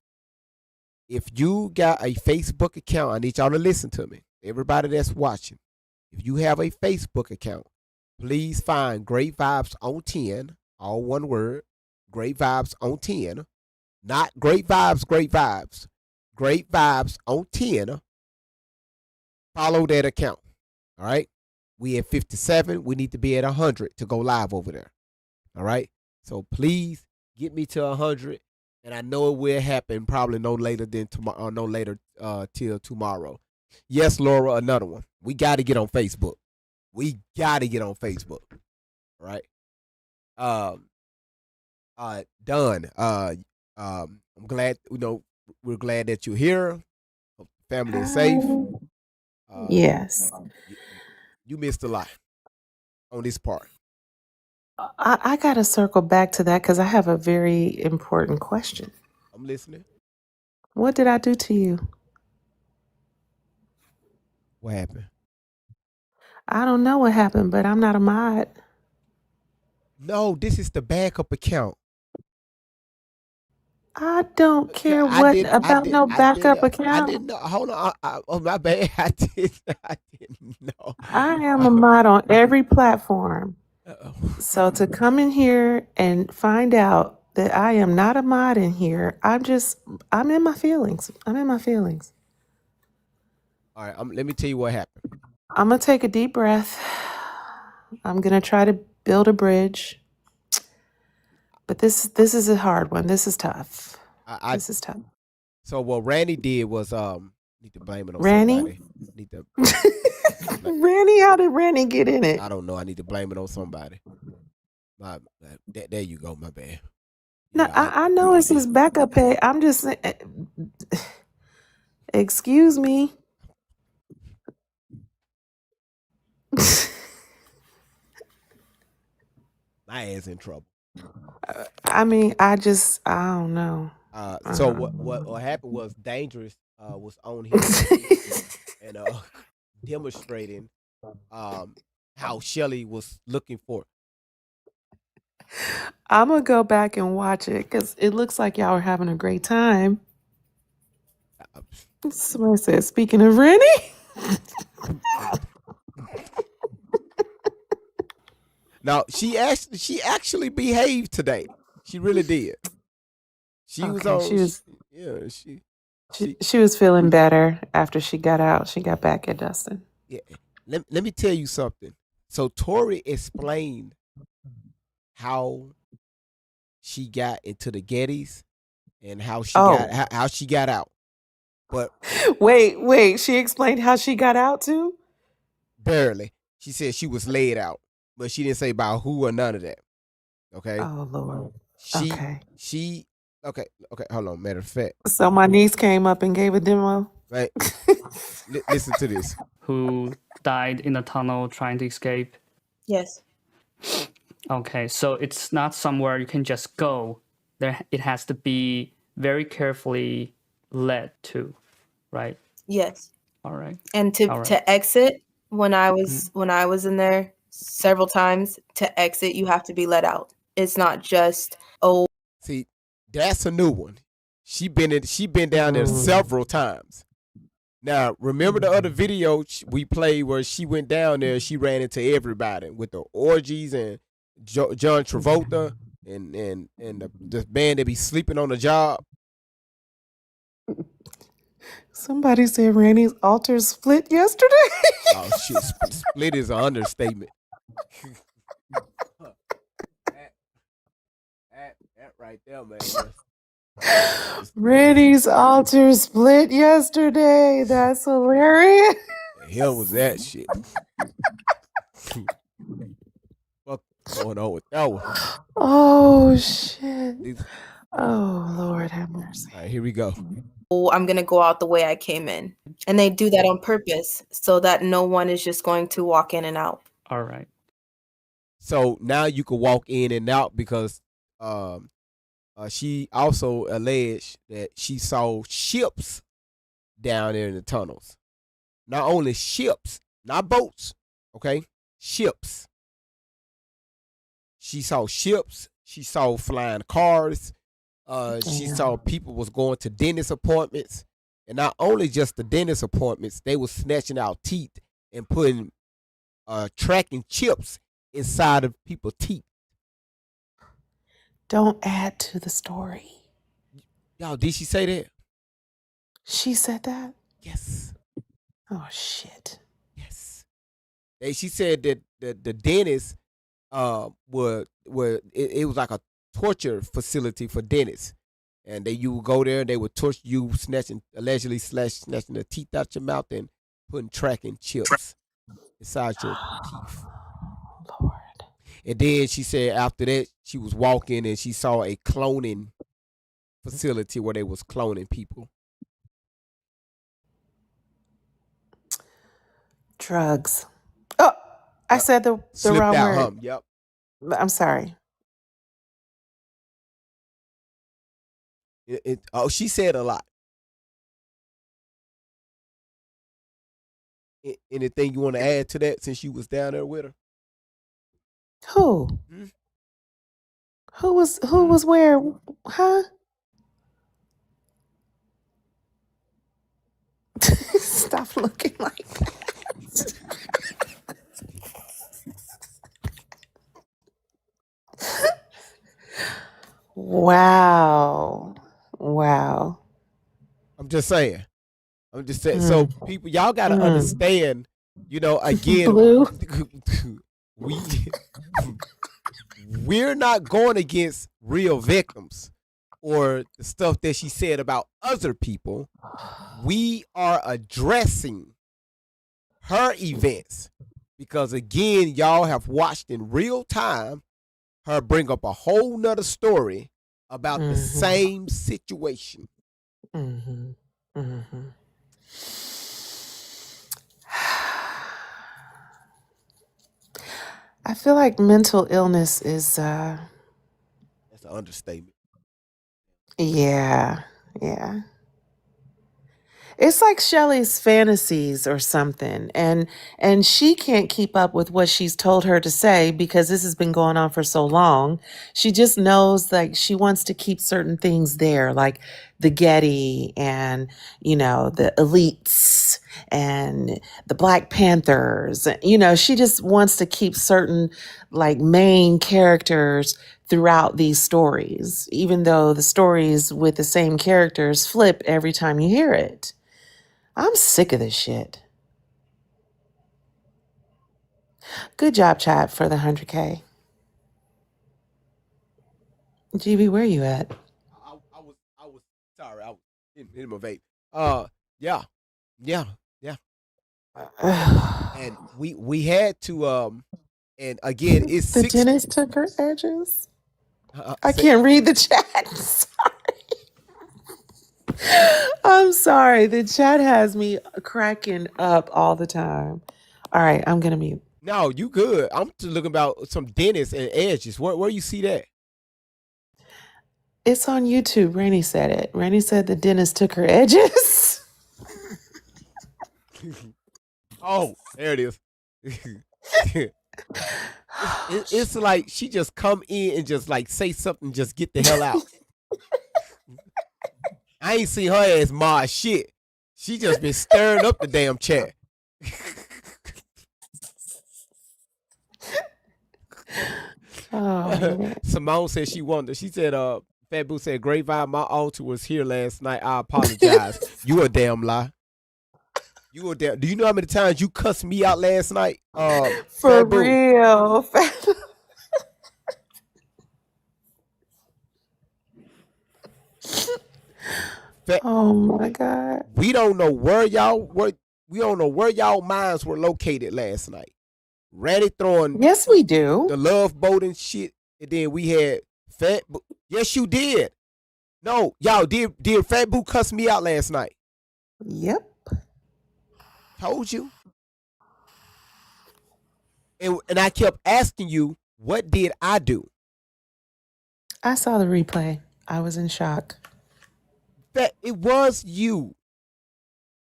If you got a Facebook account, I need y'all to listen to me. Everybody that's watching, if you have a Facebook account, please find Great Vibes on 10, all one word, Great Vibes on 10, not Great Vibes, Great Vibes, Great Vibes on 10. Follow that account. All right. We at 57. We need to be at 100 to go live over there. All right. So please get me to 100. And I know it will happen probably no later than tomorrow, no later till tomorrow. Yes, Laura, another one. We got to get on Facebook. We got to get on Facebook. All right. Done. I'm glad, we're glad that you're here. Hope the family is safe. Yes. You missed a lot on this part. I got to circle back to that because I have a very important question. I'm listening. What did I do to you? What happened? I don't know what happened, but I'm not a mod. No, this is the backup account. I don't care no backup account. I didn't know. Hold on. Oh, my bad. I didn't know. I am a mod on every platform. Uh-oh. So to come in here and find out that I am not a mod in here, I'm in my feelings. I'm in my feelings. All right. Let me tell you what happened. I'm going to take a deep breath. I'm going to try to build a bridge. But this is a hard one. This is tough. This is tough. So what Randy did was need to blame it on Randy? somebody. Randy, how did Randy get in it? I don't know. I need to blame it on somebody. There you go. My bad. No, Yeah, I know it's his backup pay. I'm just saying, excuse me. my ass in trouble. I mean, I don't know. So what happened was Dangerous was on here and demonstrating how Shelly was looking for. I'm gonna go back and watch it because it looks like y'all are having a great time. Somebody said, speaking of Rennie. Now she actually behaved today. She really did. She was Okay, on. she was Yeah, she was feeling better after she got out. She got back at Dustin. yeah. Let me tell you something. So Tori explained how she got into the Gettys and how she got Oh, how she got out. But wait. She explained how she got out too? barely. She said she was laid out, but she didn't say about who or none of that. Okay. Oh, Lord. She Okay. she okay, hold on. Matter of fact. So my niece came up and gave a demo. Right. Listen to this. Who died in the tunnel trying to escape. Yes. Okay, so it's not somewhere you can just go. It has to be very carefully led to, right? Yes. All right. And All right. to exit, when I was in there several times, to exit you have to be let out. It's not just, oh, See, that's a new one. She been down there several times. Now, remember the other video we played where she went down there, she ran into everybody with the orgies and John Travolta and the band that be sleeping on the job. Somebody said Randy's altar split yesterday. Oh shit, split is an understatement. that right there, man. Randy's altar split yesterday. That's hilarious. The hell was that shit? What's going on with that one? Oh shit. Oh Lord have mercy. All right, here we go. I'm going to go out the way I came in. And they do that on purpose so that no one is just going to walk in and out. All right. So now you can walk in and out because she also alleged that she saw ships down there in the tunnels. Not only ships, not boats, okay? Ships. She saw ships. She saw flying cars. She saw people was going to dentist appointments. And not only just the dentist appointments, they was snatching out teeth and putting tracking chips inside of people's teeth. Don't add to the story. Y'all, did she say that? She said that? Yes. Oh shit. Yes. She said that the dentist it was like a torture facility for dentists. And you would go there and they would torture you, allegedly snatching the teeth out your mouth and putting tracking chips inside your teeth. Lord. And then she said after that she was walking and she saw a cloning facility where they was cloning people. Drugs. Oh, I said the Slipped wrong out, word. Yep. I'm sorry. She said a lot. Anything you want to add to that since you was down there with her? Who? Hmm? Who was where? Huh? Stop looking like that. Wow. I'm just saying. So people, y'all gotta understand. Again, Blue. we're not going against real victims or the stuff that she said about other people. We are addressing her events because, again, y'all have watched in real time her bring up a whole nother story about the same situation. I feel like mental illness is That's an understatement. yeah. It's like Shelley's fantasies or something. And she can't keep up with what she's told her to say because this has been going on for so long. She just knows like she wants to keep certain things there, like the Getty and, the elites and the Black Panthers. She just wants to keep certain like main characters throughout these stories, even though the stories with the same characters flip every time you hear it. I'm sick of this shit. Good job, chat, for the 100K. GB, where you at? I was sorry. I was in my vape. Yeah. And we had to and again it's The 6. Dennis Tucker edges. I Say- can't read the chat. Sorry. I'm sorry. The chat has me cracking up all the time. All right, I'm gonna mute. No, you good. I'm just looking about some Dennis and edges. Where you see that? It's on YouTube. Rainey said it. Rainey said the Dennis took her edges. Oh, there it is. It's like she just come in and just like say something, just get the hell out. I ain't seen her ass mod shit. She just been stirring up the damn chat. Oh, Simone said she wondered. She said, Fat Boo said, great vibe. My altar was here last night. I apologize. You a damn lie. You a damn. Do you know how many times you cussed me out last night? for Fat Boo. real. Oh my God. We don't know where y'all minds were located last night. Randy throwing Yes, we do. the love boat and shit, and then we had Fat Boo. Yes, you did. No, y'all did Fat Boo cuss me out last night? Yep. Told you. And I kept asking you, what did I do? I saw the replay. I was in shock. That it was you.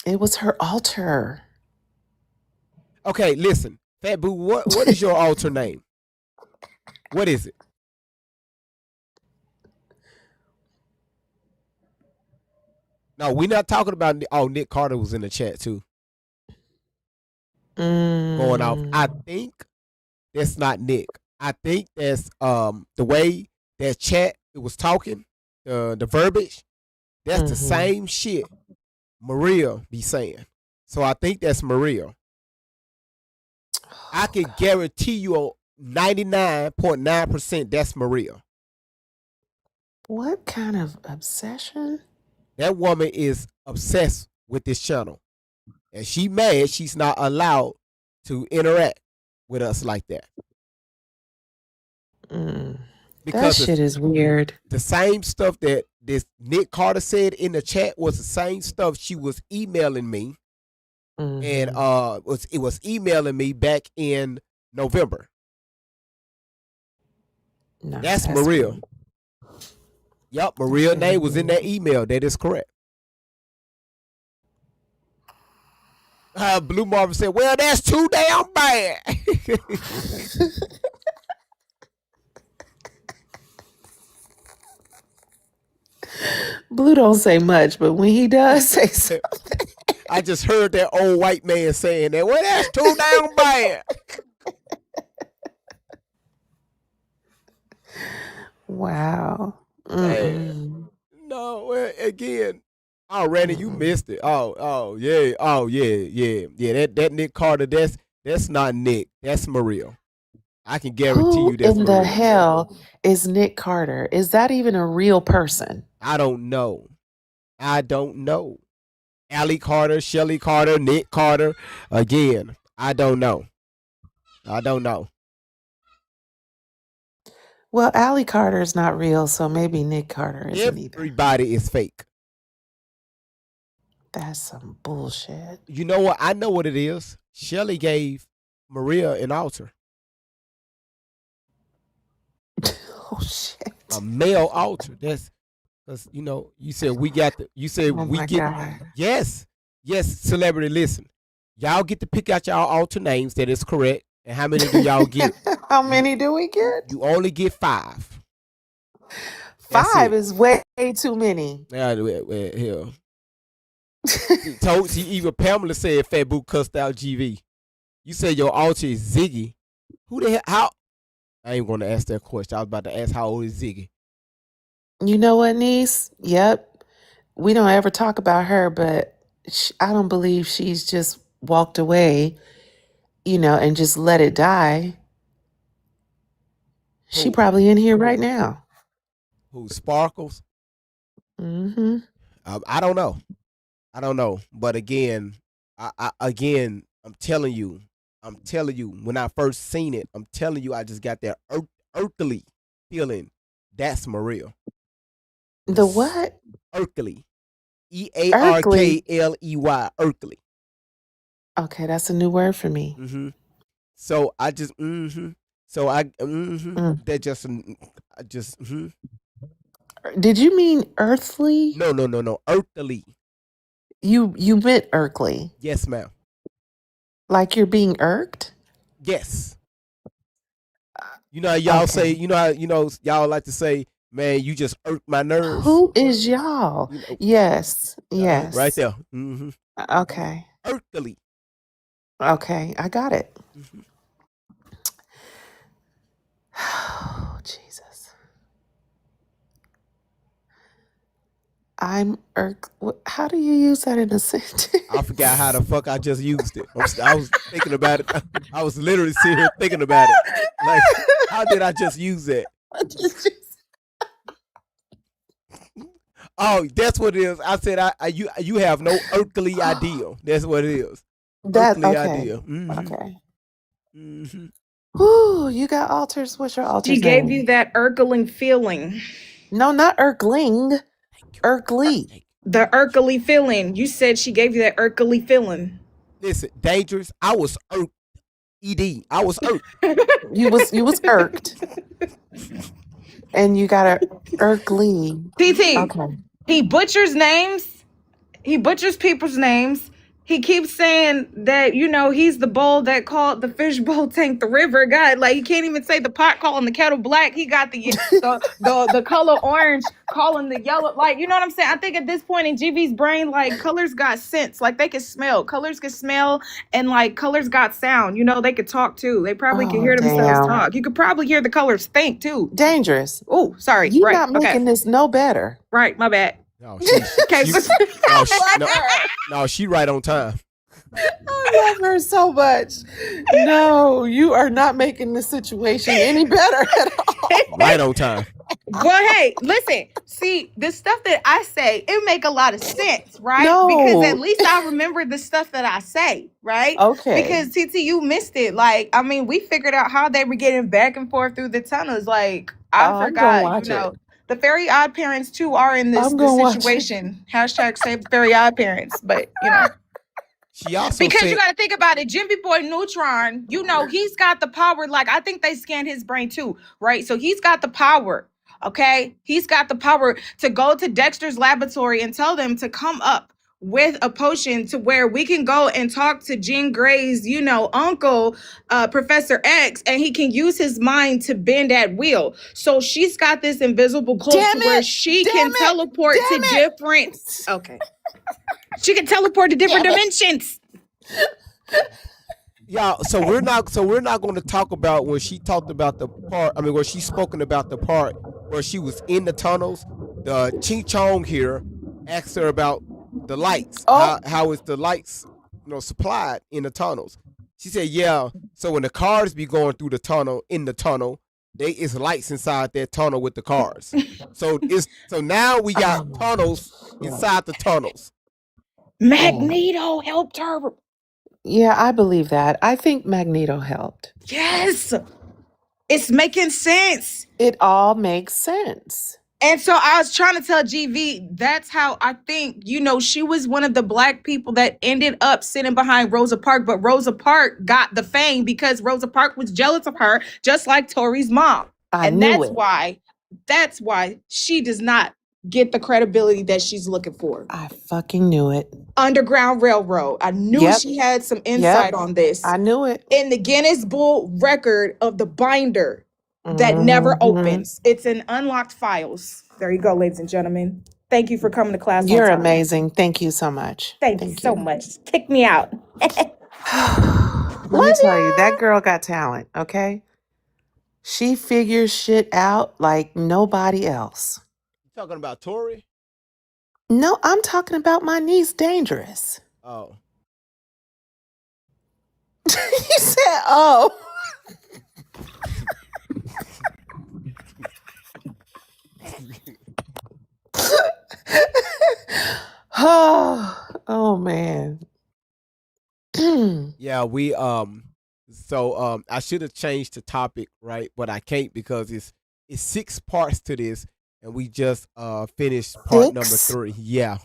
It was her altar. Okay, listen, Fat Boo, what is your alter name? What is it? No, we're not talking about. Oh, Nick Carter was in the chat too, going off. I think that's not Nick. I think that's the way that chat it was talking, the verbiage. That's the same shit Maria be saying. So I think that's Maria. I can guarantee you 99.9% that's Maria. What kind of obsession? That woman is obsessed with this channel. And she mad she's not allowed to interact with us like that. That Because shit is weird. the same stuff that this Nick Carter said in the chat was the same stuff she was emailing me. And it was emailing me back in November. No, That's Maria. weird. Yep, Maria name was in that email. That is correct. Blue Marvin said, well, that's too damn bad. Blue don't say much, but when he does say something. I just heard that old white man saying that. Well, that's too damn bad. Wow. Man. No, well, again. Oh, Randy, you missed it. Yeah. That Nick Carter, that's not Nick. That's Maria. I can guarantee Who you that's in Maria. the hell is Nick Carter? Is that even a real person? I don't know. Allie Carter, Shelly Carter, Nick Carter. Again, I don't know. Well, Allie Carter is not real, so maybe Nick Carter isn't either. Everybody is fake. That's some bullshit. You know what? I know what it is. Shelly gave Maria an altar. Oh shit. A male altar. That's because you said we got the. You said Oh we my get. God. Yes, Yes, celebrity, listen. Y'all get to pick out y'all alter names. That is correct. And how many do y'all get? How many do we get? You only get 5. That's 5 it. is way too many. Yeah, hell. See, even Pamela said Fat Boo cussed out GV. You said your alter is Ziggy. Who the hell? How? I ain't going to ask that question. I was about to ask how old is Ziggy. You know what, niece? Yep. We don't ever talk about her, but I don't believe she's just walked away, and just let it die. She Who? probably in here right now. Who? Sparkles? Mm-hmm. I don't know. I don't know. But again, I'm telling you, when I first seen it, I'm telling you, I just got that earthly feeling. That's Maria. The what? Earthly. EARKLEY. Earthly. Okay, that's a new word for me. Mm-hmm. So I just So that just Did you mean earthly? No. Earthly. You meant irkly. Yes, ma'am. Like you're being irked? Yes. You know how y'all Okay. say, y'all like to say, man, you just irk my nerves. Who is y'all? You know, Yes. Yes. right there. Mm-hmm. Okay. Earthly. Okay, I got it. Mm-hmm. Oh, Jesus. I'm irk. How do you use that in a sentence? I forgot how the fuck I just used it. I was thinking about it. I was literally sitting here thinking about it. Like, how did I just use that? Oh, that's what it is. I said, you have no earthly idea. That's what it is. That Earthly okay. idea. Mm-hmm. Okay. Mm-hmm. Whoo, you got alters. What's your alter's She gave name? you that irkling feeling. No, not irkling. Irkly. The irkly feeling. You said she gave you that irkly feeling. Listen, dangerous. I was irked. ED. I was irked. You was irked. And you got a irkly. TT. Okay. He butchers names. He butchers people's names. He keeps saying that, he's the bowl that called the fishbowl tank the river. God, like, he can't even say the pot calling the kettle black. He got the color orange calling the yellow. Like, you know what I'm saying? I think at this point in GV's brain, like, colors got sense. Like, they can smell. Colors can smell, and, like, colors got sound. They could talk, too. They probably can hear themselves damn. talk. You could probably hear the colors think, too. Dangerous. Oh, sorry. You're Right. not making this no better. Right. My bad. No, Okay. she right on time. I love her so much. No, you are not making the situation any better at all. Right on time. Well, hey, listen. See, the stuff that I say, it make a lot of sense, right? No. Because at least I remember the stuff that I say, right? Okay. Because TT, you missed it. Like, I mean, we figured out how they were getting back and forth through the tunnels. Like, I I'm forgot, gonna watch it. The Very Odd Parents too are in this I'm gonna watch situation. Hashtag save the Very Odd Parents, but She also because said, you got to think about it, Jimmy Boy Neutron, he's got the power. Like, I think they scanned his brain too, right? So he's got the power, okay? He's got the power to go to Dexter's laboratory and tell them to come up with a potion to where we can go and talk to Jean Grey's, uncle, Professor X, and he can use his mind to bend at will. So she's got this invisible cloak to where she can teleport to different. Okay. She can teleport to different dimensions. y'all. So we're not going to talk about when she talked about the part. I mean, where she's spoken about the part where she was in the tunnels. The Ching Chong here asked her about the lights. Oh. How is the lights, supplied in the tunnels? She said, yeah. So when the cars be going through the tunnel, there is lights inside that tunnel with the cars. So now we got tunnels inside the tunnels. Magneto helped her. Yeah, I believe that. I think Magneto helped. Yes. It's making sense. It all makes sense. And so I was trying to tell GV, that's how I think, she was one of the Black people that ended up sitting behind Rosa Parks, but Rosa Parks got the fame because Rosa Parks was jealous of her, just like Tori's mom. I knew that's it. why she does not get the credibility that she's looking for. I fucking knew it. Underground Railroad. I knew Yep. she had some insight Yep. on this. I knew it. In the Guinness Book record of the binder that never Mhm. opens. It's in unlocked files. There you go, ladies and gentlemen. Thank you for coming to class on You're time. amazing. Thank you so much. Thank you so much. Kick me out. Let me tell you, that girl got talent, okay? She figures shit out like nobody else. You talking about Tori? No, I'm talking about my niece, Dangerous. Oh. You said, oh. Oh man. Yeah, we I should have changed the topic, right? But I can't because it's 6 parts to this, and we just finished part number 6? 3. Yeah.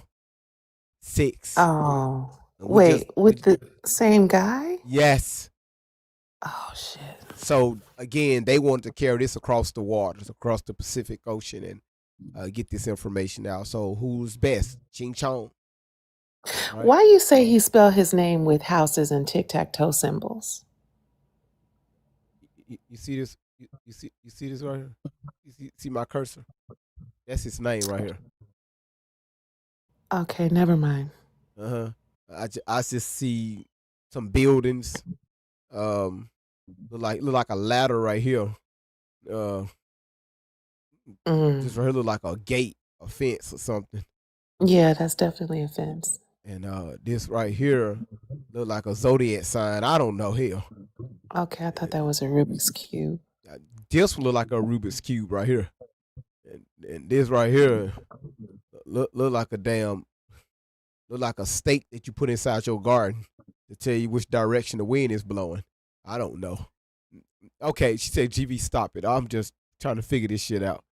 6. Oh. And we Wait, just with the same guy? yes. Oh shit. So again, they wanted to carry this across the waters, across the Pacific Ocean, and get this information out. So who's best? Ching Chong, right? Why you say he spelled his name with houses and tic-tac-toe symbols? You see this? You see this right here? You see my cursor? That's his name right here. Okay, never mind. I just see some buildings. Look like a ladder right here. Mm. Just right here look like a gate, a fence or something. Yeah, that's definitely a fence. And this right here look like a zodiac sign. I don't know here. Okay, I thought that was a Rubik's Cube. This one look like a Rubik's cube right here, and this right here look like a look like a stake that you put inside your garden to tell you which direction the wind is blowing. I don't know. Okay, she said, "GB, stop it. I'm just trying to figure this shit out."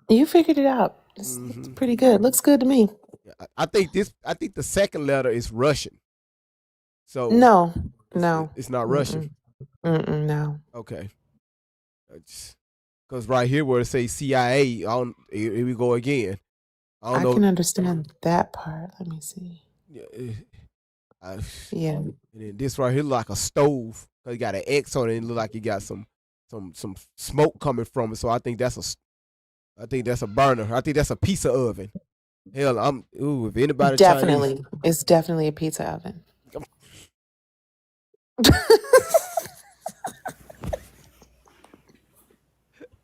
You figured it out. It's pretty good. Looks good to me. I think the second letter is Russian. So No, it's not Russian. no. Okay. Because right here where it says CIA, here we go again. I don't I know. can understand that part. Let me see. Yeah. And then this right here look like a stove. Cause it got an X on it and it look like it got some smoke coming from it. So I think that's a burner. I think that's a pizza oven. Hell, if anybody Definitely. Chinese, It's definitely a pizza oven.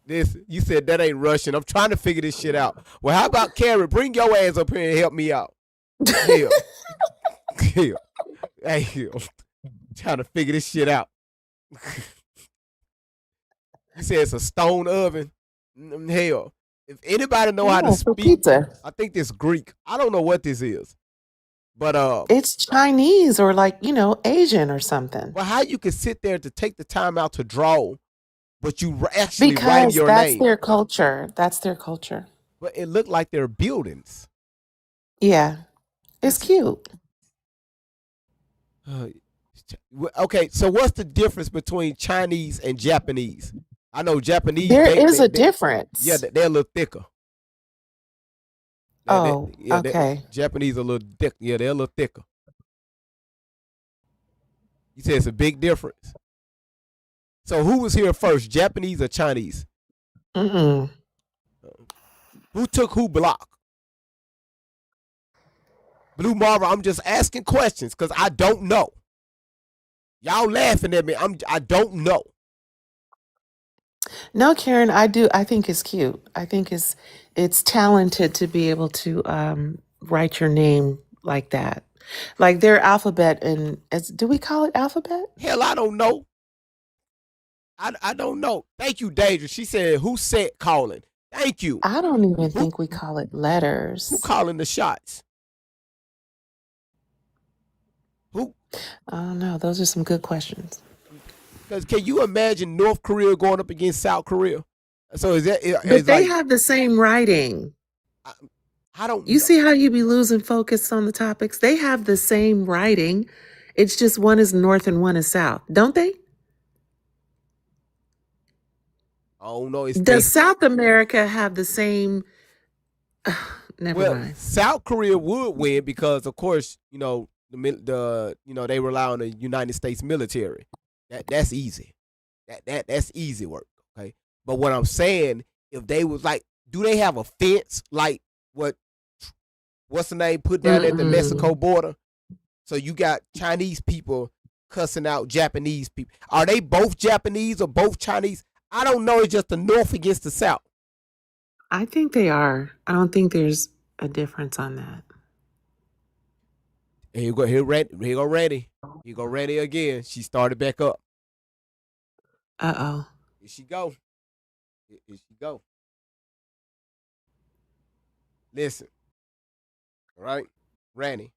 you said that ain't Russian. I'm trying to figure this shit out. Well, how about Karen? Bring your ass up here and help me out. Hell. Hell. Hey, hell. Trying to figure this shit out. You said it's a stone oven. Hell, if anybody know how to Yeah, for speak, pizza. I think this Greek. I don't know what this is, but It's Chinese or like, Asian or something. well, how you can sit there to take the time out to draw, but you actually write Because your that's name. their culture. That's their culture. But it looked like they're buildings. Yeah. It's cute. Okay, so what's the difference between Chinese and Japanese? I know Japanese. There is a difference. Yeah, they're a little thicker. Oh, okay. Japanese are a little thick. Yeah, they're a little thicker. You said it's a big difference. So who was here first, Japanese or Chinese? Mm-mm. Who took who block? Blue Marvel, I'm just asking questions because I don't know. Y'all laughing at me. I don't know. No, Karen, I think it's cute. I think it's talented to be able to write your name like that. Like their alphabet, and do we call it alphabet? Hell, I don't know. I don't know. Thank you, Deidre. She said, who said calling? Thank you. I don't even think we call it letters. Who calling the shots? Who? I don't know. Those are some good questions. Because can you imagine North Korea going up against South Korea? So is that? But they have the same writing. I don't. You see how you be losing focus on the topics? They have the same writing. It's just one is north and one is south, don't they? Oh no, Does South America have the same? Never Well, mind. South Korea would win because, of course, they rely on the United States military. That's easy. That's easy work. Okay, but what I'm saying, if they was like, do they have a fence like what's the name put down at the Mexico border? So you got Chinese people cussing out Japanese people. Are they both Japanese or both Chinese? I don't know. It's just the North against the South. I think they are. I don't think there's a difference on that. Here you go. Here go Randy. Here go Randy again. She started back up. Uh-oh. Here she go. Here she go. Listen. All right, Randy.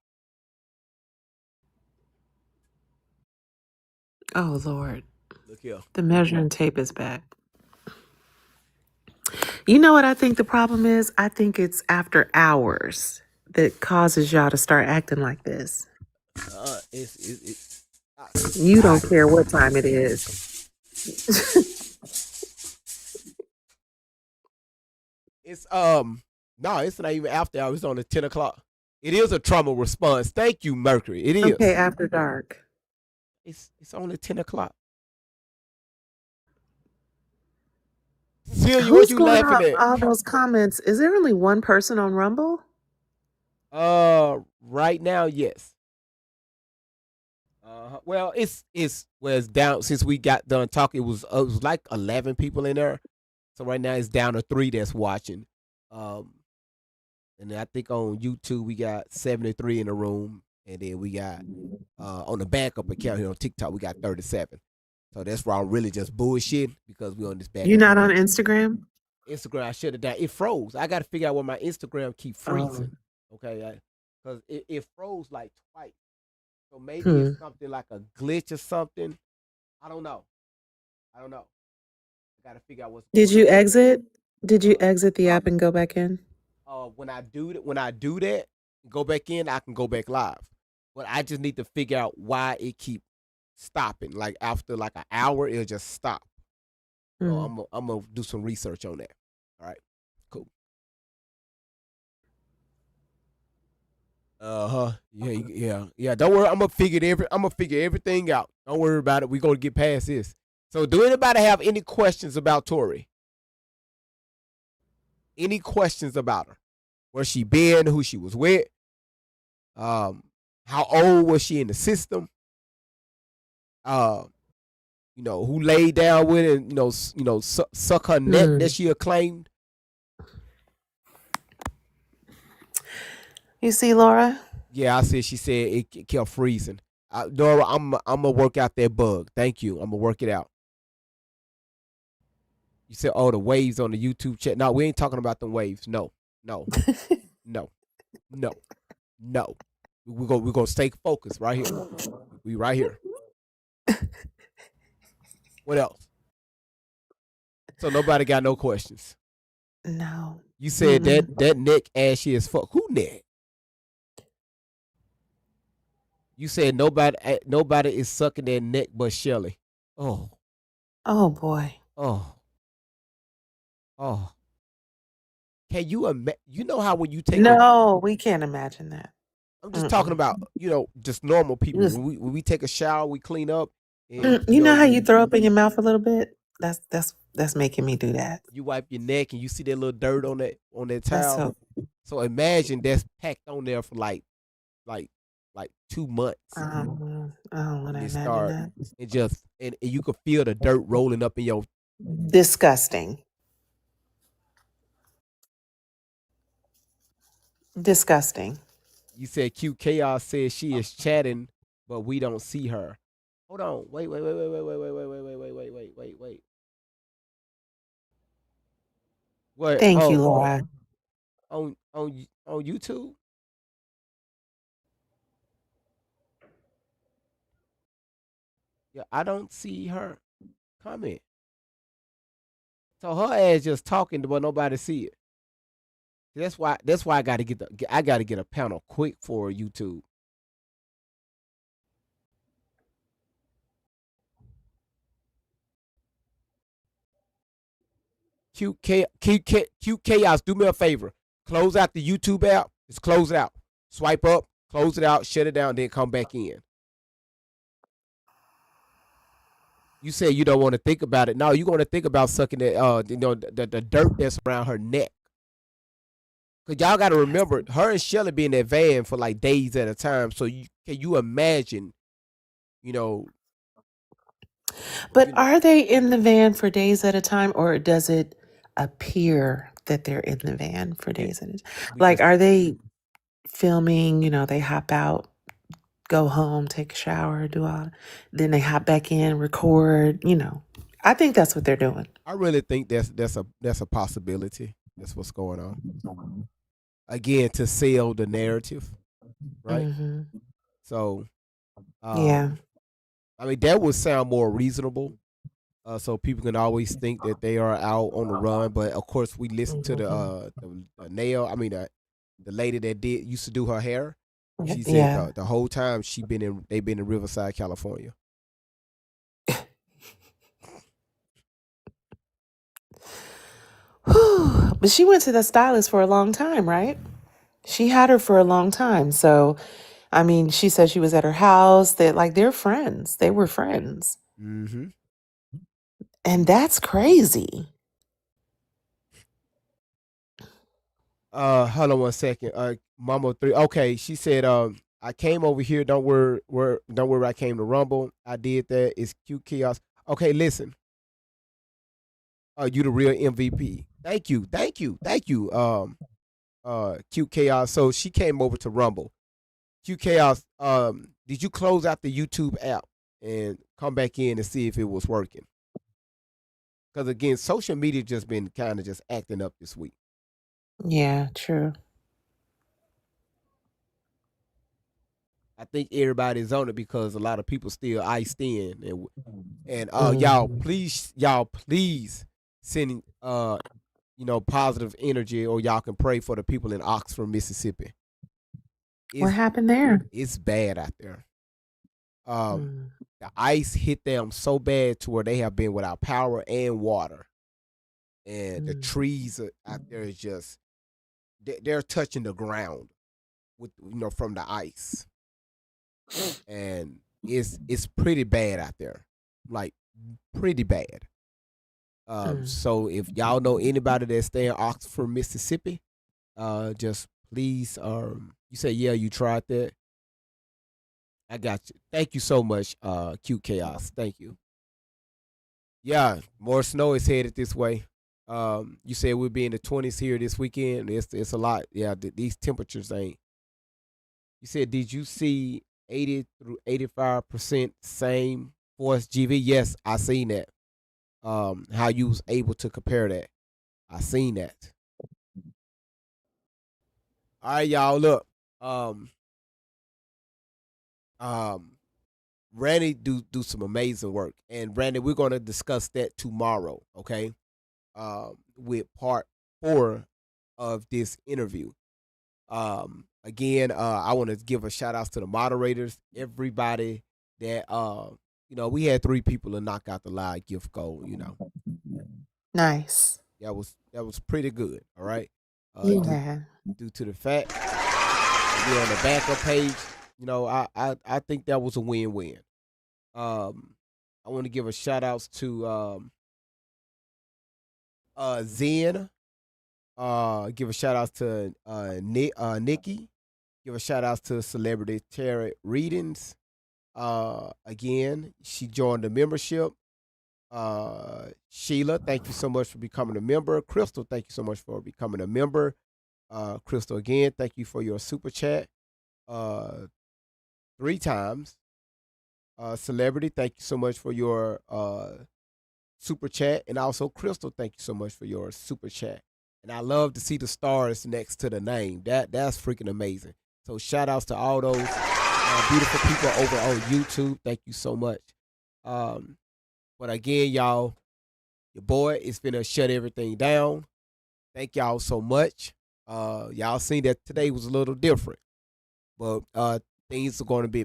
Oh, Lord. Look here. The measuring tape is back. You know what I think the problem is? I think it's after hours that causes y'all to start acting like this. You don't care what time it is. It's no, it's not even after hours. It's on the 10 o'clock. It is a trauma response. Thank you, Mercury. It is. Okay, after dark. It's only 10 o'clock. Celia, what Who's you going laughing up at? all those comments? Is there only one person on Rumble? Right now, yes. Well, it's down since we got done talking. It was like 11 people in there, so right now it's down to 3 that's watching. And then I think on YouTube we got 73 in the room, and then we got on the backup account here on TikTok we got 37. So that's why I'm really just bullshitting because we on this backup. You're not on Instagram? Instagram, I shut it down. It froze. I got to figure out why my Instagram keep freezing. Okay, because it froze like twice. So maybe it's something like a glitch or something. I don't know. I got to figure out what's. Did you exit? Did you exit the app and go back in? When I do that, go back in, I can go back live. But I just need to figure out why it keep stopping. Like after like an hour, it'll just stop. So I'm gonna do some research on that. All right, cool. Yeah. Don't worry, I'm gonna figure everything out. Don't worry about it. We're gonna get past this. So, do anybody have any questions about Tori? Any questions about her? Where she been? Who she was with? How old was she in the system? Who laid down with it? And, suck her neck that she acclaimed. You see, Laura? Yeah, she said it kept freezing. Nora, I'm gonna work out that bug. Thank you. I'm gonna work it out. You said, oh, the waves on the YouTube chat. No, we ain't talking about the waves. No. We're gonna stay focused right here. We right here. What else? So nobody got no questions. No. You said that neck ashy as fuck. Who neck? You said nobody is sucking their neck but Shelly. Oh. Oh boy. Oh. Can you imagine? You know how when you take No, we can't imagine that. I'm just talking about, just normal people. When we take a shower, we clean up. And, you know how you throw up in your mouth a little bit? That's making me do that. You wipe your neck and you see that little dirt on that towel. So imagine that's packed on there for like 2 months. I don't want to imagine that. And you could feel the dirt rolling up in your. Disgusting. You said Cute Chaos says she is chatting, but we don't see her. Hold on. Wait. What? Thank you, Laura. On YouTube? Yeah, I don't see her comment. So her ass just talking, but nobody see it. That's why I gotta get a panel quick for YouTube. Cute Chaos, do me a favor. close out the YouTube app. Just close it out. Swipe up, close it out, shut it down, then come back in. You say you don't want to think about it. No, you're going to think about sucking the dirt that's around her neck. Cause y'all got to remember, her and Shelly be in that van for like days at a time. So can you imagine, you know? But are they in the van for days at a time, or does it appear that they're in the van for days at a time? Like, are they filming? You know, they hop out, go home, take a shower, do all, then they hop back in, record. You know, I think that's what they're doing. I really think that's a possibility. That's what's going on. Again, to sell the narrative, right? Hmm. So, Yeah. I mean, that would sound more reasonable. So people can always think that they are out on the run, but of course we listen to the lady that used to do her hair. She said Yeah. the whole time they've been in Riverside, California. But she went to the stylist for a long time, right? She had her for a long time. So, I mean, she said she was at her house. That like they're friends. They were friends, Mm-hmm. and that's crazy. Hold on one second. Mama 3. Okay, she said, I came over here. Don't worry, I came to Rumble. I did that. It's cute chaos. Okay, listen. You the real MVP. Thank you. Cute chaos. So she came over to Rumble. Cute chaos. Did you close out the YouTube app and come back in and see if it was working? Because again, social media just been kind of just acting up this week. Yeah, true. I think everybody's on it because a lot of people still iced in, and Mhm. y'all please send positive energy, or y'all can pray for the people in Oxford, Mississippi. What happened there? It's bad out there. Mm. The ice hit them so bad to where they have been without power and water, and the trees out there is just they're touching the ground with from the ice, and it's pretty bad out there, like pretty bad. So if y'all know anybody that's staying in Oxford, Mississippi, just please, you say yeah, you tried that. I got you. Thank you so much, Cute Chaos. Thank you. Yeah, more snow is headed this way. You said we'll be in the 20s here this weekend. It's a lot. Yeah, these temperatures ain't. You said, did you see 80 through 85% same force GV? Yes, I seen that. How you was able to compare that. I seen that. All right, y'all. Look, Randy do some amazing work, and Randy, we're gonna discuss that tomorrow. Okay, with part 4 of this interview. Again, I want to give a shout out to the moderators, everybody that we had 3 people to knock out the live gift goal. Nice. That was pretty good. All right. Yeah. Due to the fact that we're on the backup page, I think that was a win-win. I want to give a shout outs to Zen. Give a shout out to Nikki. Give a shout out to Celebrity Terry Readings. Again, she joined the membership. Sheila, thank you so much for becoming a member. Crystal, thank you so much for becoming a member. Crystal, again, thank you for your super chat 3 times. Celebrity, thank you so much for your super chat. And also, Crystal, thank you so much for your super chat. And I love to see the stars next to the name. That's freaking amazing. So shout outs to all those beautiful people over on YouTube. Thank you so much. But again, y'all, your boy is finna shut everything down. Thank y'all so much. Y'all seen that today was a little different, but things are going to be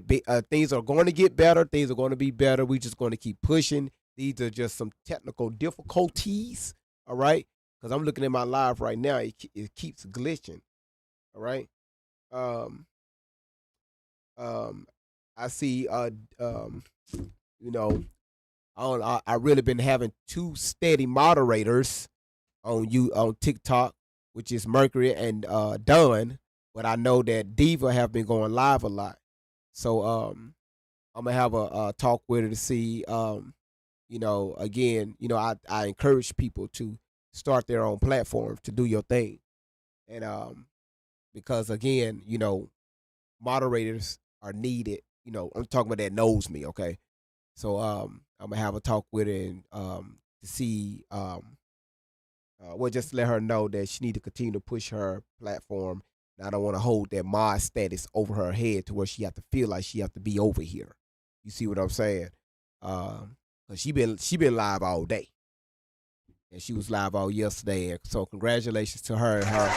things are going to get better. Things are going to be better. We just going to keep pushing. These are just some technical difficulties. All right, because I'm looking at my live right now. It keeps glitching. All right. I see. You know, I really been having 2 steady moderators on TikTok, which is Mercury and Dunn. But I know that Diva have been going live a lot. So I'm gonna have a talk with her to see. You know, again, you know, I encourage people to start their own platforms to do your thing, and because again, you know, moderators are needed. You know, I'm talking about that knows me, okay? So I'm gonna have a talk with her and to see well, just let her know that she need to continue to push her platform. And I don't want to hold that mod status over her head to where she have to feel like she have to be over here. You see what I'm saying? Cause she been live all day, and she was live all yesterday. So congratulations to her and her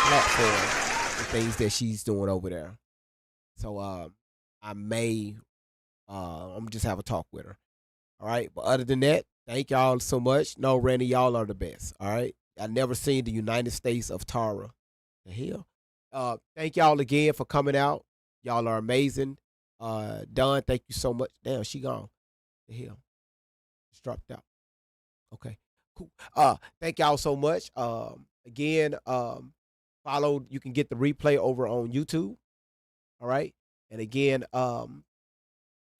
platform, the things that she's doing over there. So I may I'm just have a talk with her. All right. But other than that, thank y'all so much. No, Randy, y'all are the best. All right. I never seen the United States of Tara. The hell. Thank y'all again for coming out. Y'all are amazing. Dawn, thank you so much. Damn, she gone. The hell. Just dropped out. Okay. Cool. Thank y'all so much. Again, follow, you can get the replay over on YouTube. All right. And again,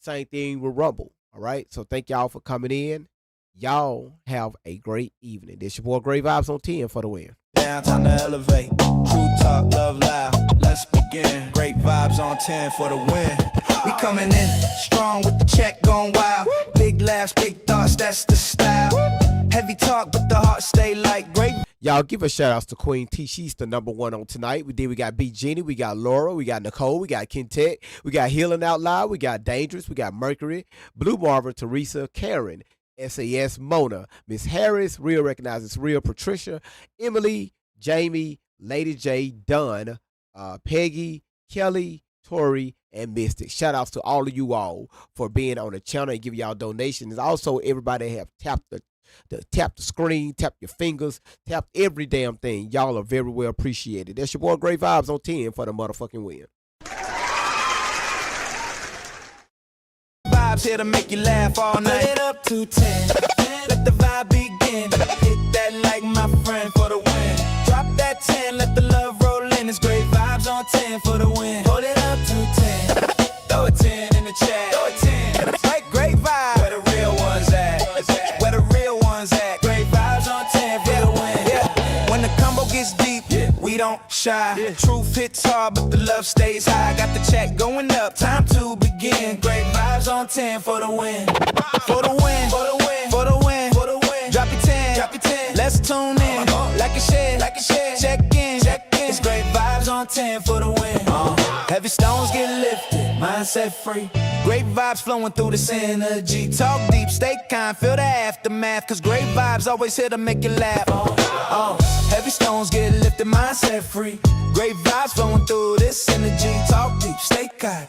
same thing with Rumble. All right. So thank y'all for coming in. Y'all have a great evening. This your boy Great Vibes on 10 for the win. Down, time to elevate. True talk, love loud. Let's begin. Great vibes on 10 for the win. We coming in strong with the check going wild. Big laughs, big thoughts, that's the style. Heavy talk, but the heart stay like great. Y'all give a shout outs to Queen T. She's the #1 on tonight. We got B Jeannie, we got Laura, we got Nicole, we got Kentech, we got Healing Out Loud, we got Dangerous, we got Mercury, Blue Marvin, Teresa, Karen, SAS, Mona, Miss Harris, Real Recognizes Real, Patricia, Emily, Jamie, Lady J, Dunn, Peggy, Kelly, Tori, and Mystic. Shout outs to all of you all for being on the channel and giving y'all donations. Also, everybody have tapped the screen, tap your fingers, tap every damn thing. Y'all are very well appreciated. That's your boy Great Vibes on 10 for the motherfucking win. Vibes here to make you laugh all night. Put it up to 10. Let the vibe begin. Hit that like my friend for the win. Drop that 10, let the love roll in. It's Great Vibes on 10 for the win. Hold it up to 10. Throw a 10 in the chat. Throw a 10. Like Great Vibes. Where the real ones at? Where the real ones at? Great Vibes on 10 for the win. Yeah. When the combo gets deep, we don't shy. Truth hits hard, but the love stays high. Got the check going up, time to begin. Great Vibes on 10 for the win. For the win. For the win. For the win. For the win. Drop your 10. Drop your 10. Let's tune in. Like a share. Like a share. Check in. Check in. It's Great Vibes on 10 for the win. Heavy stones get lifted. Mindset free. Great vibes flowing through this energy. Talk deep, stay kind, feel the aftermath. Cause great vibes always here to make you laugh. Heavy stones get lifted, mindset free. Great vibes flowing through this energy. Talk deep, stay kind.